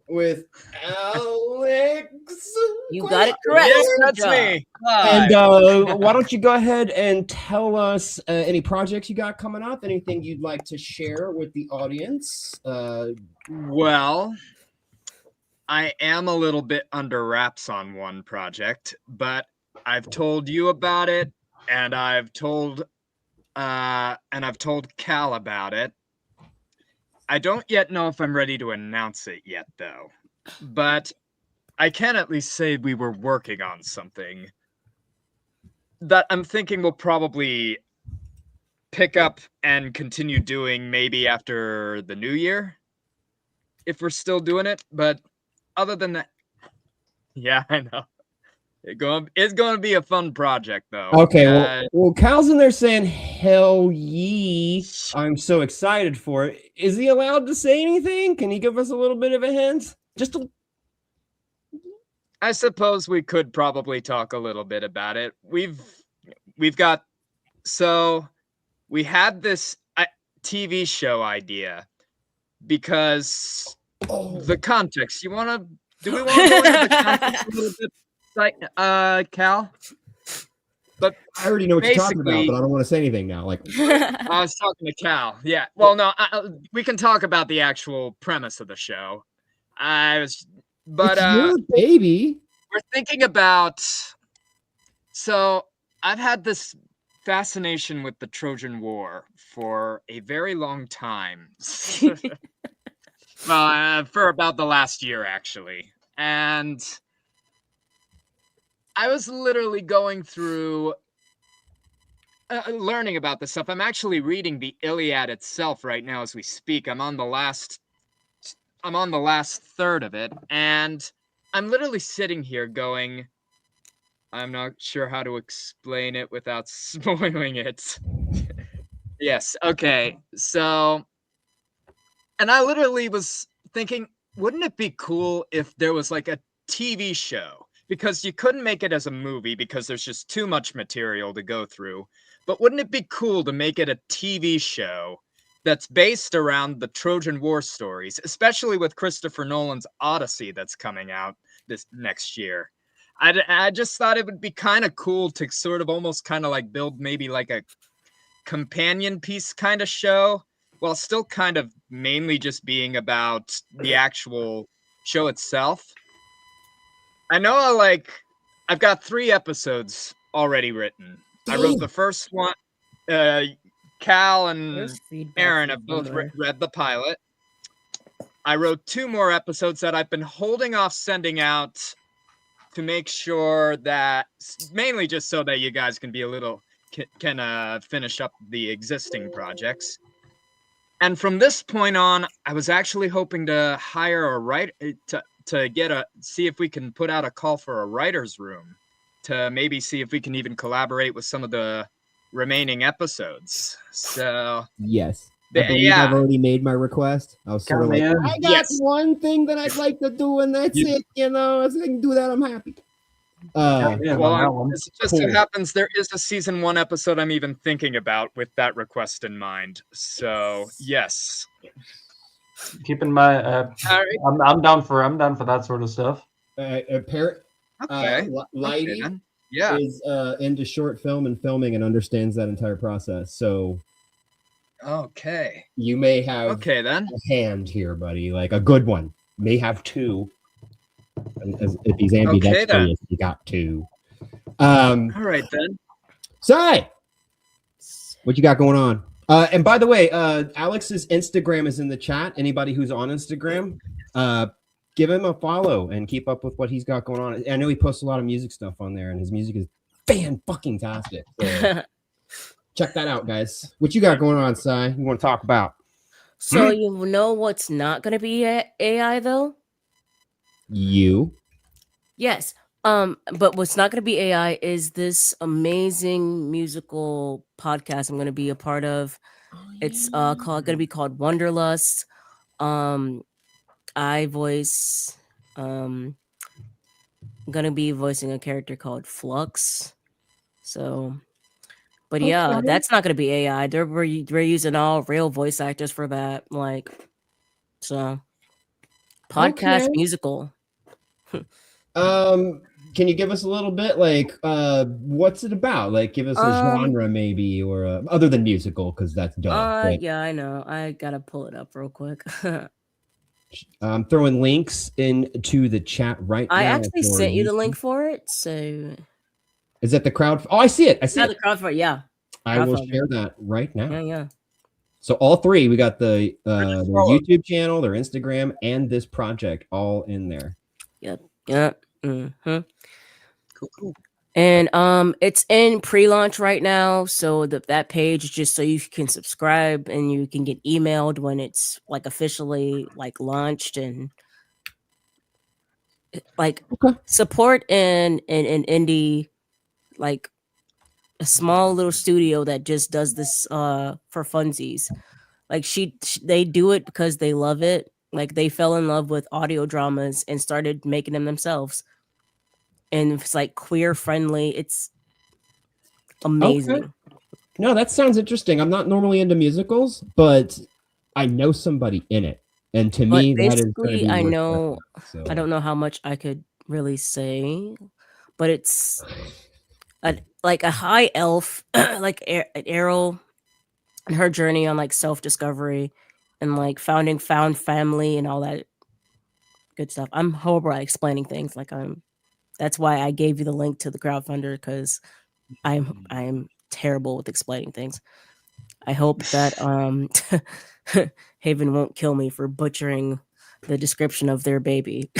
Speaker 2: with Alex.
Speaker 4: You got it correct.
Speaker 5: Yes, that's me.
Speaker 2: And why don't you go ahead and tell us any projects you got coming up, anything you'd like to share with the audience?
Speaker 5: Well, I am a little bit under wraps on one project, but I've told you about it, and I've told Cal about it. I don't yet know if I'm ready to announce it yet, though. But I can at least say we were working on something that I'm thinking we'll probably pick up and continue doing maybe after the new year, if we're still doing it. But other than that, yeah, I know. It's going to be a fun project, though.
Speaker 2: Okay, well, Cal's in there saying, hell yee. I'm so excited for it. Is he allowed to say anything? Can he give us a little bit of a hint? Just a...
Speaker 5: I suppose we could probably talk a little bit about it. We had this TV show idea because the context. Do we want to go into the context a little bit, Cal? But
Speaker 2: I already know what you're talking about, but I don't want to say anything now. Like,
Speaker 5: I was talking to Cal. Yeah. Well, no, we can talk about the actual premise of the show.
Speaker 2: it's your baby.
Speaker 5: We're thinking about. So I've had this fascination with the Trojan War for a very long time. Well, for about the last year, actually. And I was literally going through learning about this stuff. I'm actually reading the Iliad itself right now as we speak. I'm on the last third of it, and I'm literally sitting here going, I'm not sure how to explain it without spoiling it. Yes, okay. So, and I literally was thinking, wouldn't it be cool if there was like a TV show? Because you couldn't make it as a movie because there's just too much material to go through. But wouldn't it be cool to make it a TV show that's based around the Trojan War stories, especially with Christopher Nolan's Odyssey that's coming out this next year? I just thought it would be kind of cool to sort of almost kind of like build maybe like a companion piece kind of show while still kind of mainly just being about the actual show itself. I know I've got 3 episodes already written. I wrote the first one. Cal and Aaron have both read the pilot. I wrote 2 more episodes that I've been holding off sending out to make sure that, mainly just so that you guys can be can finish up the existing projects. And from this point on, I was actually hoping to hire a writer to see if we can put out a call for a writer's room to maybe see if we can even collaborate with some of the remaining episodes. So
Speaker 2: yes, I believe I've already made my request. I was sort of like, I got one thing that I'd like to do, and that's it. You know, if I can do that, I'm happy.
Speaker 5: It just so happens there is a season 1 episode I'm even thinking about with that request in mind. So yes.
Speaker 6: Keep in mind, I'm down for that sort of stuff.
Speaker 2: Lighty is into short film and filming and understands that entire process. So
Speaker 5: okay,
Speaker 2: you may have
Speaker 5: then
Speaker 2: a hand here, buddy, like a good one. May have 2. And if he's ambidextrous, you got 2.
Speaker 5: All right then.
Speaker 2: Sai, what you got going on? And by the way, Alex's Instagram is in the chat. Anybody who's on Instagram, give him a follow and keep up with what he's got going on. I know he posts a lot of music stuff on there, and his music is fan-fucking-tastic. So check that out, guys. What you got going on, Sai? You want to talk about?
Speaker 4: So you know what's not going to be AI, though?
Speaker 2: You?
Speaker 4: Yes. But what's not going to be AI is this amazing musical podcast I'm going to be a part of. It's going to be called Wanderlust. I voice I'm going to be voicing a character called Flux. So, but yeah, that's not going to be AI. We're using all real voice actors for that. Like, so podcast musical.
Speaker 2: Can you give us a little bit, like, what's it about? Like, give us a genre, maybe, or other than musical, because that's dope.
Speaker 4: Yeah, I know. I gotta pull it up real quick.
Speaker 2: I'm throwing links into the chat right now.
Speaker 4: I actually sent you the link for it. So,
Speaker 2: is that the crowd? Oh, I see it. I see it.
Speaker 4: The crowd for it. Yeah,
Speaker 2: I will share that right now.
Speaker 4: Yeah.
Speaker 2: So all 3, we got the their YouTube channel, their Instagram, and this project all in there.
Speaker 4: Yep. Mm-hmm. Cool. And it's in pre-launch right now, so that page is just so you can subscribe and you can get emailed when it's like officially like launched. And like
Speaker 2: Okay.
Speaker 4: support an indie, like a small little studio that just does this for funsies. Like they do it because they love it. Like they fell in love with audio dramas and started making them themselves. And it's like queer friendly. It's amazing.
Speaker 2: Okay. No, that sounds interesting. I'm not normally into musicals, but I know somebody in it, and to
Speaker 4: But
Speaker 2: me, that is going to
Speaker 4: basically,
Speaker 2: be
Speaker 4: I
Speaker 2: worth
Speaker 4: know,
Speaker 2: checking out,
Speaker 4: I don't know how much I could really say, but it's like a high elf, like Arrow, and her journey on like self discovery and like found family and all that good stuff. I'm horrible at explaining things. Like that's why I gave you the link to the crowdfunder, because I'm terrible with explaining things. I hope that Haven won't kill me for butchering the description of their baby.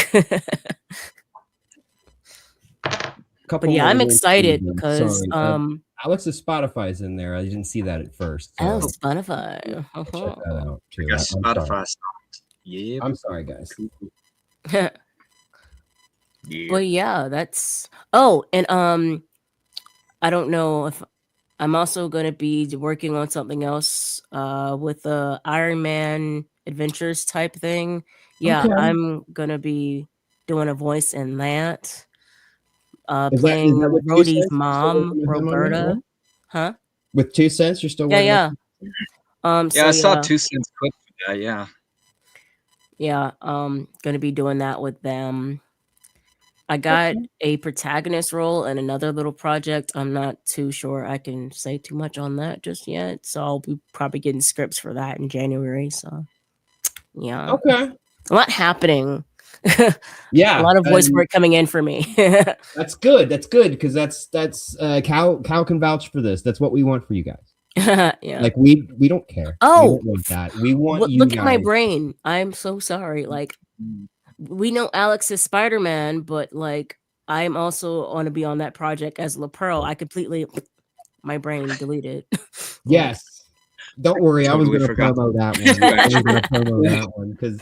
Speaker 2: Couple
Speaker 4: But yeah,
Speaker 2: more
Speaker 4: I'm
Speaker 2: links
Speaker 4: excited
Speaker 2: here.
Speaker 4: because
Speaker 2: Sorry. Alex's Spotify's in there. I didn't see that at first. So
Speaker 4: Spotify.
Speaker 2: check that out too.
Speaker 5: I got
Speaker 2: I'm
Speaker 5: Spotify
Speaker 2: sorry.
Speaker 5: songs. Yeah.
Speaker 2: I'm sorry, guys.
Speaker 5: Yeah.
Speaker 4: But yeah, that's and I don't know if I'm also going to be working on something else with the Iron Man Adventures type thing. Yeah,
Speaker 2: Okay.
Speaker 4: I'm going to be doing a voice in that.
Speaker 2: Is
Speaker 4: Playing
Speaker 2: that with 2
Speaker 4: Rhodey's
Speaker 2: Cents? You're still
Speaker 4: mom,
Speaker 2: working with him on that,
Speaker 4: Roberta.
Speaker 2: right?
Speaker 4: Huh?
Speaker 2: With 2 Cents, you're still working.
Speaker 4: Yeah.
Speaker 5: Yeah,
Speaker 4: So
Speaker 5: I saw 2 Cents clip for that. Yeah.
Speaker 4: Yeah, gonna be doing that with them. I got a protagonist role in another little project. I'm not too sure I can say too much on that just yet. So I'll be probably getting scripts for that in January. So yeah.
Speaker 2: Okay.
Speaker 4: A lot happening.
Speaker 2: Yeah.
Speaker 4: A lot of voice work coming in for me.
Speaker 2: That's good. That's good, because that's Cal can vouch for this. That's what we want for you guys.
Speaker 4: Yeah.
Speaker 2: Like we don't care.
Speaker 4: Oh,
Speaker 2: we don't want that. We want you
Speaker 4: look
Speaker 2: guys.
Speaker 4: at my brain. I'm so sorry. Like we know Alex is Spider-Man, but like I'm also want to be on that project as La Pearl. I completely my brain deleted.
Speaker 2: Yes. Don't worry, I was
Speaker 5: Totally
Speaker 2: going to
Speaker 5: forgot.
Speaker 2: promo that one. I was going to promo that one because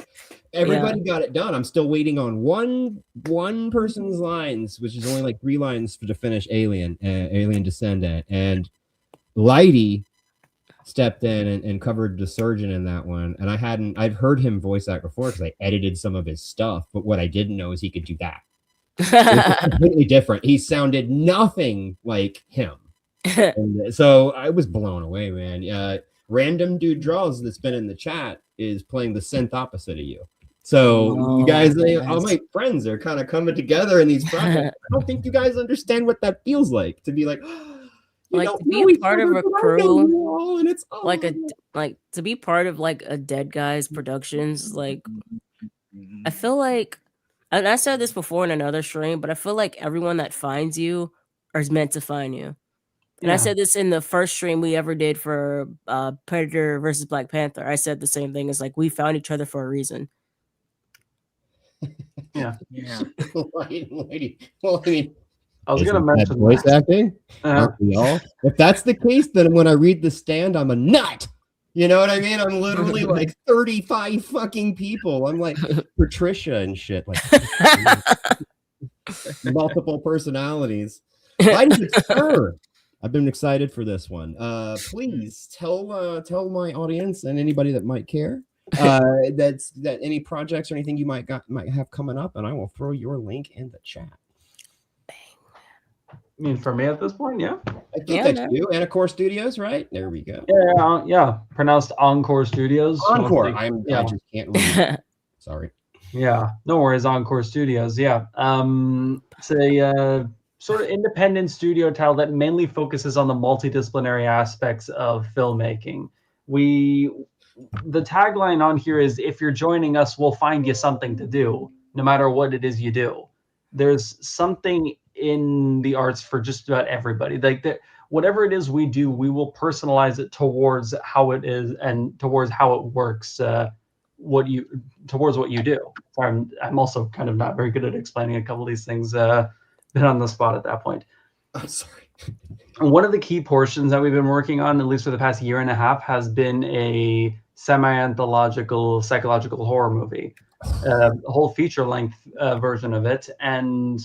Speaker 2: everybody got it done. I'm still waiting on one person's lines, which is only like 3 lines to finish Alien Descendant, and Lighty stepped in and covered the surgeon in that one. And I've heard him voice that before because I edited some of his stuff, but what I didn't know is he could do that. It was completely different. He sounded nothing like him. And so I was blown away, man. Random Dude Draws that's been in the chat is playing the synth opposite of you. So you guys, all my friends are kind of coming together in these projects. I don't think you guys understand what that feels like to be like,
Speaker 4: like to be part of a crew, and it's like to be part of like a Dead Guys Productions. Like I feel like, and I said this before in another stream, but I feel like everyone that finds you is meant to find you. And I said this in the first stream we ever did for Predator versus Black Panther. I said the same thing. It's like we found each other for a reason.
Speaker 6: Yeah.
Speaker 2: Well, I mean,
Speaker 6: I was going to mention
Speaker 2: voice acting. Aren't we all? If that's the case, then when I read The Stand, I'm a nut. You know what I mean? I'm literally like 35 fucking people. I'm like Patricia and shit, like multiple personalities. Why did it stir? I've been excited for this one. Please tell my audience and anybody that might care that any projects or anything you might have coming up, and I will throw your link in the chat.
Speaker 6: I mean, for me at this point, yeah.
Speaker 2: I think that's you. Encore Studios, right? There we go.
Speaker 6: Yeah. Pronounced Encore Studios.
Speaker 2: Encore. I just can't read. Sorry.
Speaker 6: Yeah. No worries. Encore Studios. Yeah. It's a sort of independent studio title that mainly focuses on the multidisciplinary aspects of filmmaking. The tagline on here is, if you're joining us, we'll find you something to do, no matter what it is you do. There's something in the arts for just about everybody. Like whatever it is we do, we will personalize it towards how it is and towards how it works, towards what you do. So I'm also kind of not very good at explaining a couple of these things. Been on the spot at that point.
Speaker 2: I'm sorry.
Speaker 6: One of the key portions that we've been working on, at least for the past year and a half, has been a semi-anthological psychological horror movie. a whole feature-length version of it, and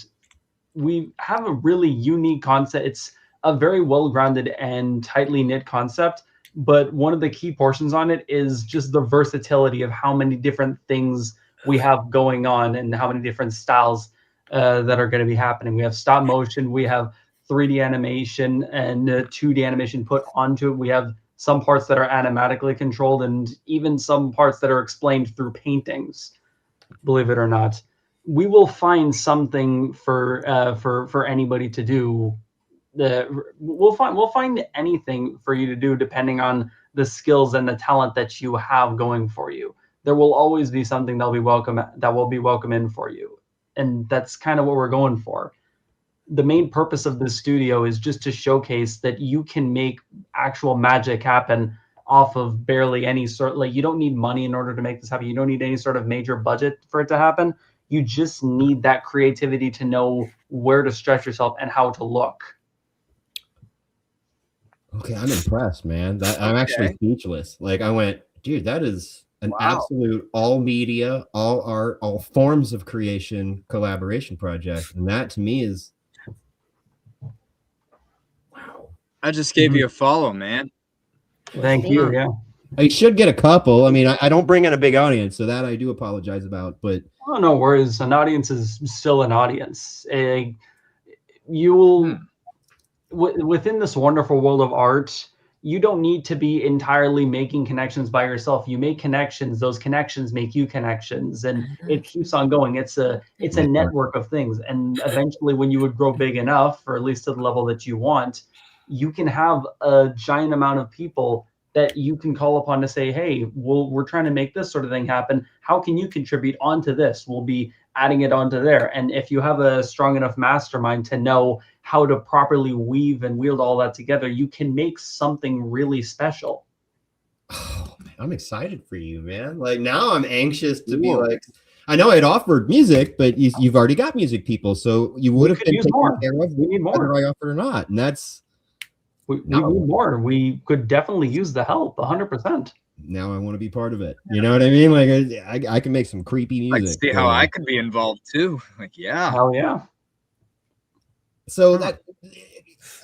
Speaker 6: we have a really unique concept. It's a very well-grounded and tightly knit concept, but one of the key portions on it is just the versatility of how many different things we have going on and how many different styles that are going to be happening. We have stop motion, we have 3D animation and 2D animation put onto it. We have some parts that are animatically controlled and even some parts that are explained through paintings, believe it or not. We will find something for anybody to do. We'll find anything for you to do depending on the skills and the talent that you have going for you. There will always be something that will be welcome in for you, and that's kind of what we're going for. The main purpose of this studio is just to showcase that you can make actual magic happen off of barely any sort. Like, you don't need money in order to make this happen. You don't need any sort of major budget for it to happen. You just need that creativity to know where to stretch yourself and how to look.
Speaker 2: Okay, I'm impressed, man. I'm actually speechless. Like, I went, dude, that is an absolute all media, all art, all forms of creation collaboration project, and that to me is wow.
Speaker 5: I just gave you a follow, man.
Speaker 6: Thank you. Yeah,
Speaker 2: I should get a couple. I mean, I don't bring in a big audience, so that I do apologize about. But
Speaker 6: oh, no worries. An audience is still an audience. You'll within this wonderful world of art, you don't need to be entirely making connections by yourself. You make connections. Those connections make you connections, and it keeps on going. It's a network of things, and eventually, when you would grow big enough, or at least to the level that you want, you can have a giant amount of people that you can call upon to say, hey, we're trying to make this sort of thing happen. How can you contribute onto this? We'll be adding it onto there. And if you have a strong enough mastermind to know how to properly weave and wield all that together, you can make something really special.
Speaker 2: Oh, man, I'm excited for you, man. Like, now I'm anxious to be like, I know I'd offered music, but you've already got music people, so you would have been taken care of.
Speaker 6: We need more,
Speaker 2: whether I offered or not, and that's
Speaker 6: we need more. We could definitely use the help, 100%.
Speaker 2: Now I want to be part of it. You know what I mean? Like, I can make some creepy music.
Speaker 5: Like, see how I could be involved too. Like, yeah.
Speaker 6: Hell yeah.
Speaker 2: So that,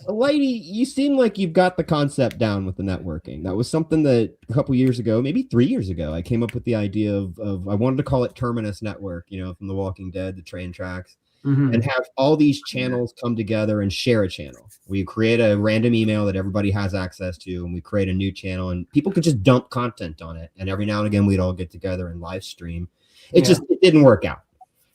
Speaker 2: Lighty, you seem like you've got the concept down with the networking. That was something that a couple years ago, maybe 3 years ago, I came up with the idea of I wanted to call it Terminus Network, you know, from The Walking Dead, the train tracks, and have all these channels come together and share a channel. We create a random email that everybody has access to, and we create a new channel, and people could just dump content on it. And every now and again, we'd all get together and live stream. It didn't work out.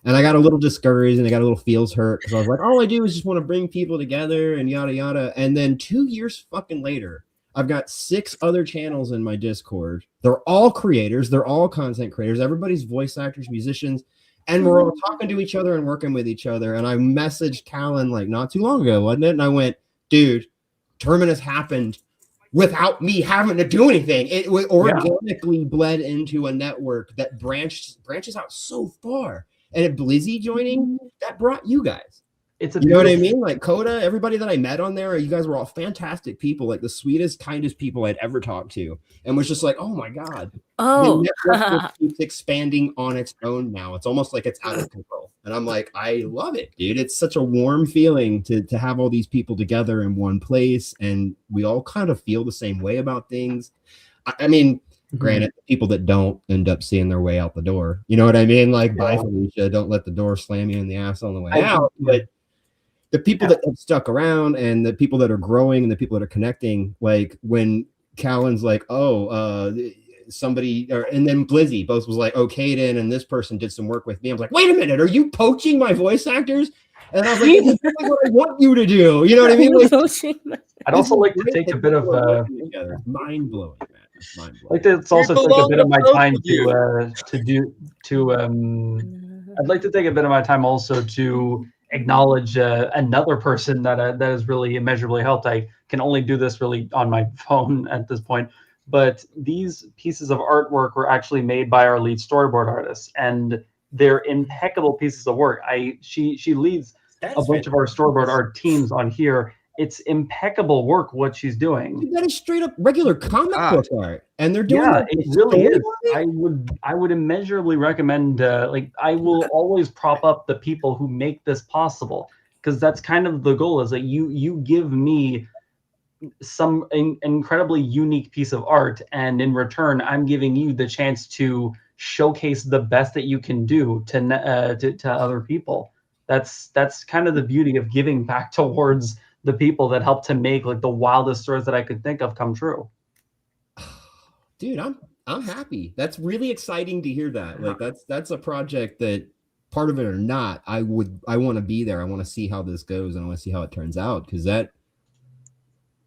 Speaker 2: And I got a little discouraged and I got a little feels hurt because I was like, all I do is just want to bring people together and yada, yada. And then 2 years fucking later, I've got 6 other channels in my Discord. They're all creators. They're all content creators. Everybody's voice actors, musicians. And we're all talking to each other and working with each other. And I messaged Callan like not too long ago, wasn't it? And I went, dude, Terminus happened without me having to do anything. It organically bled into a network that branches out so far. And Blizzy joining, that brought you guys. You know what I mean? Like Coda, everybody that I met on there, you guys were all fantastic people, like the sweetest, kindest people I'd ever talked to. And was just like, oh my God.
Speaker 4: Oh,
Speaker 2: the network just keeps expanding on its own now. It's almost like it's out of control. And I'm like, I love it, dude. It's such a warm feeling to have all these people together in one place. And we all kind of feel the same way about things. I mean, granted, people that don't end up seeing their way out the door. You know what I mean? Like, bye, Felicia. Don't let the door slam you in the ass on the way out. But the people that have stuck around and the people that are growing and the people that are connecting, like when Callan's like, somebody, and then Blizzy both was like, oh, Caden and this person did some work with me. I was like, wait a minute, are you poaching my voice actors? And I was like, this is exactly what I want you to do. You know what I mean? Like,
Speaker 6: I'd also like to take a bit of
Speaker 2: mind blowing, man.
Speaker 6: Like to also take a bit of my time I'd like to take a bit of my time also to acknowledge another person that has really immeasurably helped. I can only do this really on my phone at this point, but these pieces of artwork were actually made by our lead storyboard artist, and they're impeccable pieces of work. She leads a bunch of our storyboard art teams on here, it's impeccable work what she's doing.
Speaker 2: That is straight up regular comic book art, and they're doing
Speaker 6: Yeah,
Speaker 2: like
Speaker 6: it
Speaker 2: a
Speaker 6: really
Speaker 2: story
Speaker 6: is.
Speaker 2: on it?
Speaker 6: I would immeasurably recommend. Like, I will always prop up the people who make this possible, because that's kind of the goal. Is that you give me some incredibly unique piece of art, and in return, I'm giving you the chance to showcase the best that you can do to other people. That's kind of the beauty of giving back towards the people that help to make like the wildest stories that I could think of come true.
Speaker 2: Dude, I'm happy. That's really exciting to hear that. Like that's a project that, part of it or not, I want to be there. I want to see how this goes, and I want to see how it turns out, because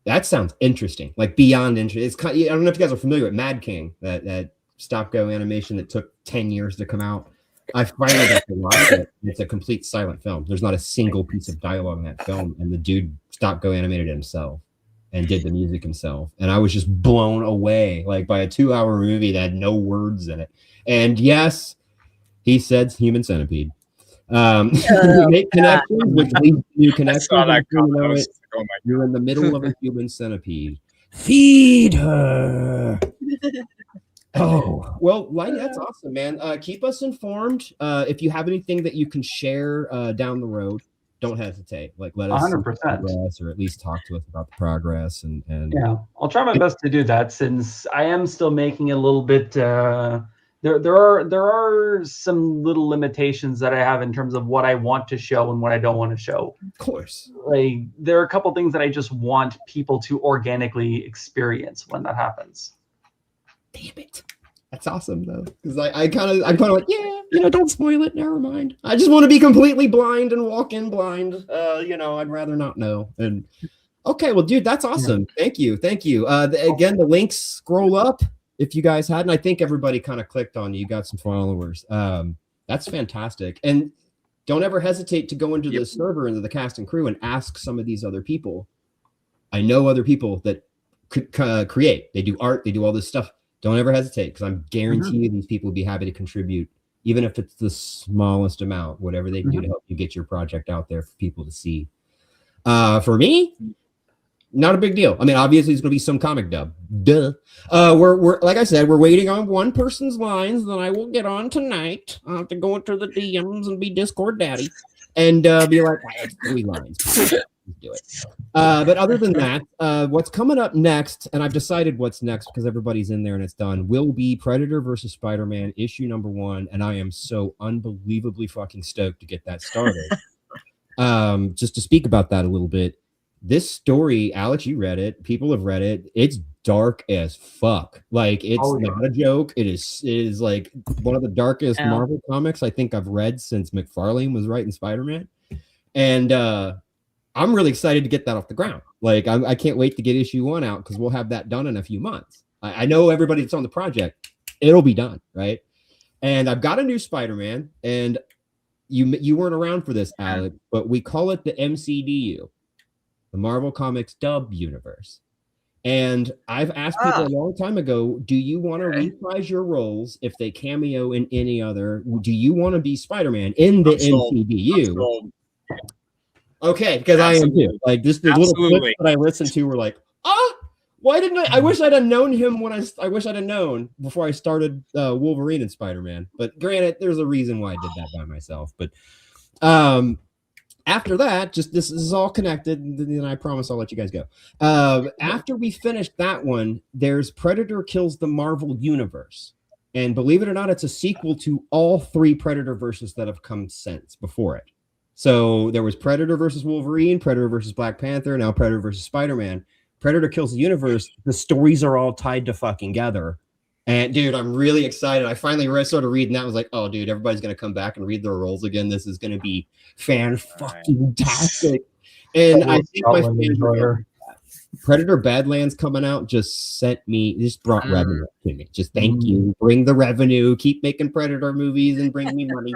Speaker 2: that sounds interesting, like beyond interesting. It's kind of, I don't know if you guys are familiar with Mad King, that stop go animation that took 10 years to come out. I finally got to watch it. It's a complete silent film. There's not a single piece of dialogue in that film, and the dude stop go animated it himself and did the music himself. And I was just blown away, like, by a 2-hour movie that had no words in it. And yes, he said human centipede. Make connections, which leads to new connections.
Speaker 5: I saw that
Speaker 2: You know
Speaker 5: comment.
Speaker 2: it. Oh, you're in the middle of a human centipede. Feed her. Oh, well, Lighty, that's awesome, man. Keep us informed. If you have anything that you can share down the road, don't hesitate. Like, let us
Speaker 6: 100%,
Speaker 2: or at least talk to us about the progress. And
Speaker 6: yeah, I'll try my best to do that, since I am still making a little bit. There are some little limitations that I have in terms of what I want to show and what I don't want to show.
Speaker 2: Of course,
Speaker 6: like, there are a couple things that I just want people to organically experience when that happens.
Speaker 2: Damn it. That's awesome though, because I'm kind of like, yeah, don't spoil it. Never mind. I just want to be completely blind and walk in blind. I'd rather not know. And okay, well, dude, that's awesome. Yeah. Thank you. Again, the links scroll up if you guys hadn't. I think everybody kind of clicked on you. You got some followers. That's fantastic. And don't ever hesitate to go into the server, into the cast and crew, and ask some of these other people. I know other people that could create. They do art. They do all this stuff. Don't ever hesitate, because I'm guaranteeing you these people will be happy to contribute, even if it's the smallest amount, whatever they can do to help you get your project out there for people to see. For me, not a big deal. I mean, obviously, it's going to be some comic dub. Duh. We're like I said, we're waiting on one person's lines that I will get on tonight. I'll have to go into the DMs and be Discord daddy and be like, I have 3 lines. Do it. But other than that, what's coming up next, and I've decided what's next because everybody's in there and it's done, will be Predator versus Spider-Man issue #1, and I am so unbelievably fucking stoked to get that started. Just to speak about that a little bit, this story, Alex, you read it, people have read it, it's dark as fuck. Like, it's not a joke. It is like one of the darkest Marvel comics I think I've read since McFarlane was writing Spider-Man. And I'm really excited to get that off the ground. Like, I can't wait to get issue 1 out, because we'll have that done in a few months. I know everybody that's on the project, it'll be done, right? And I've got a new Spider-Man, and you weren't around for this, Alec, but we call it the MCDU, the Marvel Comics Dub Universe. And I've asked people a long time ago, do you want to reprise your roles if they cameo in any other? Do you want to be Spider-Man in the MCDU? Okay, because I am too. Like, just the little clips that I listened to were like, why didn't I wish I'd have known him when I wish I'd have known before I started Wolverine and Spider-Man. But granted, there's a reason why I did that by myself. But after that, just this is all connected, and then I promise I'll let you guys go. After we finish that one, there's Predator Kills the Marvel Universe. And believe it or not, it's a sequel to all 3 Predator verses that have come since before it. So there was Predator versus Wolverine, Predator versus Black Panther, now Predator versus Spider-Man. Predator Kills the Universe, the stories are all tied to fucking together. And dude, I'm really excited. I finally started reading that. I was like, oh, dude, everybody's going to come back and read their roles again. This is going to be fan-fucking-tastic. And I think my fans are Predator Badlands coming out just brought revenue to me. Just thank you. Bring the revenue. Keep making Predator movies and bring me money.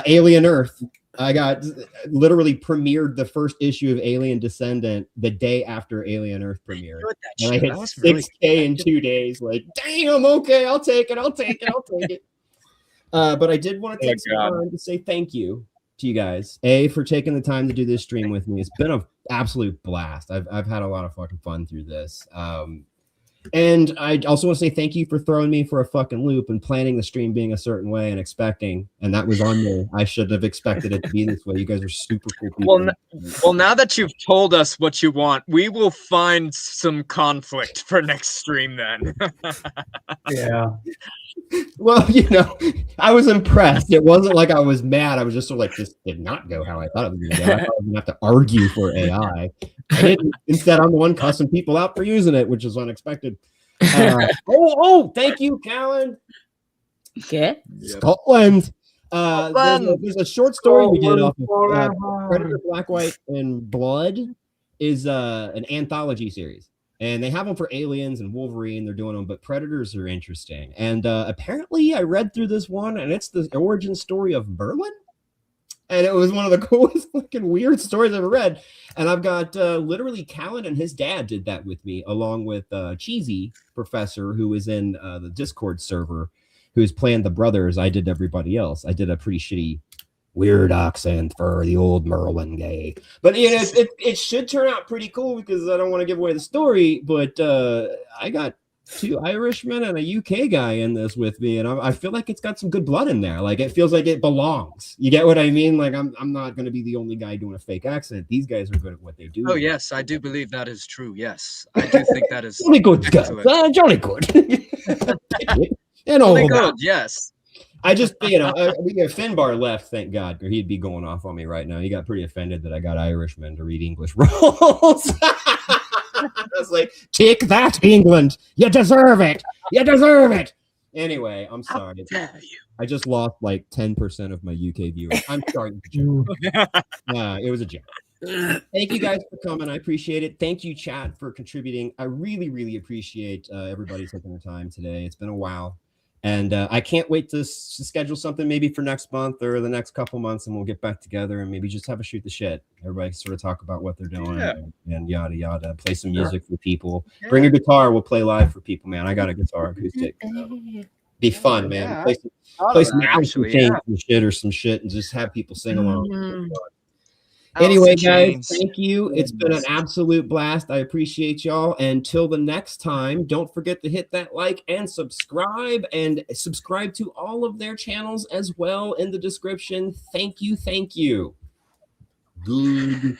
Speaker 2: Alien Earth. I got literally premiered the first issue of Alien Descendant the day after Alien Earth premiered. And I hit 6K in 2 days. Like, damn, okay, I'll take it. But I did want to take some time to say thank you to you guys, for taking the time to do this stream with me. It's been an absolute blast. I've had a lot of fucking fun through this. And I also want to say thank you for throwing me for a fucking loop and planning the stream being a certain way and expecting, and that was on me. I should have expected it to be this way. You guys are super cool people.
Speaker 5: Well, now that you've told us what you want, we will find some conflict for next stream then.
Speaker 6: Yeah.
Speaker 2: Well, I was impressed. It wasn't like I was mad. I was just sort of like, this did not go how I thought it was going to go. I thought I was going to have to argue for AI. I didn't. Instead, I'm the one cussing people out for using it, which is unexpected. Thank you, Callan.
Speaker 4: Okay.
Speaker 2: Scotland. There's a short story we did off of Predator, Black, White, and Blood is an anthology series. And they have them for Aliens and Wolverine. They're doing them, but Predators are interesting. And apparently I read through this one, and it's the origin story of Merlin. And it was one of the coolest fucking weird stories I've ever read. And I've got literally Callan and his dad did that with me, along with Cheesy Professor, who was in the Discord server, who's playing the brothers. I did everybody else. I did a pretty shitty weird accent for the old Merlin gay. But it should turn out pretty cool because I don't want to give away the story, but I got 2 Irishmen and a UK guy in this with me, and I feel like it's got some good blood in there. Like, it feels like it belongs. You get what I mean? Like, I'm not going to be the only guy doing a fake accent. These guys are good at what they do.
Speaker 5: Oh, yes, I do believe that is true. Yes, I do think that is
Speaker 2: Johnny good, Johnny good. And all
Speaker 5: Johnny
Speaker 2: that.
Speaker 5: good, yes.
Speaker 2: I just, Finbar left, thank God, or he'd be going off on me right now. He got pretty offended that I got Irishmen to read English roles. I was like, take that, England. You deserve it. You deserve it. Anyway, I'm sorry. I just lost like 10% of my UK viewers. I'm sorry. It was a joke. Thank you guys for coming. I appreciate it. Thank you, chat, for contributing. I really, really appreciate everybody taking the time today. It's been a while. And I can't wait to schedule something maybe for next month or the next couple months, and we'll get back together and maybe just have a shoot the shit. Everybody sort of talk about what they're doing and yada yada. Play some music for people. Yeah. Bring a guitar. We'll play live for people, man. I got a guitar acoustic. Be fun, man.
Speaker 5: Yeah.
Speaker 2: Play some shit or some shit and just have people sing along. Anyway, guys, thank you. It's been an absolute blast. I appreciate y'all. Until the next time, don't forget to hit that like and subscribe to all of their channels as well in the description. Thank you. Good.